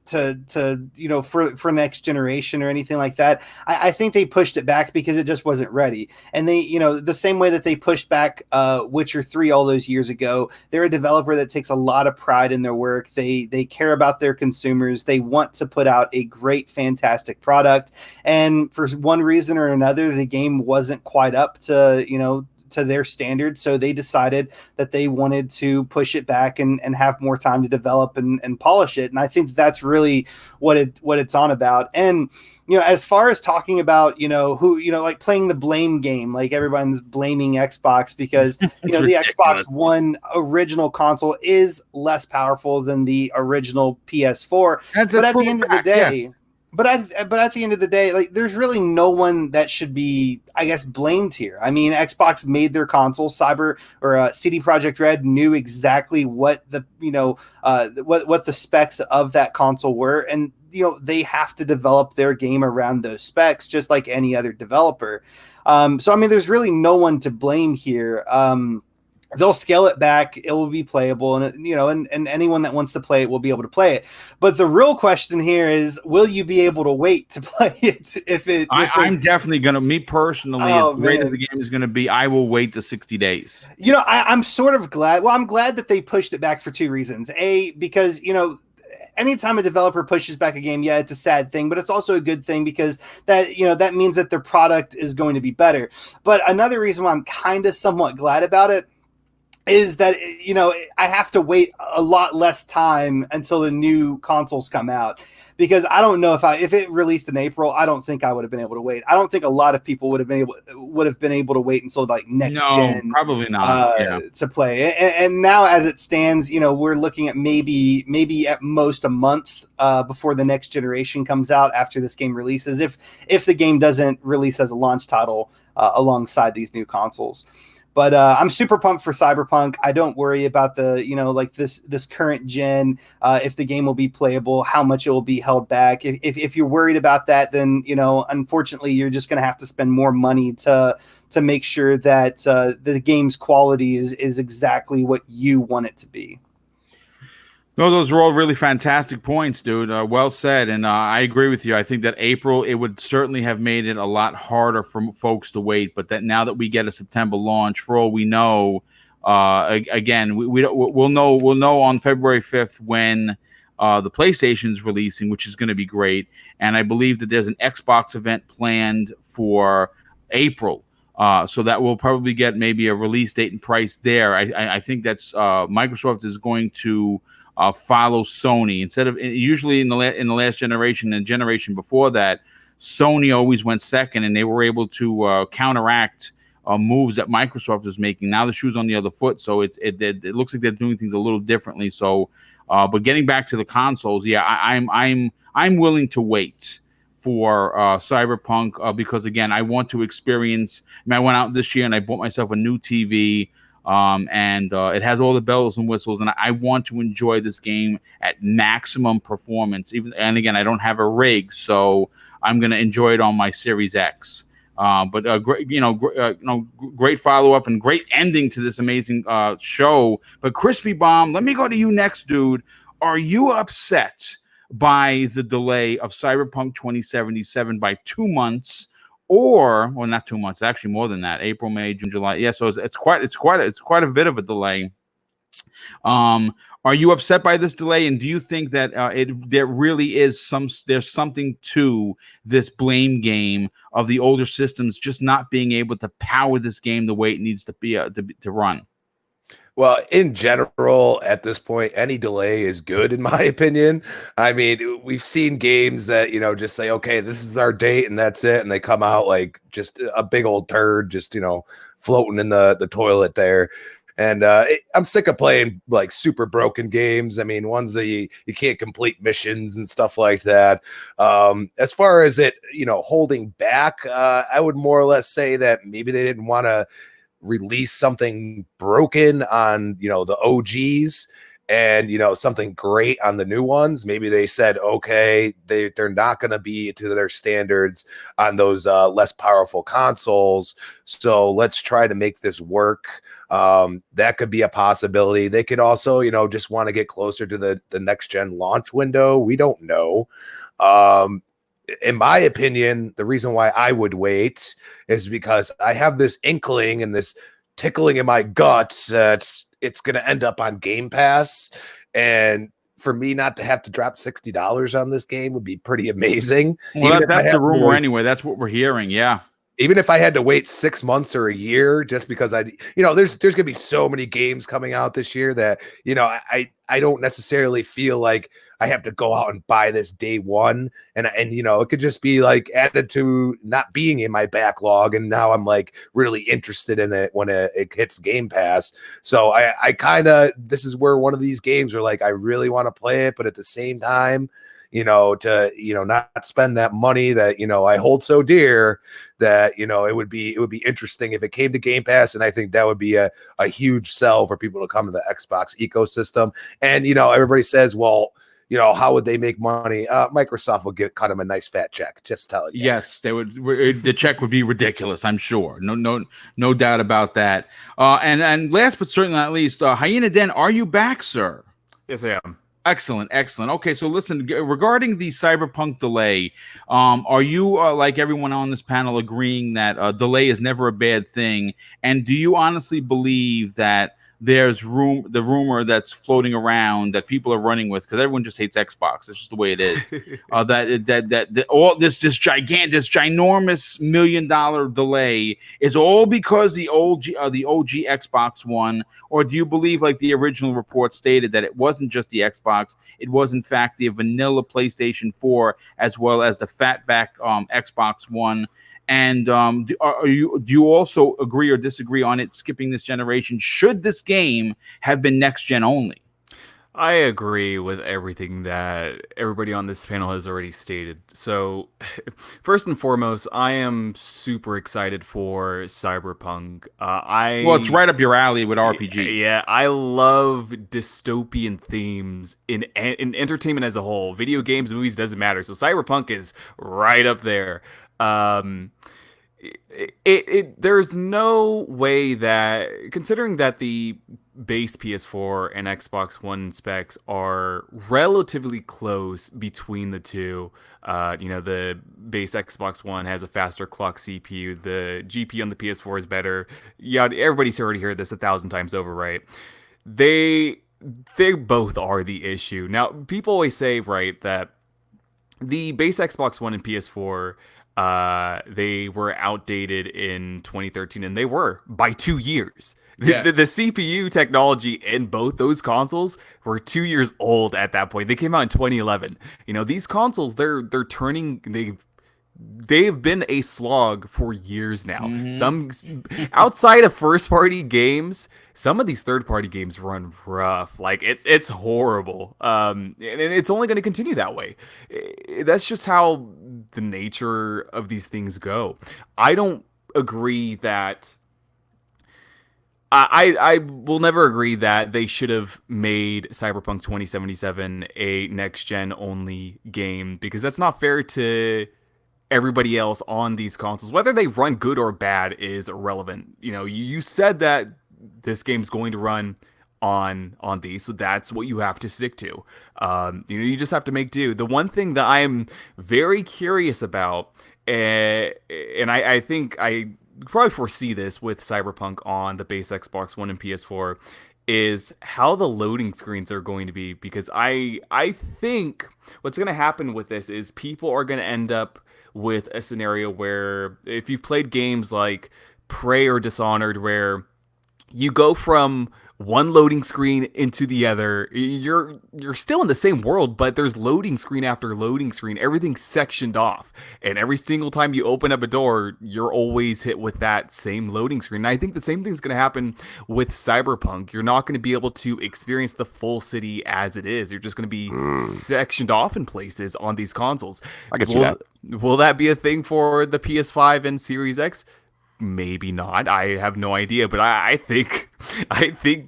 for next generation or anything like that. I think they pushed it back because it just wasn't ready. And they, the same way that they pushed back Witcher 3 all those years ago, they're a developer that takes a lot of pride in their work. They care about their consumers. They want to put out a great, fantastic product. And for one reason or another, the game wasn't quite up to, to their standards, so they decided that they wanted to push it back and have more time to develop and polish it. And I think that's really what it's on about. And as far as talking about who like playing the blame game, like everyone's blaming Xbox because the Xbox One original console is less powerful than the original PS4. But at the end of the day, yeah. But at the end of the day, like, there's really no one that should be, I guess, blamed here. I mean, Xbox made their console. CD Projekt Red knew exactly what the what the specs of that console were, and they have to develop their game around those specs, just like any other developer. So I mean, there's really no one to blame here. They'll scale it back. It will be playable, and and anyone that wants to play it will be able to play it. But the real question here is, will you be able to wait to play it? I'm definitely gonna. Me personally, as great as the game is gonna be, I will wait the 60 days. I'm sort of glad. Well, I'm glad that they pushed it back for two reasons. A, because anytime a developer pushes back a game, yeah, it's a sad thing, but it's also a good thing because that that means that their product is going to be better. But another reason why I'm kind of somewhat glad about it is that I have to wait a lot less time until the new consoles come out, because I don't know if it released in April, I don't think I would have been able to wait. I don't think a lot of people would have been able to wait until like next gen, probably not, to play. And now as it stands, we're looking at maybe at most a month before the next generation comes out after this game releases, if the game doesn't release as a launch title alongside these new consoles. But I'm super pumped for Cyberpunk. I don't worry about the, like this current gen, if the game will be playable, how much it will be held back. If you're worried about that, then, unfortunately, you're just going to have to spend more money to make sure that the game's quality is exactly what you want it to be. No, those are all really fantastic points, dude. Well said. And I agree with you. I think that April, it would certainly have made it a lot harder for folks to wait. But that now that we get a September launch, for all we know, again, we'll know on February 5th when the PlayStation's releasing, which is going to be great. And I believe that there's an Xbox event planned for April. So that will probably get maybe a release date and price there. I think that's Microsoft is going to follow Sony instead of usually in the last generation and generation before that. Sony always went second, and they were able to counteract moves that Microsoft is making. Now the shoe's on the other foot, so it looks like they're doing things a little differently. So, but getting back to the consoles, yeah, I'm willing to wait for Cyberpunk because again, I want to experience. I went out this year and I bought myself a new TV. And it has all the bells and whistles, and I want to enjoy this game at maximum performance. And again, I don't have a rig, so I'm going to enjoy it on my Series X. But great, great follow up and great ending to this amazing show. But Crispy Bomb, let me go to you next, dude. Are you upset by the delay of Cyberpunk 2077 by 2 months? Or, well, not 2 months. Actually, more than that. April, May, June, July. Yeah, so it's quite a bit of a delay. Are you upset by this delay? And do you think that there really is there's something to this blame game of the older systems just not being able to power this game the way it needs to be to run? Well, in general, at this point, any delay is good, in my opinion. I mean, we've seen games that, just say, okay, this is our date and that's it. And they come out like just a big old turd, just, floating in the toilet there. And I'm sick of playing like super broken games. I mean, ones that you can't complete missions and stuff like that. As far as it, holding back, I would more or less say that maybe they didn't want to release something broken on the OGs and something great on the new ones. Maybe they said, okay, they're not going to be to their standards on those less powerful consoles, so let's try to make this work. That could be a possibility. They could also just want to get closer to the next gen launch window. We don't know. In my opinion, the reason why I would wait is because I have this inkling and this tickling in my gut that it's going to end up on Game Pass. And for me not to have to drop $60 on this game would be pretty amazing. Well, that's the rumor anyway. That's what we're hearing. Yeah. Even if I had to wait 6 months or a year, just because there's going to be so many games coming out this year that, I don't necessarily feel like I have to go out and buy this day one. And it could just be like added to not being in my backlog. And now I'm like really interested in it when it hits Game Pass. So I kind of, this is where one of these games are like, I really want to play it, but at the same time, to not spend that money that I hold so dear, that it would be interesting if it came to Game Pass, and I think that would be a huge sell for people to come to the Xbox ecosystem. And everybody says, well, how would they make money? Microsoft will cut them a nice fat check. Just telling you. Yes, they would. The check would be ridiculous. I'm sure. No doubt about that. And last but certainly not least, Hyena Den, are you back, sir? Yes, I am. Excellent. Okay, so listen, regarding the Cyberpunk delay, are you like everyone on this panel agreeing that delay is never a bad thing? And do you honestly believe that there's the rumor that's floating around that people are running with, because everyone just hates Xbox. It's just the way it is. that all this ginormous $1 million delay is all because the OG Xbox One, or do you believe, like the original report stated, that it wasn't just the Xbox, it was in fact the vanilla PlayStation 4 as well as the fatback Xbox One? And do you also agree or disagree on it skipping this generation? Should this game have been next gen only? I agree with everything that everybody on this panel has already stated. So, first and foremost, I am super excited for Cyberpunk. Well, it's right up your alley with RPG. Yeah, I love dystopian themes in entertainment as a whole. Video games, movies, doesn't matter. So Cyberpunk is right up there. There's no way that, considering that the base PS4 and Xbox One specs are relatively close between the two. The base Xbox One has a faster clock CPU. The GPU on the PS4 is better. Yeah, everybody's already heard this 1,000 times over, right? They both are the issue. Now, people always say, right, that the base Xbox One and PS4, they were outdated in 2013, and they were by 2 years. Yes. The CPU technology in both those consoles were 2 years old at that point. They came out in 2011. These consoles, they're turning, they've been a slog for years now. Mhm. Some outside of first party games, some of these third party games run rough. Like it's horrible. And it's only going to continue that way. That's just how the nature of these things go. I don't agree that I will never agree that they should have made Cyberpunk 2077 a next gen only game, because that's not fair to everybody else on these consoles. Whether they run good or bad is irrelevant. You know, you said that this game's going to run on these, so that's what you have to stick to. You know, you just have to make do. The one thing that I'm very curious about, and I think I probably foresee this with Cyberpunk on the base Xbox One and PS4, is how the loading screens are going to be, because I think what's going to happen with this is people are going to end up with a scenario where, if you've played games like Prey or Dishonored, where you go from one loading screen into the other, you're still in the same world, but there's loading screen after loading screen, everything's sectioned off, and every single time you open up a door, you're always hit with that same loading screen. And I think the same thing's going to happen with Cyberpunk. You're not going to be able to experience the full city as it is. You're just going to be sectioned off in places on these consoles. I can see that. Will that be a thing for the PS5 and Series X? Maybe not. I have no idea, but I think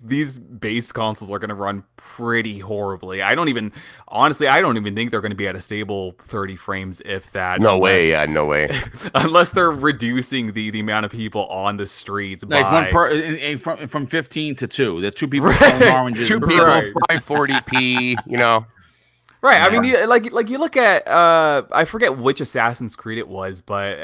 these base consoles are going to run pretty horribly. Honestly, I don't even think they're going to be at a stable 30 frames, if that. No way. Yeah, no way. Unless they're reducing the amount of people on the streets Like from 15 to 2. The two people selling oranges. Two people, 540p. You know. Right, I mean, you look at I forget which Assassin's Creed it was, but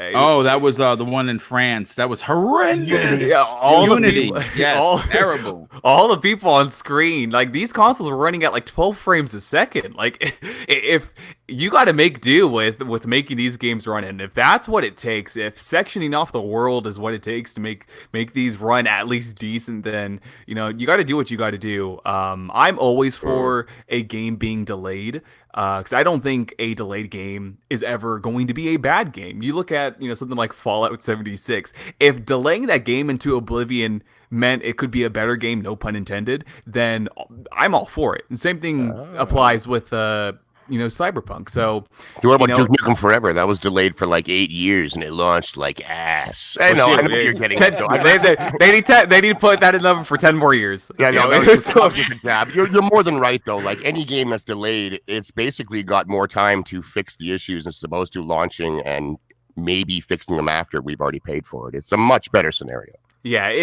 that was the one in France. That was horrendous. Yeah, Unity, terrible. All the people on screen, like, these consoles were running at like 12 frames a second. Like, if you got to make do with making these games run, and if that's what it takes, if sectioning off the world is what it takes to make these run at least decent, then you got to do what you got to do. I'm always for a game being delayed, because I don't think a delayed game is ever going to be a bad game. You look at something like Fallout 76. If delaying that game into oblivion meant it could be a better game, no pun intended, then I'm all for it. And same thing applies with Cyberpunk. So what about Duke Nukem Forever? That was delayed for like 8 years and it launched like ass. I know what you're getting. They need to put that in them for 10 more years. Yeah, no, that was just a jab. You're more than right though. Like, any game that's delayed, it's basically got more time to fix the issues as opposed to launching and maybe fixing them after we've already paid for it. It's a much better scenario. Yeah,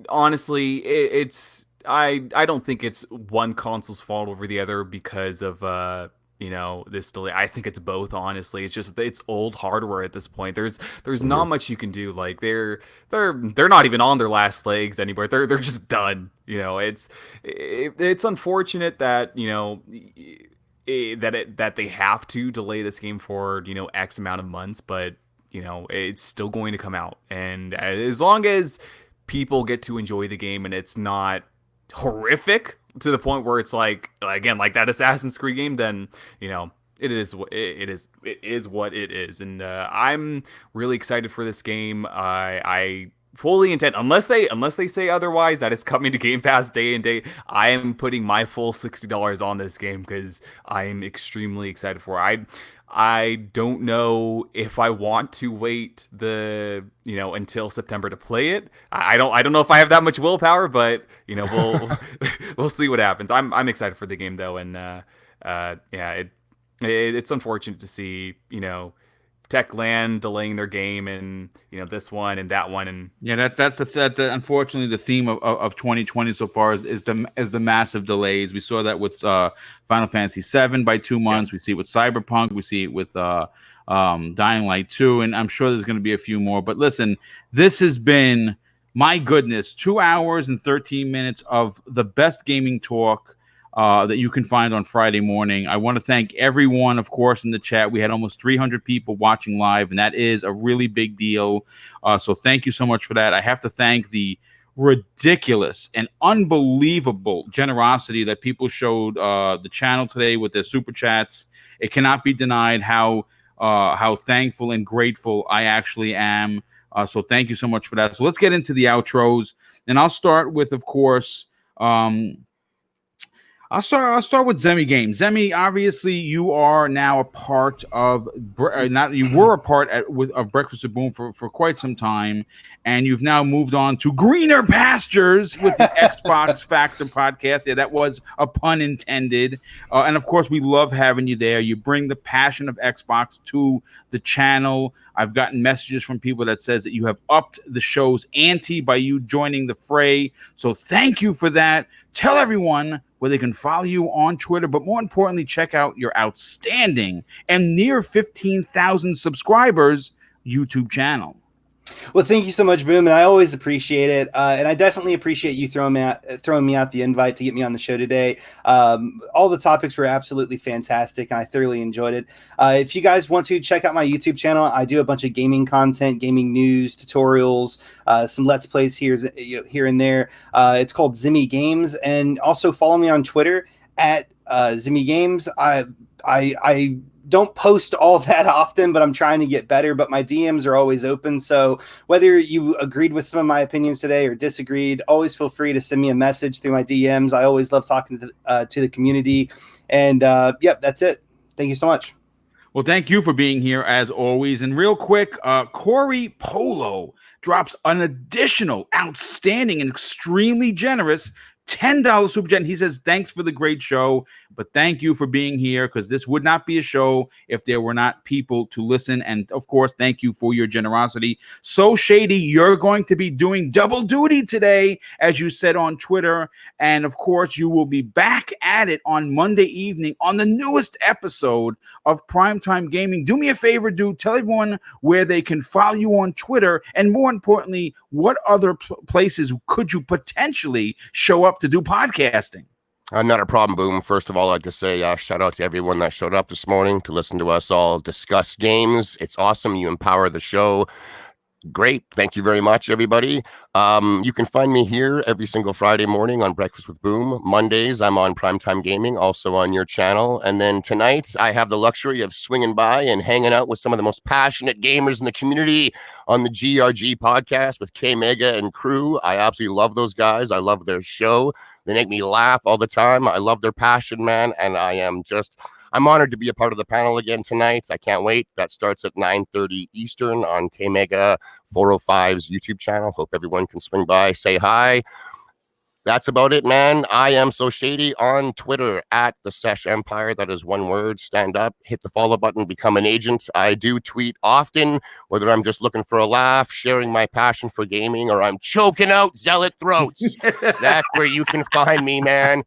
honestly, I don't think it's one console's fault over the other because of this delay. I think it's both, honestly. It's just it's old hardware at this point. There's not much you can do. Like, they're not even on their last legs anymore. They're just done. It's unfortunate that that they have to delay this game for X amount of months, but it's still going to come out, and as long as people get to enjoy the game and it's not horrific to the point where it's like, again, like that Assassin's Creed game, then it is what it is. And I'm really excited for this game. I fully intend, unless they say otherwise, that it's coming to Game Pass day and date, I am putting my full $60 on this game because I'm extremely excited for it. I don't know if I want to wait until September to play it. I don't know if I have that much willpower, but we'll see what happens. I'm excited for the game though, and it's unfortunate to see Techland delaying their game, and this one and that one, and that's unfortunately the theme of 2020 so far is the massive delays. We saw that with Final Fantasy VII by 2 months. We see it with Cyberpunk. We see it with Dying Light 2, and I'm sure there's going to be a few more. But listen, this has been, my goodness, 2 hours and 13 minutes of the best gaming talk that you can find on Friday morning. I want to thank everyone, of course, in the chat. We had almost 300 people watching live, and that is a really big deal. So thank you so much for that. I have to thank the ridiculous and unbelievable generosity that people showed the channel today with their super chats. It cannot be denied how how thankful and grateful I actually am. So thank you so much for that. So let's get into the outros, and I'll start with, of course, I'll start with Zemi Games. Zemi, obviously, you are now a part of you were a part of Breakfast with Boom for quite some time, and you've now moved on to greener pastures with the Xbox Factor podcast. Yeah, that was a pun intended. And of course, we love having you there. You bring the passion of Xbox to the channel. I've gotten messages from people that says that you have upped the show's ante by you joining the fray. So thank you for that. Tell everyone where they can follow you on Twitter, but more importantly, check out your outstanding and near 15,000 subscribers YouTube channel. Well, thank you so much, Boom, and I always appreciate it. And I definitely appreciate you throwing me out the invite to get me on the show today. All the topics were absolutely fantastic, and I thoroughly enjoyed it. If you guys want to check out my YouTube channel, I do a bunch of gaming content, gaming news, tutorials, some Let's Plays here and there. It's called Zemi Games, and also follow me on Twitter at Zemi Games. I don't post all that often, but I'm trying to get better. But my DMs are always open. So whether you agreed with some of my opinions today or disagreed, always feel free to send me a message through my DMs. I always love talking to the community. And yep, that's it. Thank you so much. Well, thank you for being here as always. And real quick, Corey Polo drops an additional outstanding and extremely generous $10 super chat. He says, thanks for the great show, but thank you for being here, because this would not be a show if there were not people to listen. And of course, thank you for your generosity. So Shady, you're going to be doing double duty today, as you said on Twitter. And of course, you will be back at it on Monday evening on the newest episode of Primetime Gaming. Do me a favor, dude. Tell everyone where they can follow you on Twitter. And more importantly, what other places could you potentially show up to do podcasting? Not a problem, Boom. First of all, I'd like to say shout out to everyone that showed up this morning to listen to us all discuss games. It's awesome. You empower the show. Great. Thank you very much, everybody. You can find me here every single Friday morning on Breakfast with Boom. Mondays, I'm on Primetime Gaming, also on your channel. And then tonight, I have the luxury of swinging by and hanging out with some of the most passionate gamers in the community on the GRG podcast with K Mega and crew. I absolutely love those guys. I love their show. They make me laugh all the time. I love their passion, man. And I'm honored to be a part of the panel again tonight. I can't wait. That starts at 9:30 Eastern on K Mega 405's YouTube channel. Hope everyone can swing by, say hi. That's about it, man. I am So Shady on Twitter at the Sesh Empire. That is one word. Stand up, hit the follow button, become an agent. I do tweet often, whether I'm just looking for a laugh, sharing my passion for gaming, or I'm choking out zealot throats. That's where you can find me, man.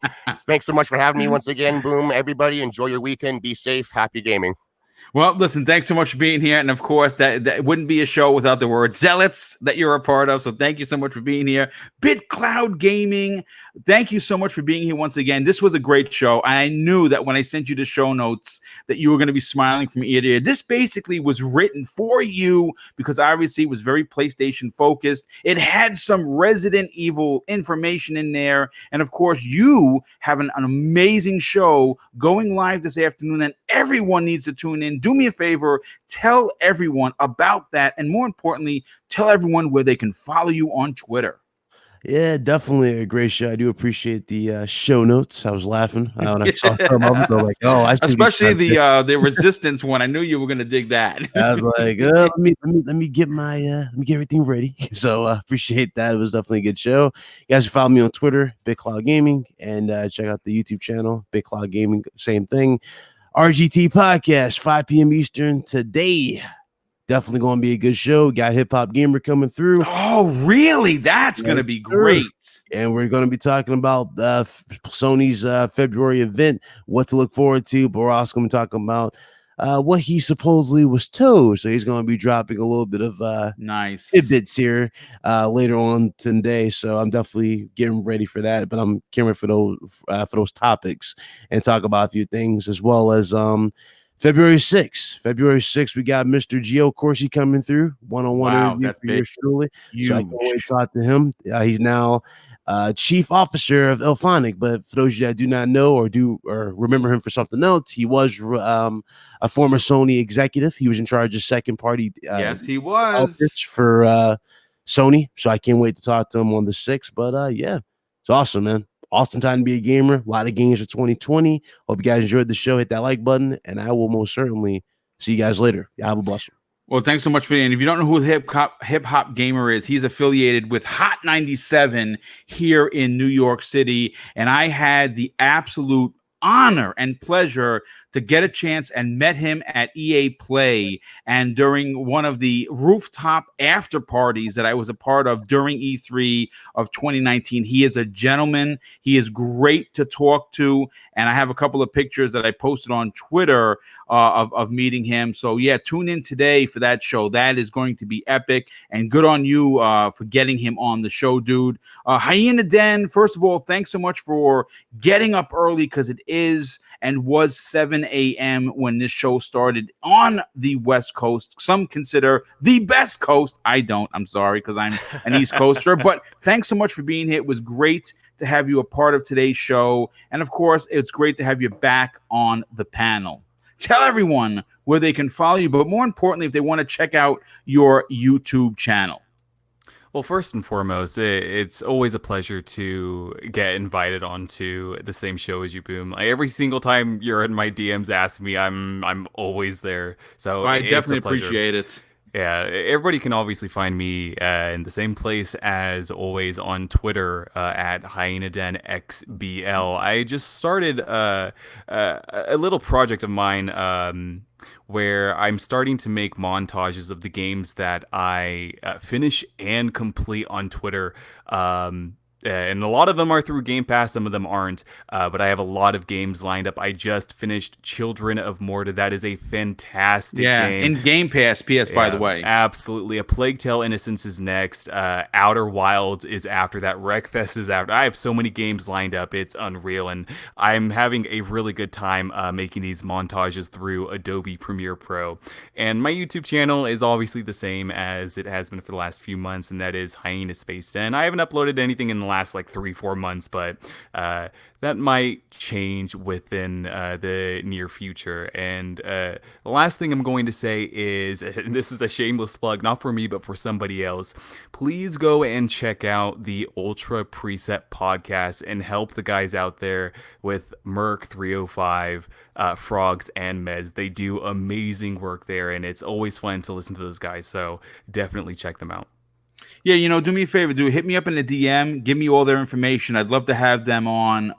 Thanks so much for having me once again, Boom. Everybody, enjoy your weekend. Be safe. Happy gaming. Well, listen, thanks so much for being here. And of course, that wouldn't be a show without the word zealots that you're a part of. So thank you so much for being here. BitCloud Gaming, thank you so much for being here once again. This was a great show. I knew that when I sent you the show notes that you were going to be smiling from ear to ear. This basically was written for you because obviously it was very PlayStation focused. It had some Resident Evil information in there. And of course, you have an amazing show going live this afternoon, and everyone needs to tune in. Do me a favor, tell everyone about that, and more importantly, tell everyone where they can follow you on Twitter. Yeah, definitely a great show. I do appreciate the show notes. I was laughing when I saw some of them. I was like, oh, I should especially the Resistance one. I knew you were going to dig that. I was like, let me get everything ready. So appreciate that. It was definitely a good show. You guys can follow me on Twitter, BitCloud Gaming, and check out the YouTube channel, BitCloud Gaming. Same thing. RGT podcast, 5 p.m. Eastern today. Definitely going to be a good show. Got Hip Hop Gamer coming through. Oh, really? That's going to be great. And we're going to be talking about Sony's February event, what to look forward to. But we're also going to be talking about what he supposedly was told. So he's going to be dropping a little bit of nice tidbits here later on today. So I'm definitely getting ready for that. But I'm caring for those topics and talk about a few things, as well as February 6th. February 6th, we got Mr. Gio Corsi coming through. One-on-one interview for yours truly. Huge. So I can't wait to talk to him. He's now chief officer of Elphonic. But for those of you that do not know or remember him for something else, he was a former Sony executive. He was in charge of second party Yes, he was. for Sony. So I can't wait to talk to him on the 6th. But yeah, it's awesome, man. Awesome time to be a gamer. A lot of games for 2020. Hope you guys enjoyed the show. Hit that like button, and I will most certainly see you guys later. Y'all have a blessed one. Well, thanks so much for that. And if you don't know who the hip hop gamer is, he's affiliated with Hot 97 here in New York City. And I had the absolute honor and pleasure to get a chance and met him at EA Play, and during one of the rooftop after parties that I was a part of during E3 of 2019. He is a gentleman. He is great to talk to, and I have a couple of pictures that I posted on Twitter of meeting him. So yeah, tune in today for that show. That is going to be epic, and good on you for getting him on the show, dude. Hyena Den, first of all, thanks so much for getting up early, because it is and was 7 a.m. when this show started on the West Coast. Some consider the best coast. I don't. I'm sorry, because I'm an East Coaster. But thanks so much for being here. It was great to have you a part of today's show. And of course, it's great to have you back on the panel. Tell everyone where they can follow you, but more importantly, if they want to check out your YouTube channel. Well, first and foremost, it's always a pleasure to get invited onto the same show as you, Boom. Like, every single time you're in my DMs, ask me, I'm always there. So I definitely appreciate it. Yeah, everybody can obviously find me in the same place as always on Twitter at HyenaDenXBL. I just started a little project of mine where I'm starting to make montages of the games that I finish and complete on Twitter. And a lot of them are through Game Pass, some of them aren't, but I have a lot of games lined up. I just finished Children of Morta. That is a fantastic game. In Game Pass, by the way. Absolutely. A Plague Tale Innocence is next. Outer Wilds is after that. Wreckfest is after. I have so many games lined up. It's unreal, and I'm having a really good time making these montages through Adobe Premiere Pro. And my YouTube channel is obviously the same as it has been for the last few months, and that is Hyena Space 10. I haven't uploaded anything in the last like 3-4 months, but that might change within the near future. And the last thing I'm going to say is, and this is a shameless plug, not for me, but for somebody else, please go and check out the Ultra Preset podcast and help the guys out there with Merc 305, Frogs, and Meds. They do amazing work there, and it's always fun to listen to those guys, so definitely check them out. Yeah, do me a favor, dude. Hit me up in the DM. Give me all their information. I'd love to have them on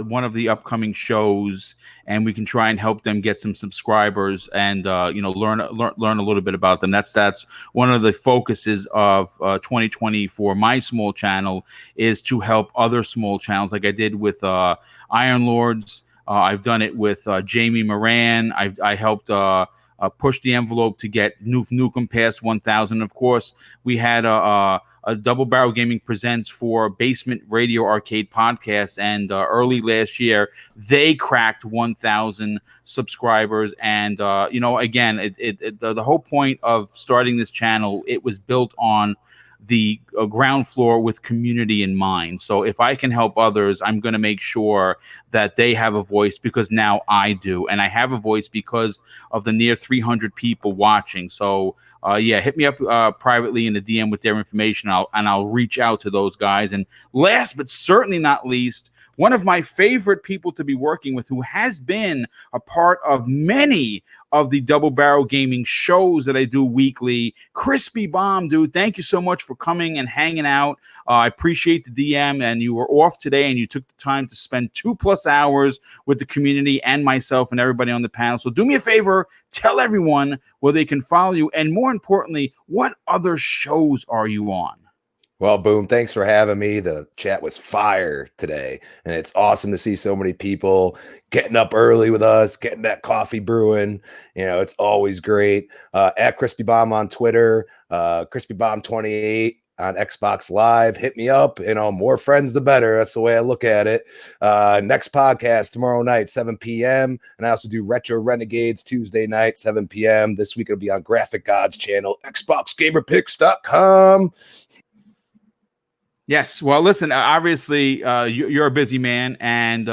one of the upcoming shows, and we can try and help them get some subscribers and learn a little bit about them. That's one of the focuses of 2020 for my small channel, is to help other small channels, like I did with Iron Lords. I've done it with Jamie Moran. I helped push the envelope to get Nukem past 1,000. Of course, we had a Double Barrel Gaming Presents for Basement Radio Arcade podcast, and early last year they cracked 1,000 subscribers. And again, the whole point of starting this channel, it was built on the ground floor with community in mind. So if I can help others, I'm going to make sure that they have a voice, because now I do. And I have a voice because of the near 300 people watching. So hit me up privately in the DM with their information. I'll reach out to those guys. And last but certainly not least, one of my favorite people to be working with, who has been a part of many of the Double Barrel Gaming shows that I do weekly, Crispy Bomb, dude. Thank you so much for coming and hanging out. I appreciate the DM, and you were off today, and you took the time to spend 2+ hours with the community and myself and everybody on the panel. So do me a favor, tell everyone where they can follow you, and more importantly, what other shows are you on? Well, Boom, thanks for having me. The chat was fire today, and it's awesome to see so many people getting up early with us, getting that coffee brewing. It's always great. At Crispy Bomb on Twitter, Crispy Bomb 28 on Xbox Live. Hit me up. More friends, the better. That's the way I look at it. Next podcast tomorrow night, 7 p.m. And I also do Retro Renegades Tuesday night, 7 p.m. This week it'll be on Graphic Gods channel, XboxGamerPicks.com. Yes. Well, listen. Obviously, you're a busy man, and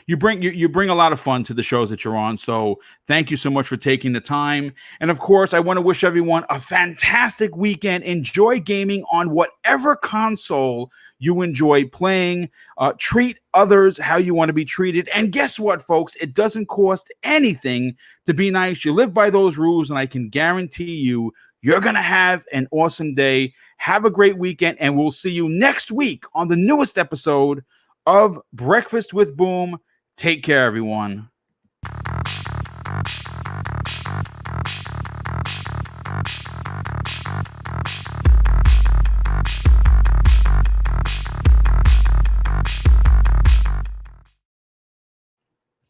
you bring a lot of fun to the shows that you're on. So, thank you so much for taking the time. And of course, I want to wish everyone a fantastic weekend. Enjoy gaming on whatever console you enjoy playing. Treat others how you want to be treated. And guess what, folks? It doesn't cost anything to be nice. You live by those rules, and I can guarantee you, you're gonna have an awesome day. Have a great weekend, and we'll see you next week on the newest episode of Breakfast with Boom. Take care, everyone.